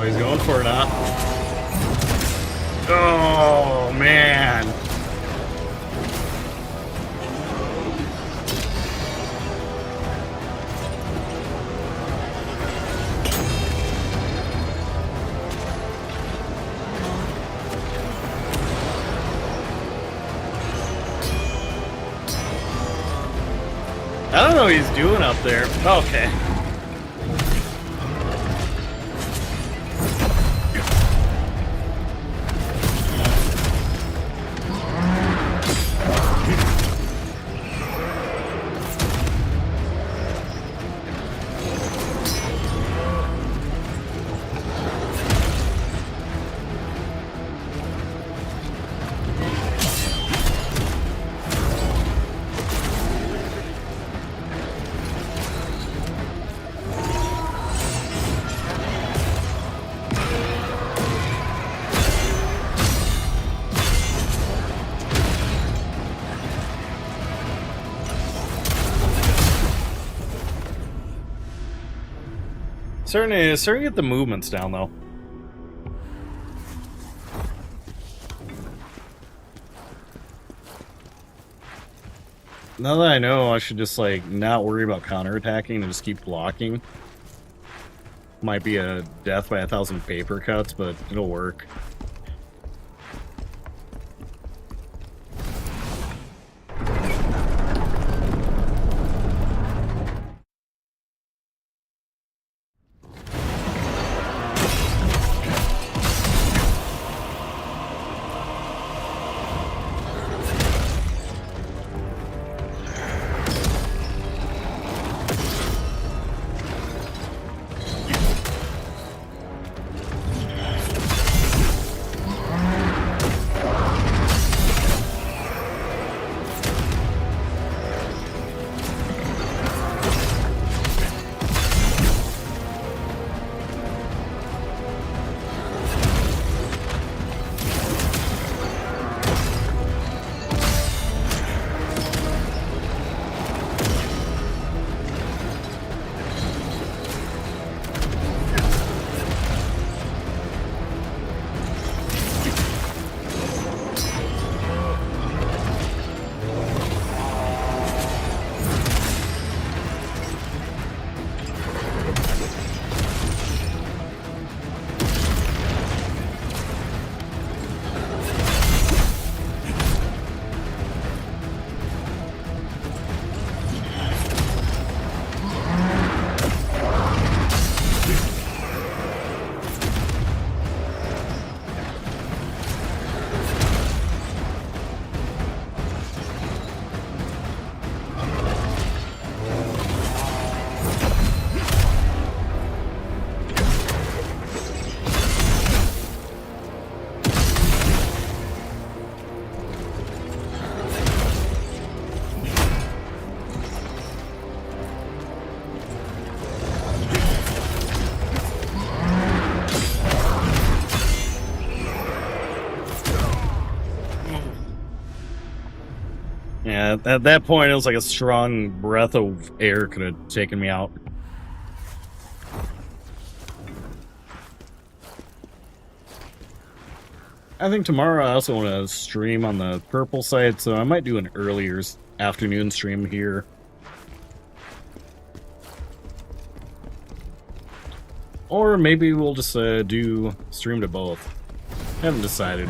Oh, he's going for it, huh? Oh, man. I don't know what he's doing up there. Okay. Starting to get the movements down, though. Now that I know, I should just, like, not worry about counterattacking and just keep blocking. Might be a death by 1,000 paper cuts, but it'll work. Yeah, at that point, it was like a strong breath of air could have taken me out. I think tomorrow I also want to stream on the purple side, so I might do an earlier afternoon stream here. Or maybe we'll just do stream to both. Haven't decided.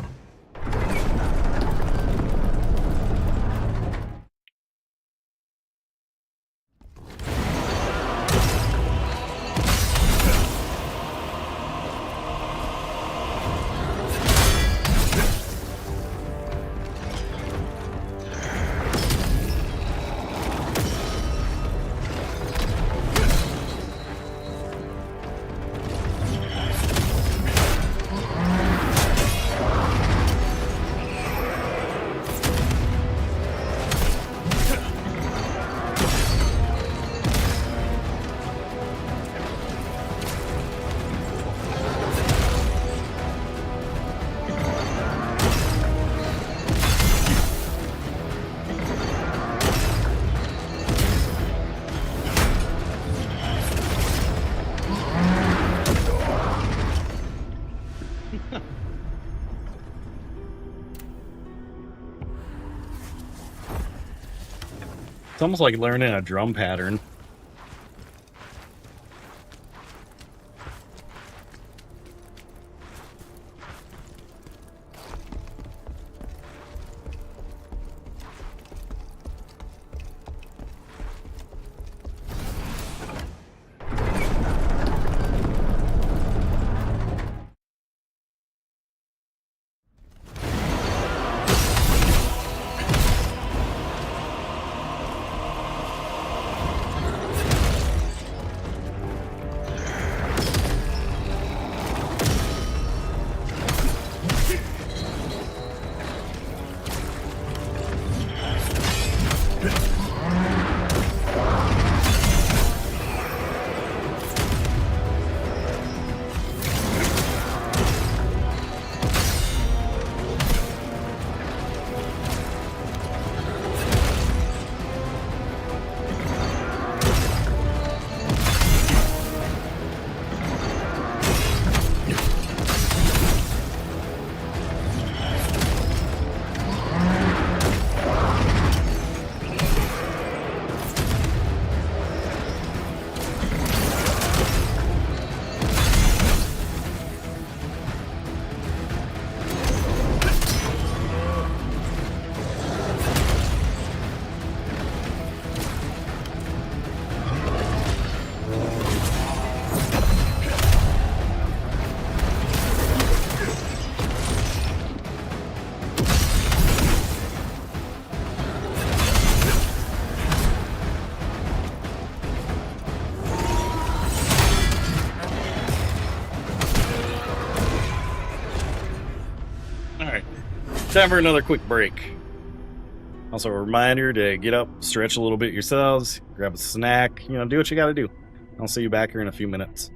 It's almost like learning a drum pattern. Time for another quick break. Also, a reminder to get up, stretch a little bit yourselves, grab a snack, do what you gotta do. I'll see you back here in a few minutes.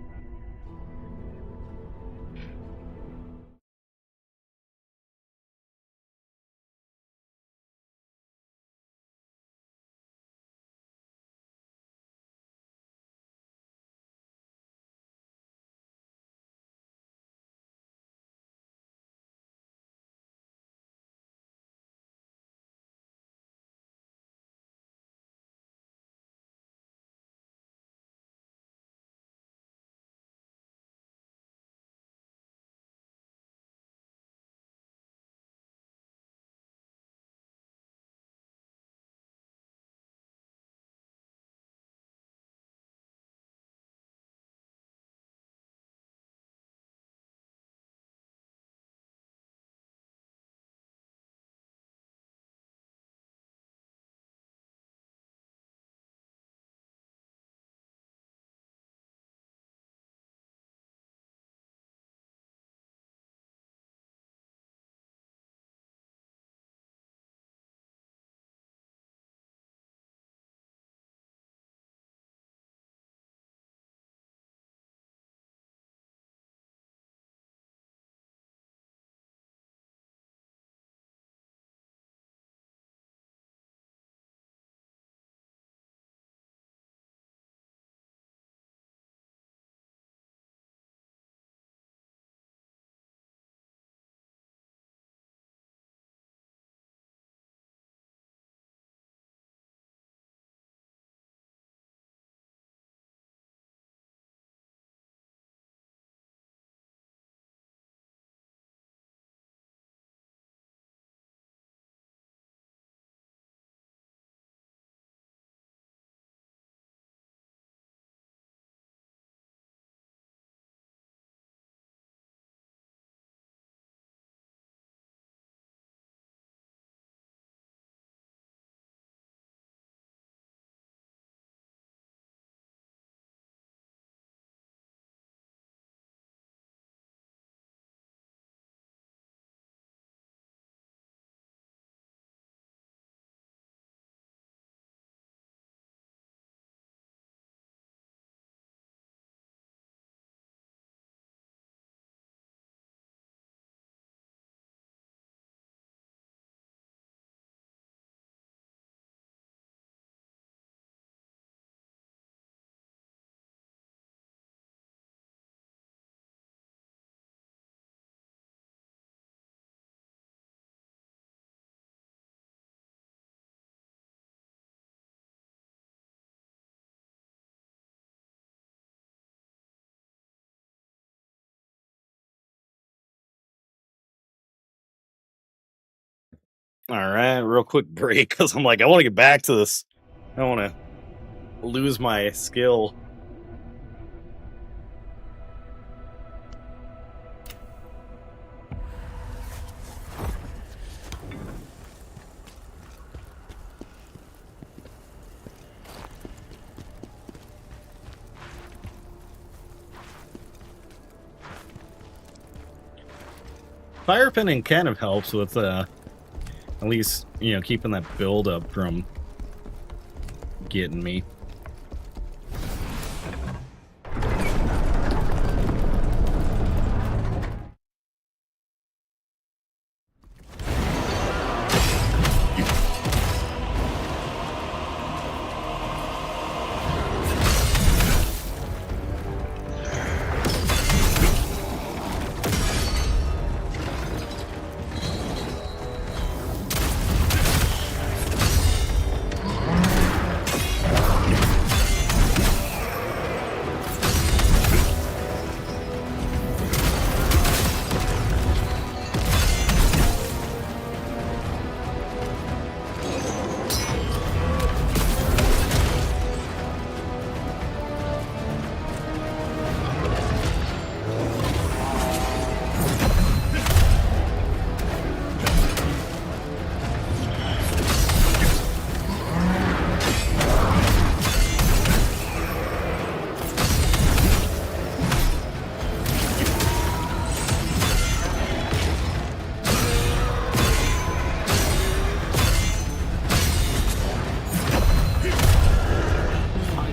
Alright, real quick break, because I'm like, I want to get back to this. I don't want to lose my skill. Fire pinning kind of helps with, at least, you know, keeping that build up from getting me.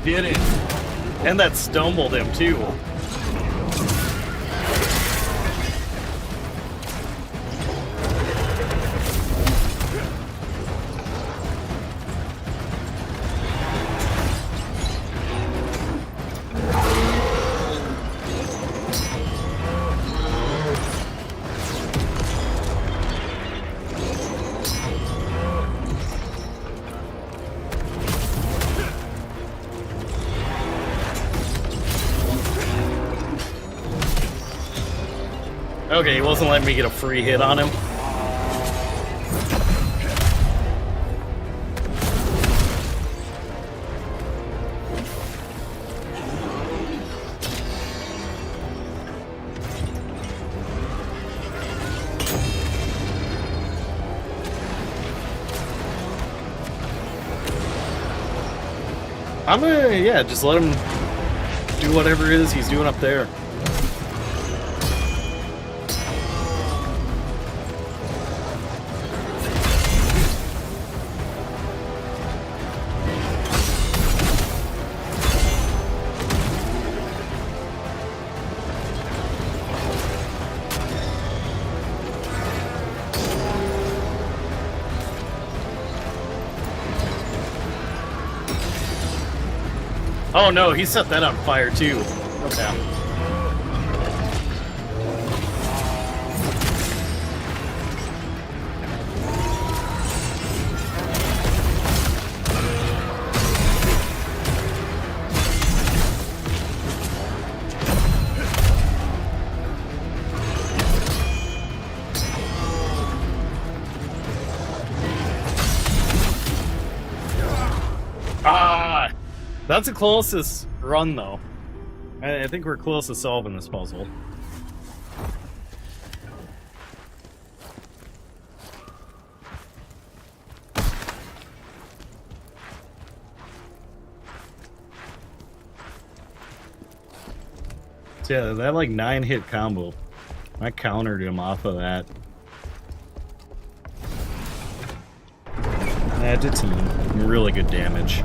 Did it. And that stumbled him too. Okay, he wasn't letting me get a free hit on him. I'm gonna, yeah, just let him do whatever it is he's doing up there. Oh no, he set that on fire too. Okay. Ah! That's the closest run, though. I think we're close to solving this puzzle. So yeah, that like 9-hit combo. I countered him off of that. That did some really good damage.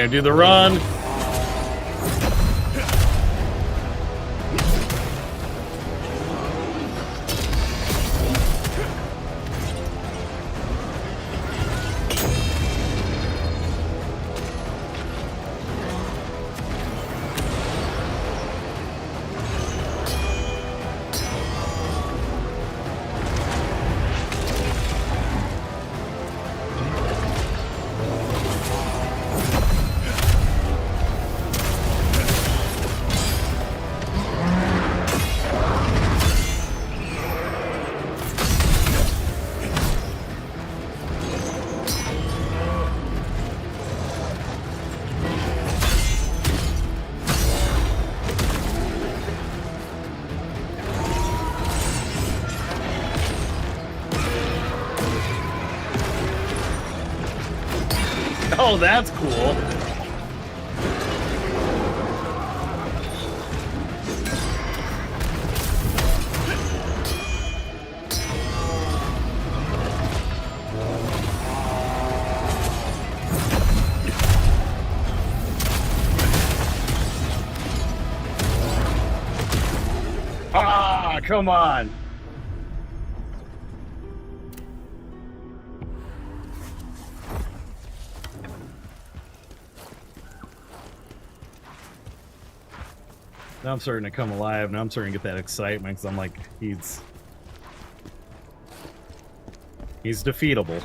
gonna do the run. Oh, that's cool. Ah, come on. Now I'm starting to come alive. Now I'm starting to get that excitement because I'm like, he's defeatable.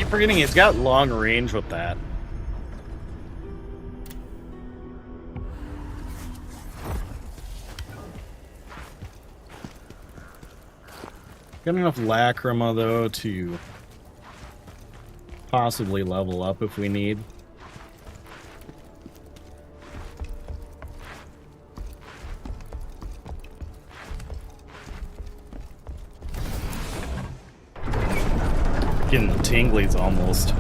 Forgetting he's got long range with that. Got enough lacrima though to possibly level up if we need. Getting the tinglies almost.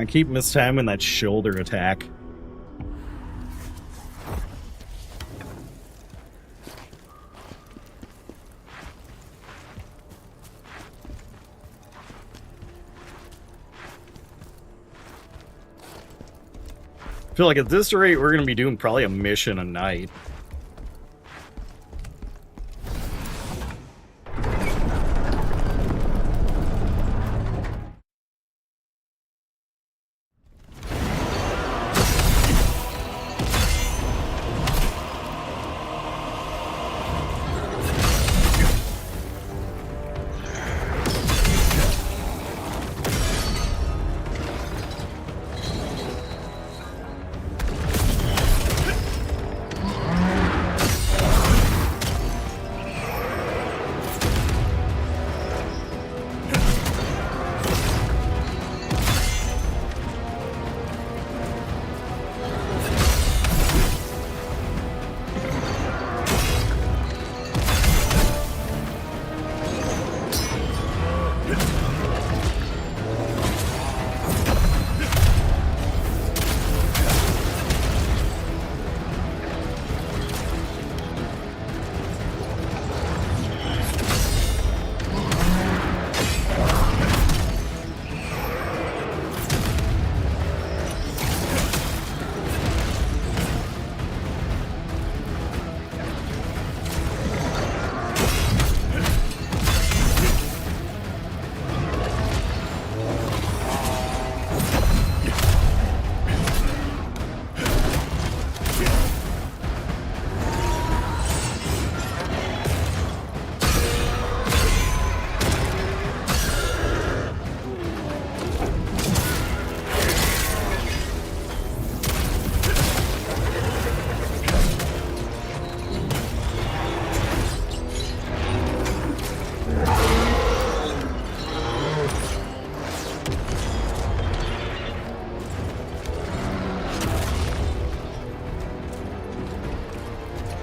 I keep mistiming that shoulder attack. I feel like at this rate, we're going to be doing probably a mission a night.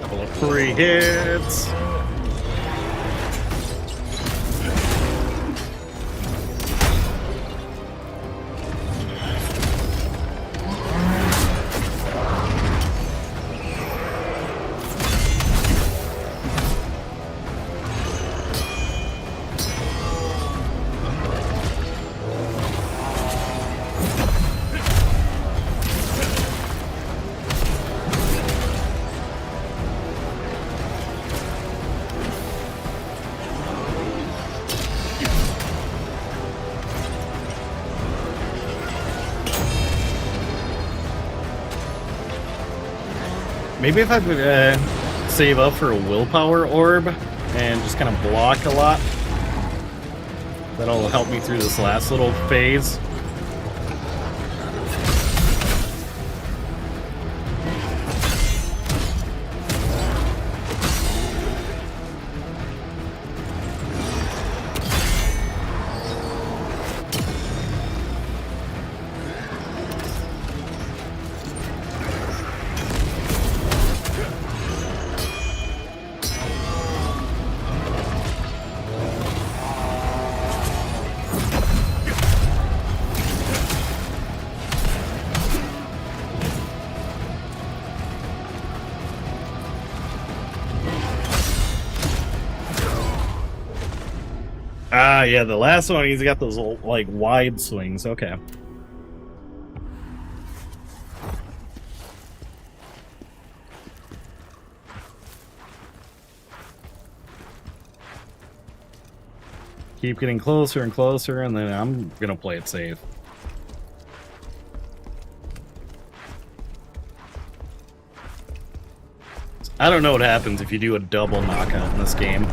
Couple of free hits. Maybe if I could save up for a willpower orb and just kind of block a lot, that'll help me through this last little phase. Ah, yeah, the last one, he's got those, like, wide swings. Okay. Keep getting closer and closer, and then I'm gonna play it safe. I don't know what happens if you do a double knockout in this game.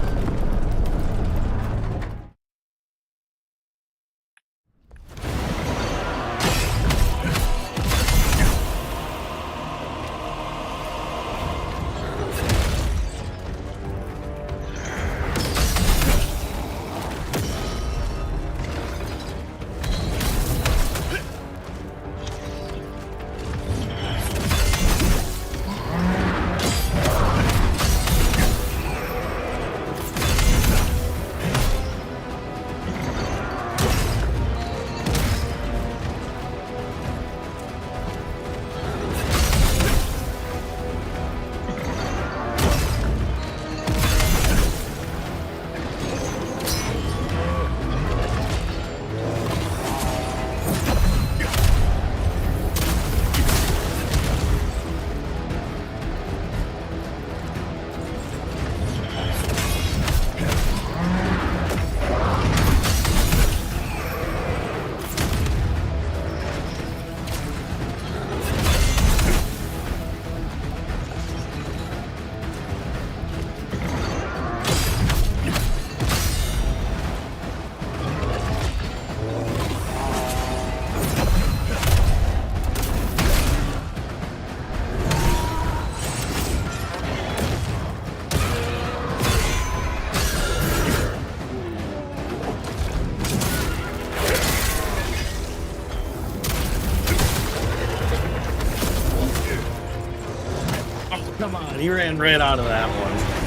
Come on, he ran right out of that one.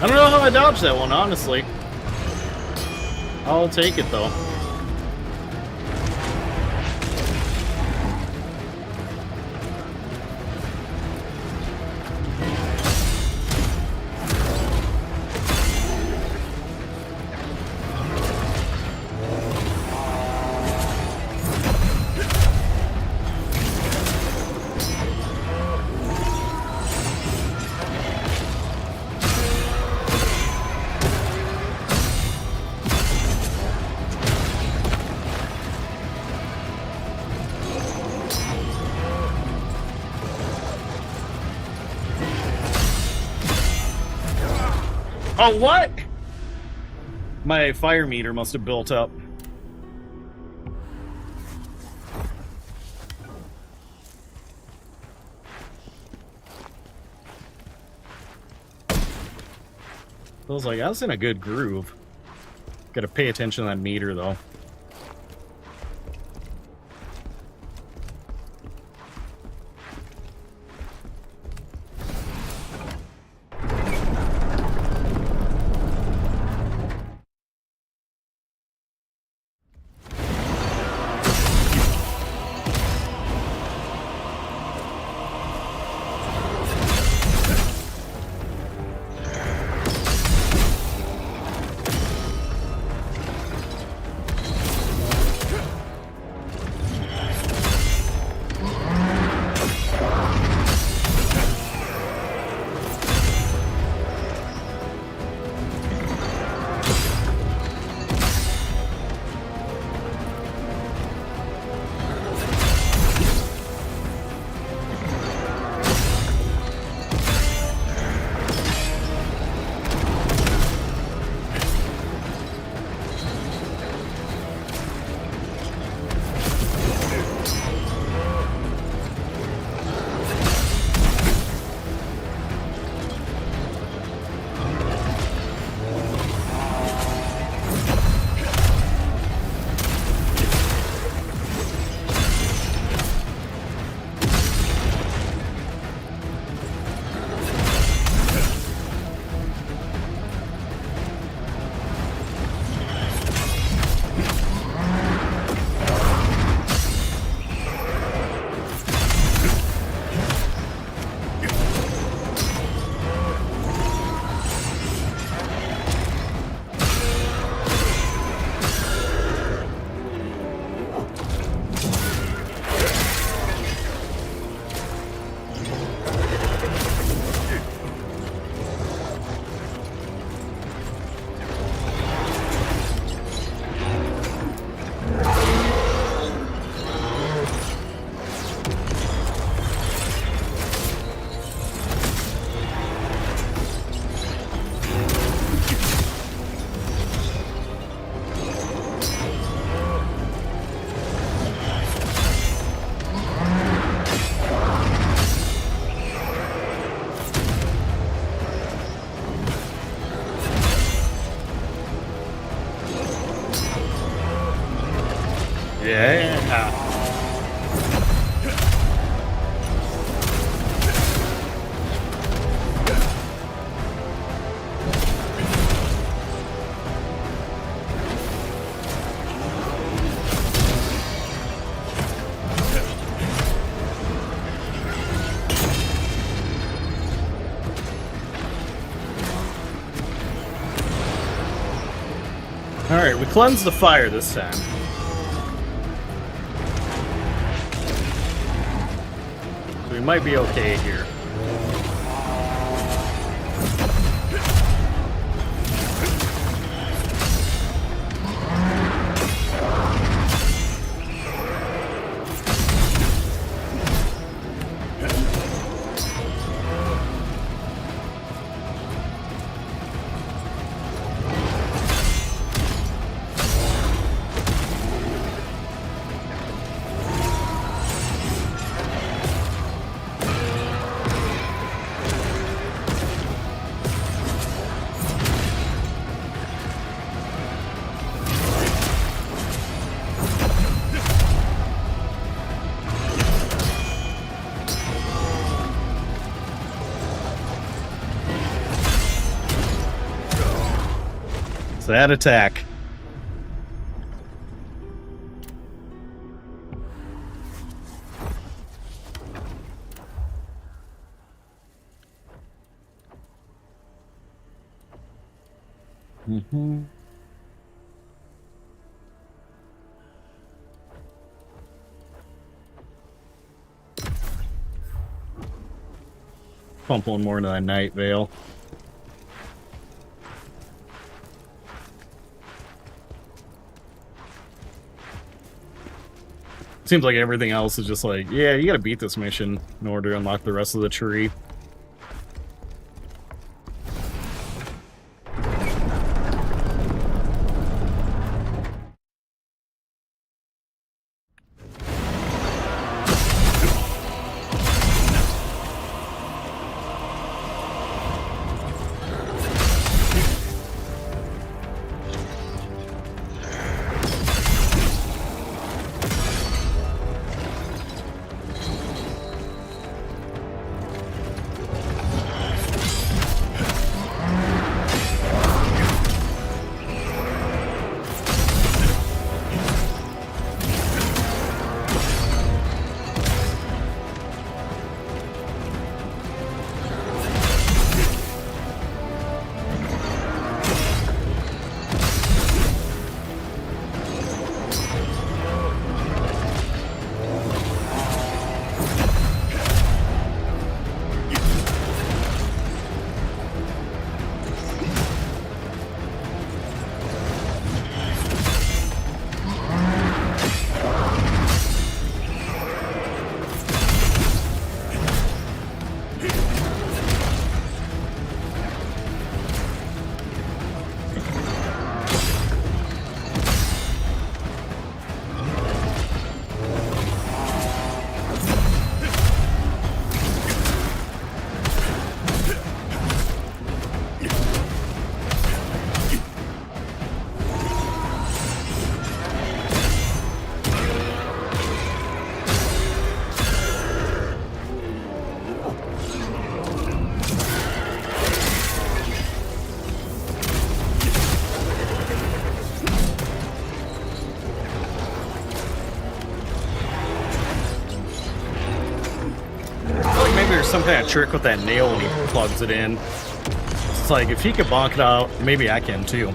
I don't know how I dodged that one, honestly. I'll take it, though. Oh, what? My fire meter must have built up. I was like, I was in a good groove. Gotta pay attention to that meter, though. Alright, we cleansed the fire this time. So we might be okay here. So that attack. Pump one more into that Night Veil. Seems like everything else is just like, yeah, you gotta beat this mission in order to unlock the rest of the tree. There's some kind of trick with that nail when he plugs it in. It's like, if he could bonk it out, maybe I can too.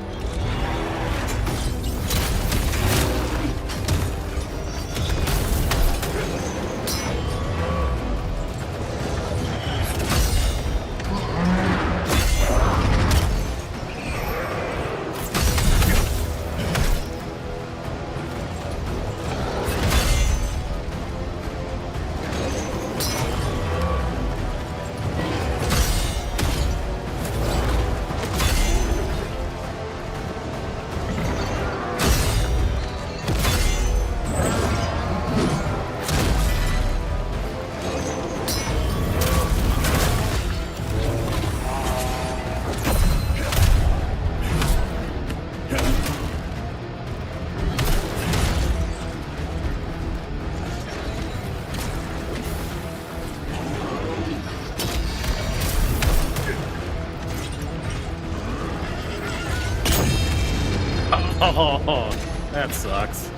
Oh, that sucks.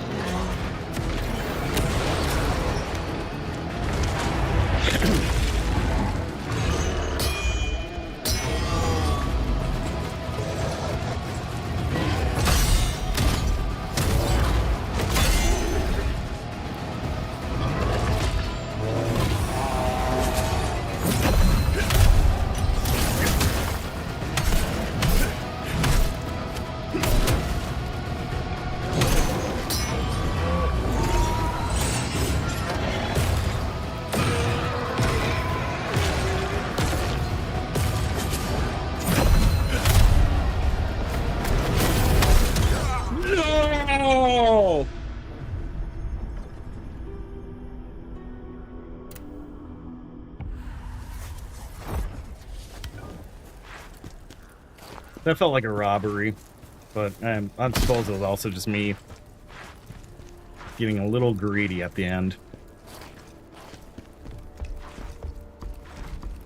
That felt like a robbery, but I suppose it was also just me getting a little greedy at the end.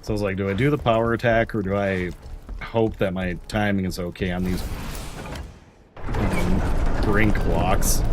So I was like, do I do the power attack, or do I hope that my timing is okay on these brink blocks?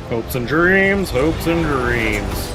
Hopes and dreams, hopes and dreams.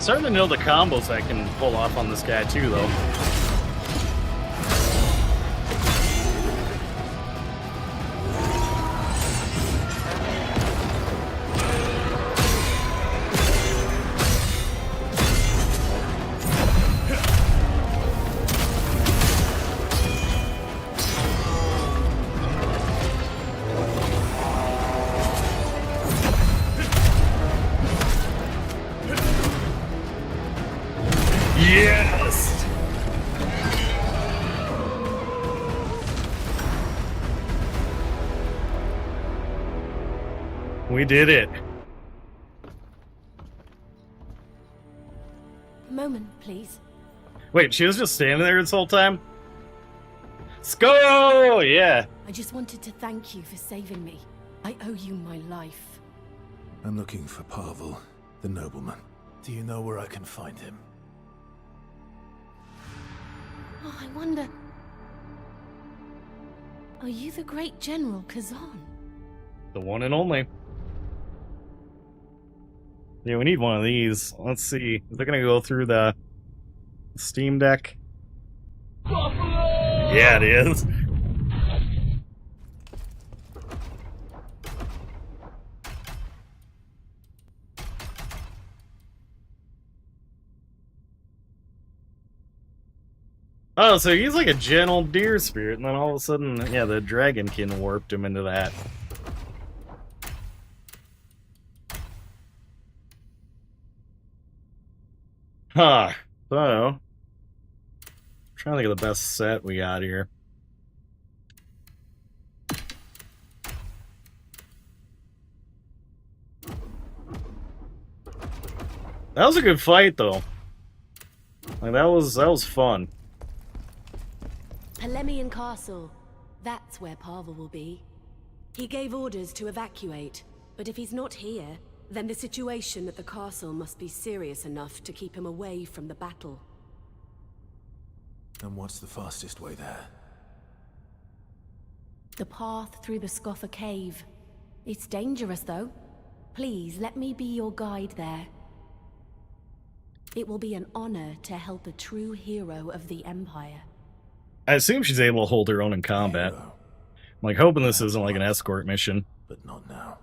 Starting to know the combos I can pull off on this guy too, though. Yes! We did it. A moment, please. Wait, she was just standing there this whole time? Let's go! Yeah. I just wanted to thank you for saving me. I owe you my life. I'm looking for Pavel, the nobleman. Do you know where I can find him? Oh, I wonder... Are you the great General Khazan? The one and only. Yeah, we need one of these. Let's see. Is it gonna go through the Steam Deck? Yeah, it is. Oh, so he's like a gentle deer spirit, and then all of a sudden, yeah, the dragonkin warped him into that. Huh. So, trying to think of the best set we got here. That was a good fight, though. Like that was fun. Polemian Castle. That's where Pavel will be. He gave orders to evacuate, but if he's not here, then the situation at the castle must be serious enough to keep him away from the battle. And what's the fastest way there? The path through the Scoffer Cave. It's dangerous, though. Please, let me be your guide there. It will be an honor to help a true hero of the Empire. I assume she's able to hold her own in combat. I'm like hoping this isn't like an escort mission. But not now.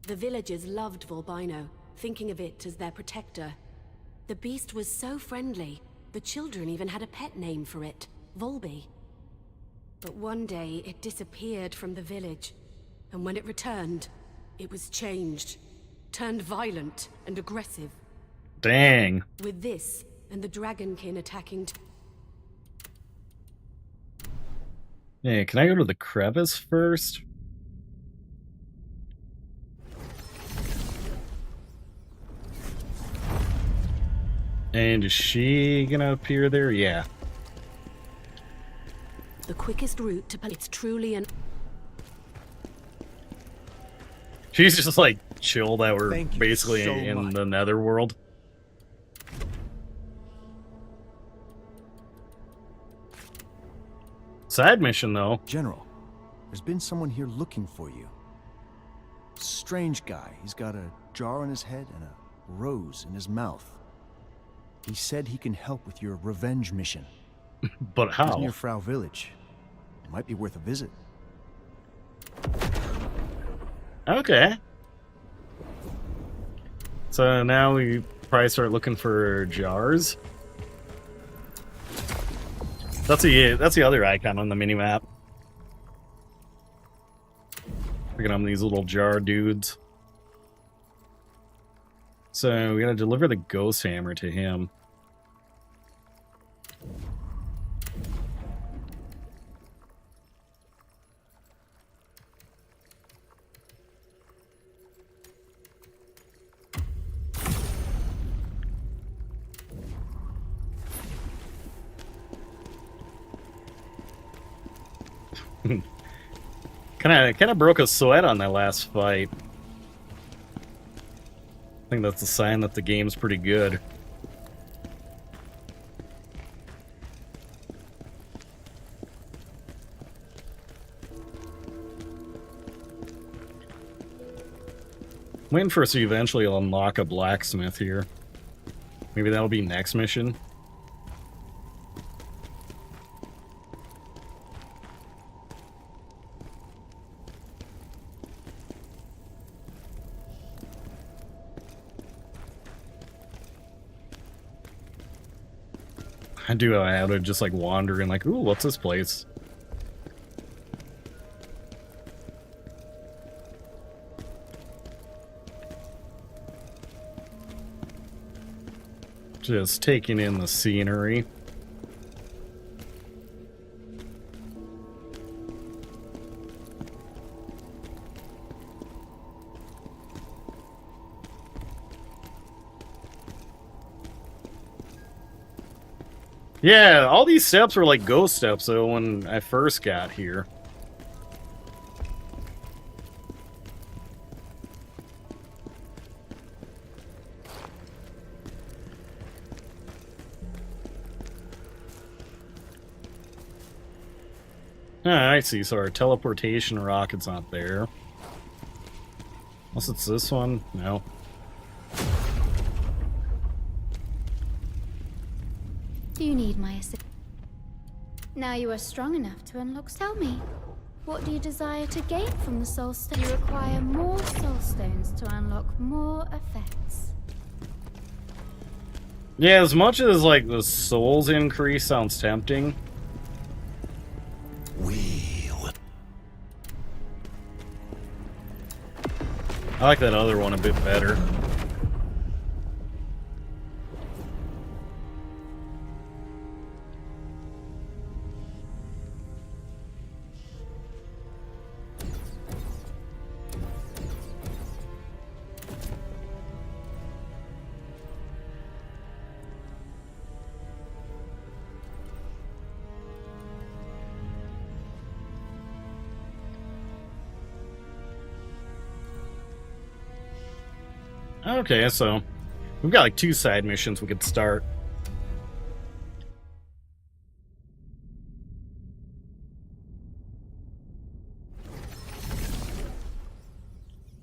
The villagers loved Volbino, thinking of it as their protector. The beast was so friendly, the children even had a pet name for it, Volby. But one day, it disappeared from the village, and when it returned, it was changed, turned violent and aggressive. Dang. With this, and the dragonkin attacking... Yeah, can I go to the crevice first? And is she gonna appear there? Yeah. The quickest route to... It's truly an... She's just like chill that we're Thank you basically so in much. the netherworld. Side mission though. General, there's been someone here looking for you. Strange guy. He's got a jar on his head and a rose in his mouth. He said he can help with your revenge mission. But He's how? near Frau Village. It might be worth a visit. Okay. So now we probably start looking for jars. That's the other icon on the minimap. Looking at these little jar dudes. So we gotta deliver the ghost hammer to him. Kind of broke a sweat on that last fight. I think that's a sign that the game's pretty good. I'm waiting for us to eventually unlock a blacksmith here. Maybe that'll be next mission. I do know how to just like wander and like, ooh, what's this place? Just taking in the scenery. Yeah, all these steps were like ghost steps, though, when I first got here. I see. So our teleportation rocket's not there. Unless it's this one? No. Do you need my assistance? Now you are strong enough to unlock. Tell me, what do you desire to gain from the soul stone? You require more soul stones to unlock more effects. Yeah, as much as like the souls increase sounds tempting. I like that other one a bit better. Okay, so we've got like 2 side missions we could start.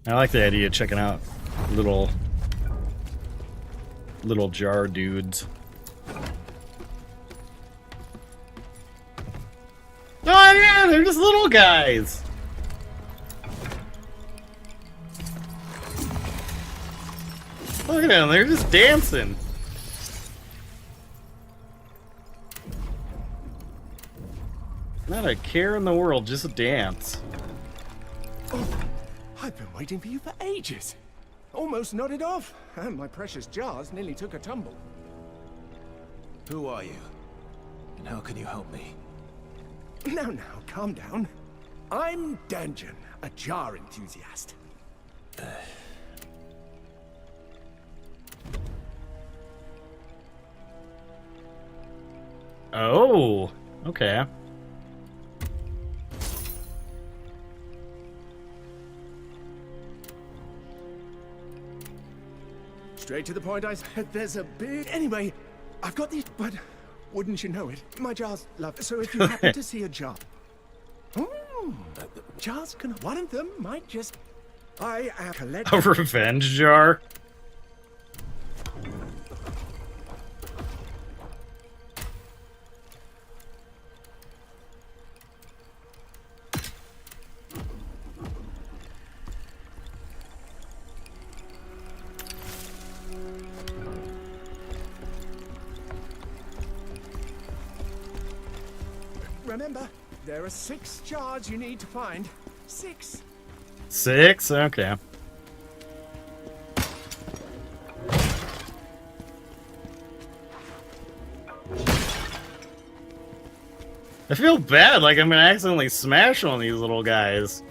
I like the idea of checking out little jar dudes. Oh yeah, they're just little guys. Look at them, they're just dancing. Not a care in the world, just dance. Oh, I've been waiting for you for ages. Almost nodded off, and my precious jars nearly took a tumble. Who are you? And how can you help me? Now, calm down. I'm Dungeon, a jar enthusiast. Oh, okay. Straight to the point, I said there's a big... Anyway, I've got these, but wouldn't you know it? My jars love... So if you happen to see a jar... jars can... One of them might just... I am collecting... A revenge jar? Remember, there are 6 jars you need to find. 6. 6? Okay. I feel bad, like I'm gonna accidentally smash one of these little guys.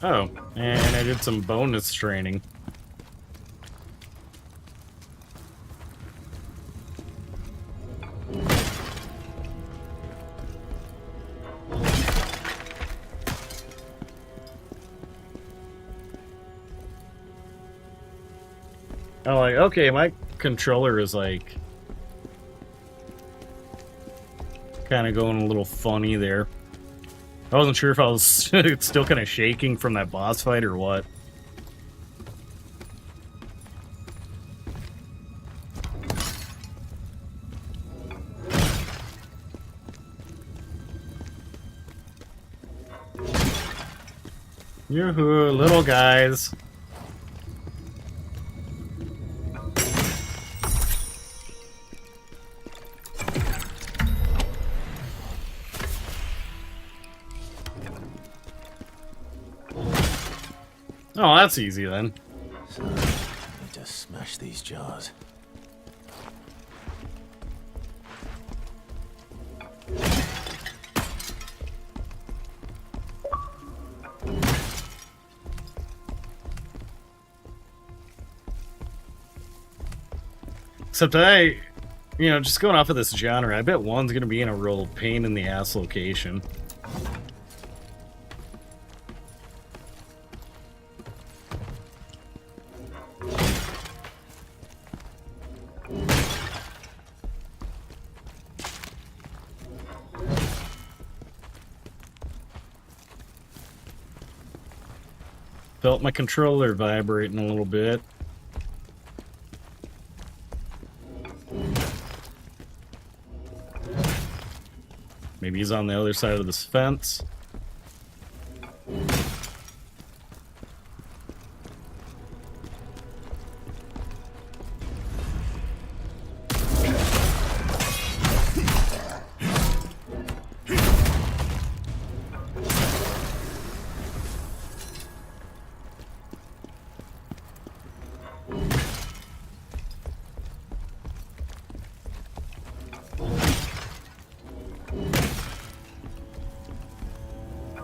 Oh, and I did some bonus training. Oh, like, okay, my controller is like kind of going a little funny there. I wasn't sure if I was still kind of shaking from that boss fight or what. Yoo-hoo, little guys. Oh, that's easy then. So, I need to smash these jars. Except just going off of this genre, I bet one's gonna be in a real pain in the ass location. Felt my controller vibrating a little bit. Maybe he's on the other side of this fence.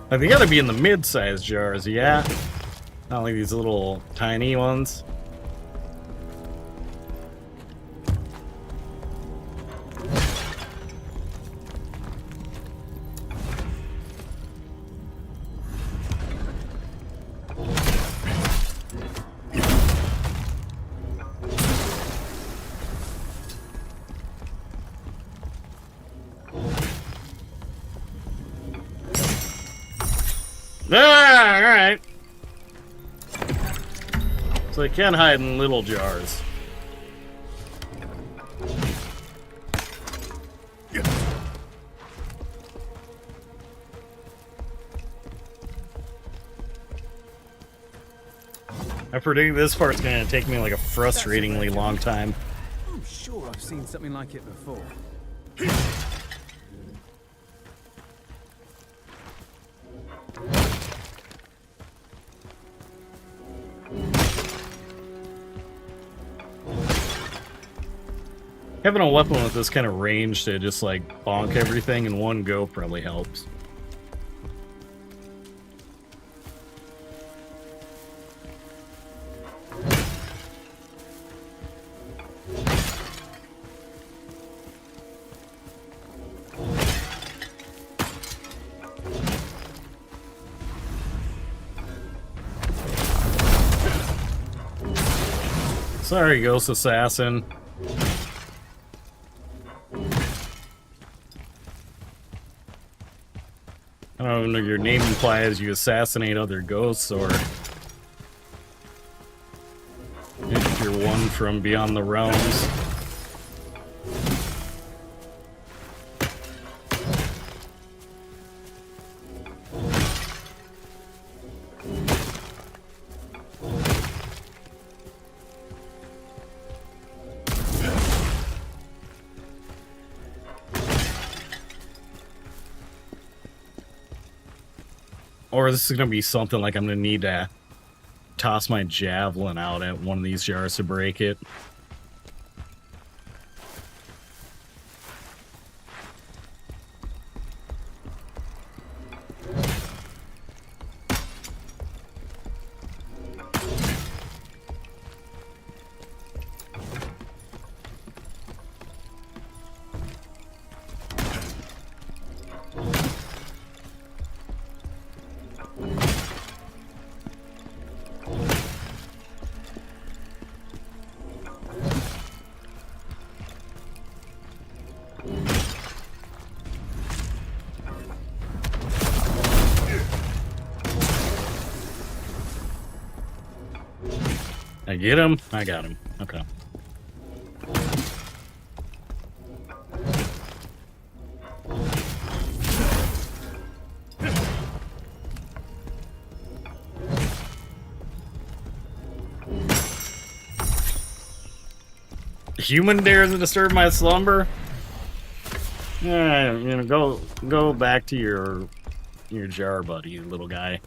Like, they gotta be in the mid-sized jars, yeah? Not like these little tiny ones. Ah, alright. So they can hide in little jars. I predict this part's gonna take me like a frustratingly long time. I'm sure I've seen something like it before. Having a weapon with this kind of range to just like bonk everything in one go probably helps. Sorry, Ghost Assassin. I don't know if your name implies you assassinate other ghosts, or if you're one from beyond the realms. Or this is going to be something like I'm going to need to toss my javelin out at one of these jars to break it. I get him? I got him. Okay. Human dares to disturb my slumber? Yeah, you know, go back to your jar, buddy, little guy.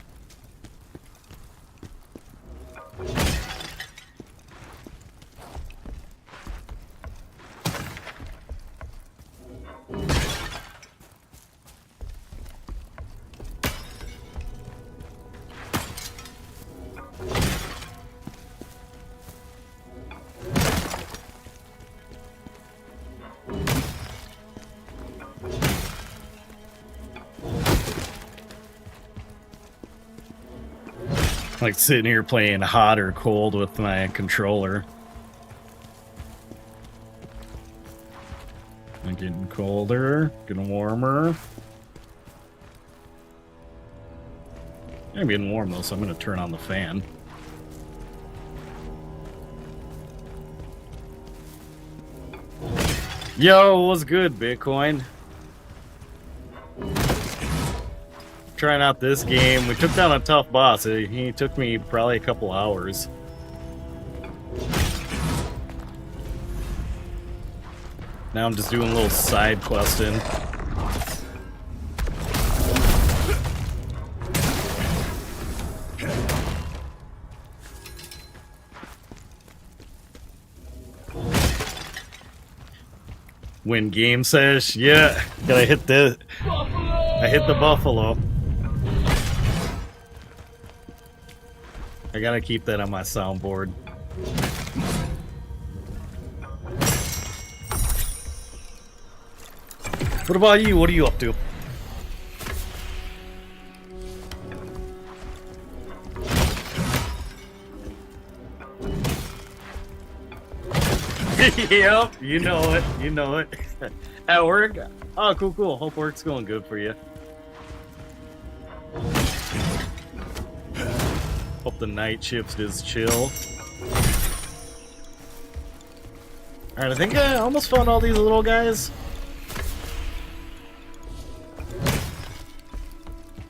Like sitting here playing hot or cold with my controller. I'm getting colder, getting warmer. I'm getting warm though, so I'm gonna turn on the fan. Yo, what's good, Bitcoin? Trying out this game. We took down a tough boss. He took me probably a couple hours. Now I'm just doing a little side questing. Win game sesh. Yeah, gotta hit the. I hit the buffalo. I gotta keep that on my soundboard. What about you? What are you up to? Yep, you know it. You know it. At work? Oh, cool, cool. Hope work's going good for you. Hope the night shift is chill. Alright, I think I almost found all these little guys.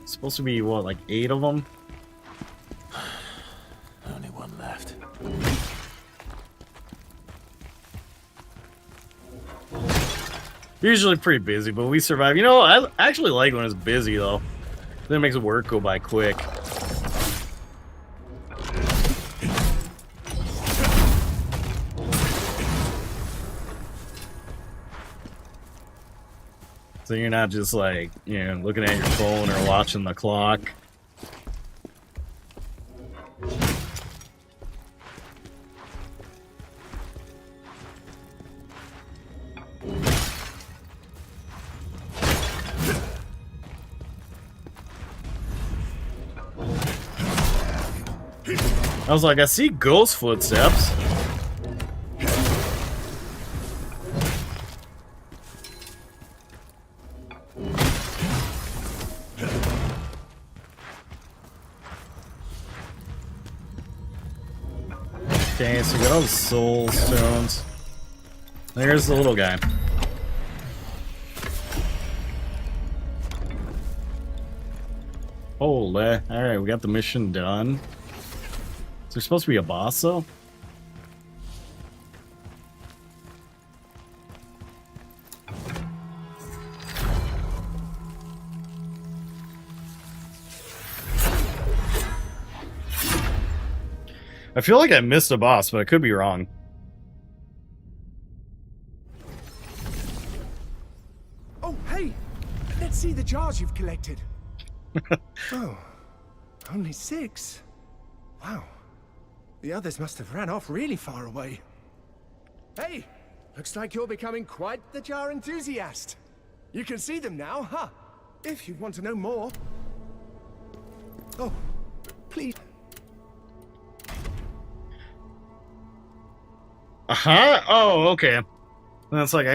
Supposed to be, what, like 8 of them? Only one left. Usually pretty busy, but we survive. You know, I actually like when it's busy, though. Then it makes work go by quick. So you're not just like, you know, looking at your phone or watching the clock. I was like, I see ghost footsteps. Okay, so we got all the soul stones. There's the little guy. Holy. Alright, we got the mission done. Is there supposed to be a boss, though? I feel like I missed a boss, but I could be wrong. Oh, hey! Let's see the jars you've collected. Oh, only 6. Wow. The others must have ran off really far away. Hey! Looks like you're becoming quite the jar enthusiast. You can see them now, huh? If you want to know more. Oh, please. Uh-huh. Oh, okay. That's like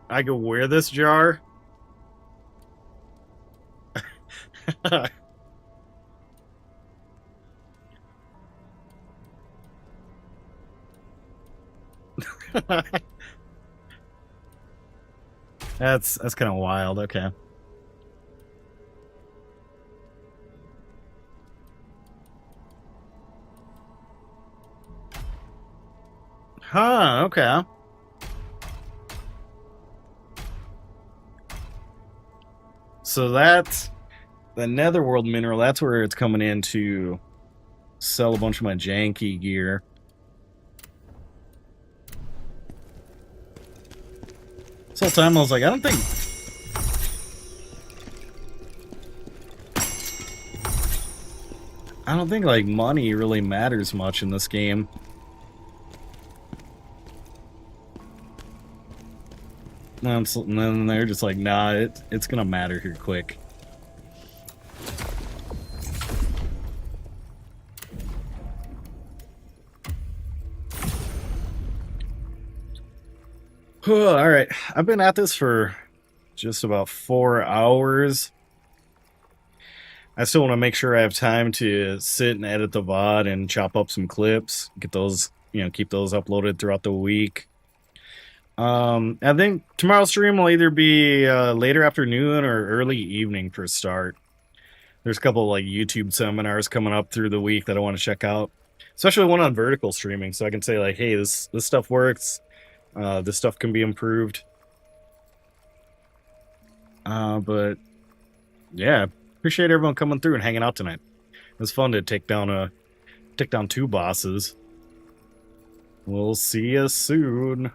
I could wear this jar. That's kind of wild. Okay. Huh, okay. So that's the netherworld mineral. That's where it's coming in to sell a bunch of my janky gear. This whole time I was like, I don't think like money really matters much in this game. And then they're just like, nah, it's gonna matter here quick. Alright, I've been at this for just about 4 hours. I still want to make sure I have time to sit and edit the VOD and chop up some clips, get those, keep those uploaded throughout the week. I think tomorrow's stream will either be later afternoon or early evening for start. There's a couple like YouTube seminars coming up through the week that I want to check out, especially one on vertical streaming, so I can say like, hey, this stuff works. This stuff can be improved. But yeah, appreciate everyone coming through and hanging out tonight. It was fun to take down 2 bosses. We'll see you soon.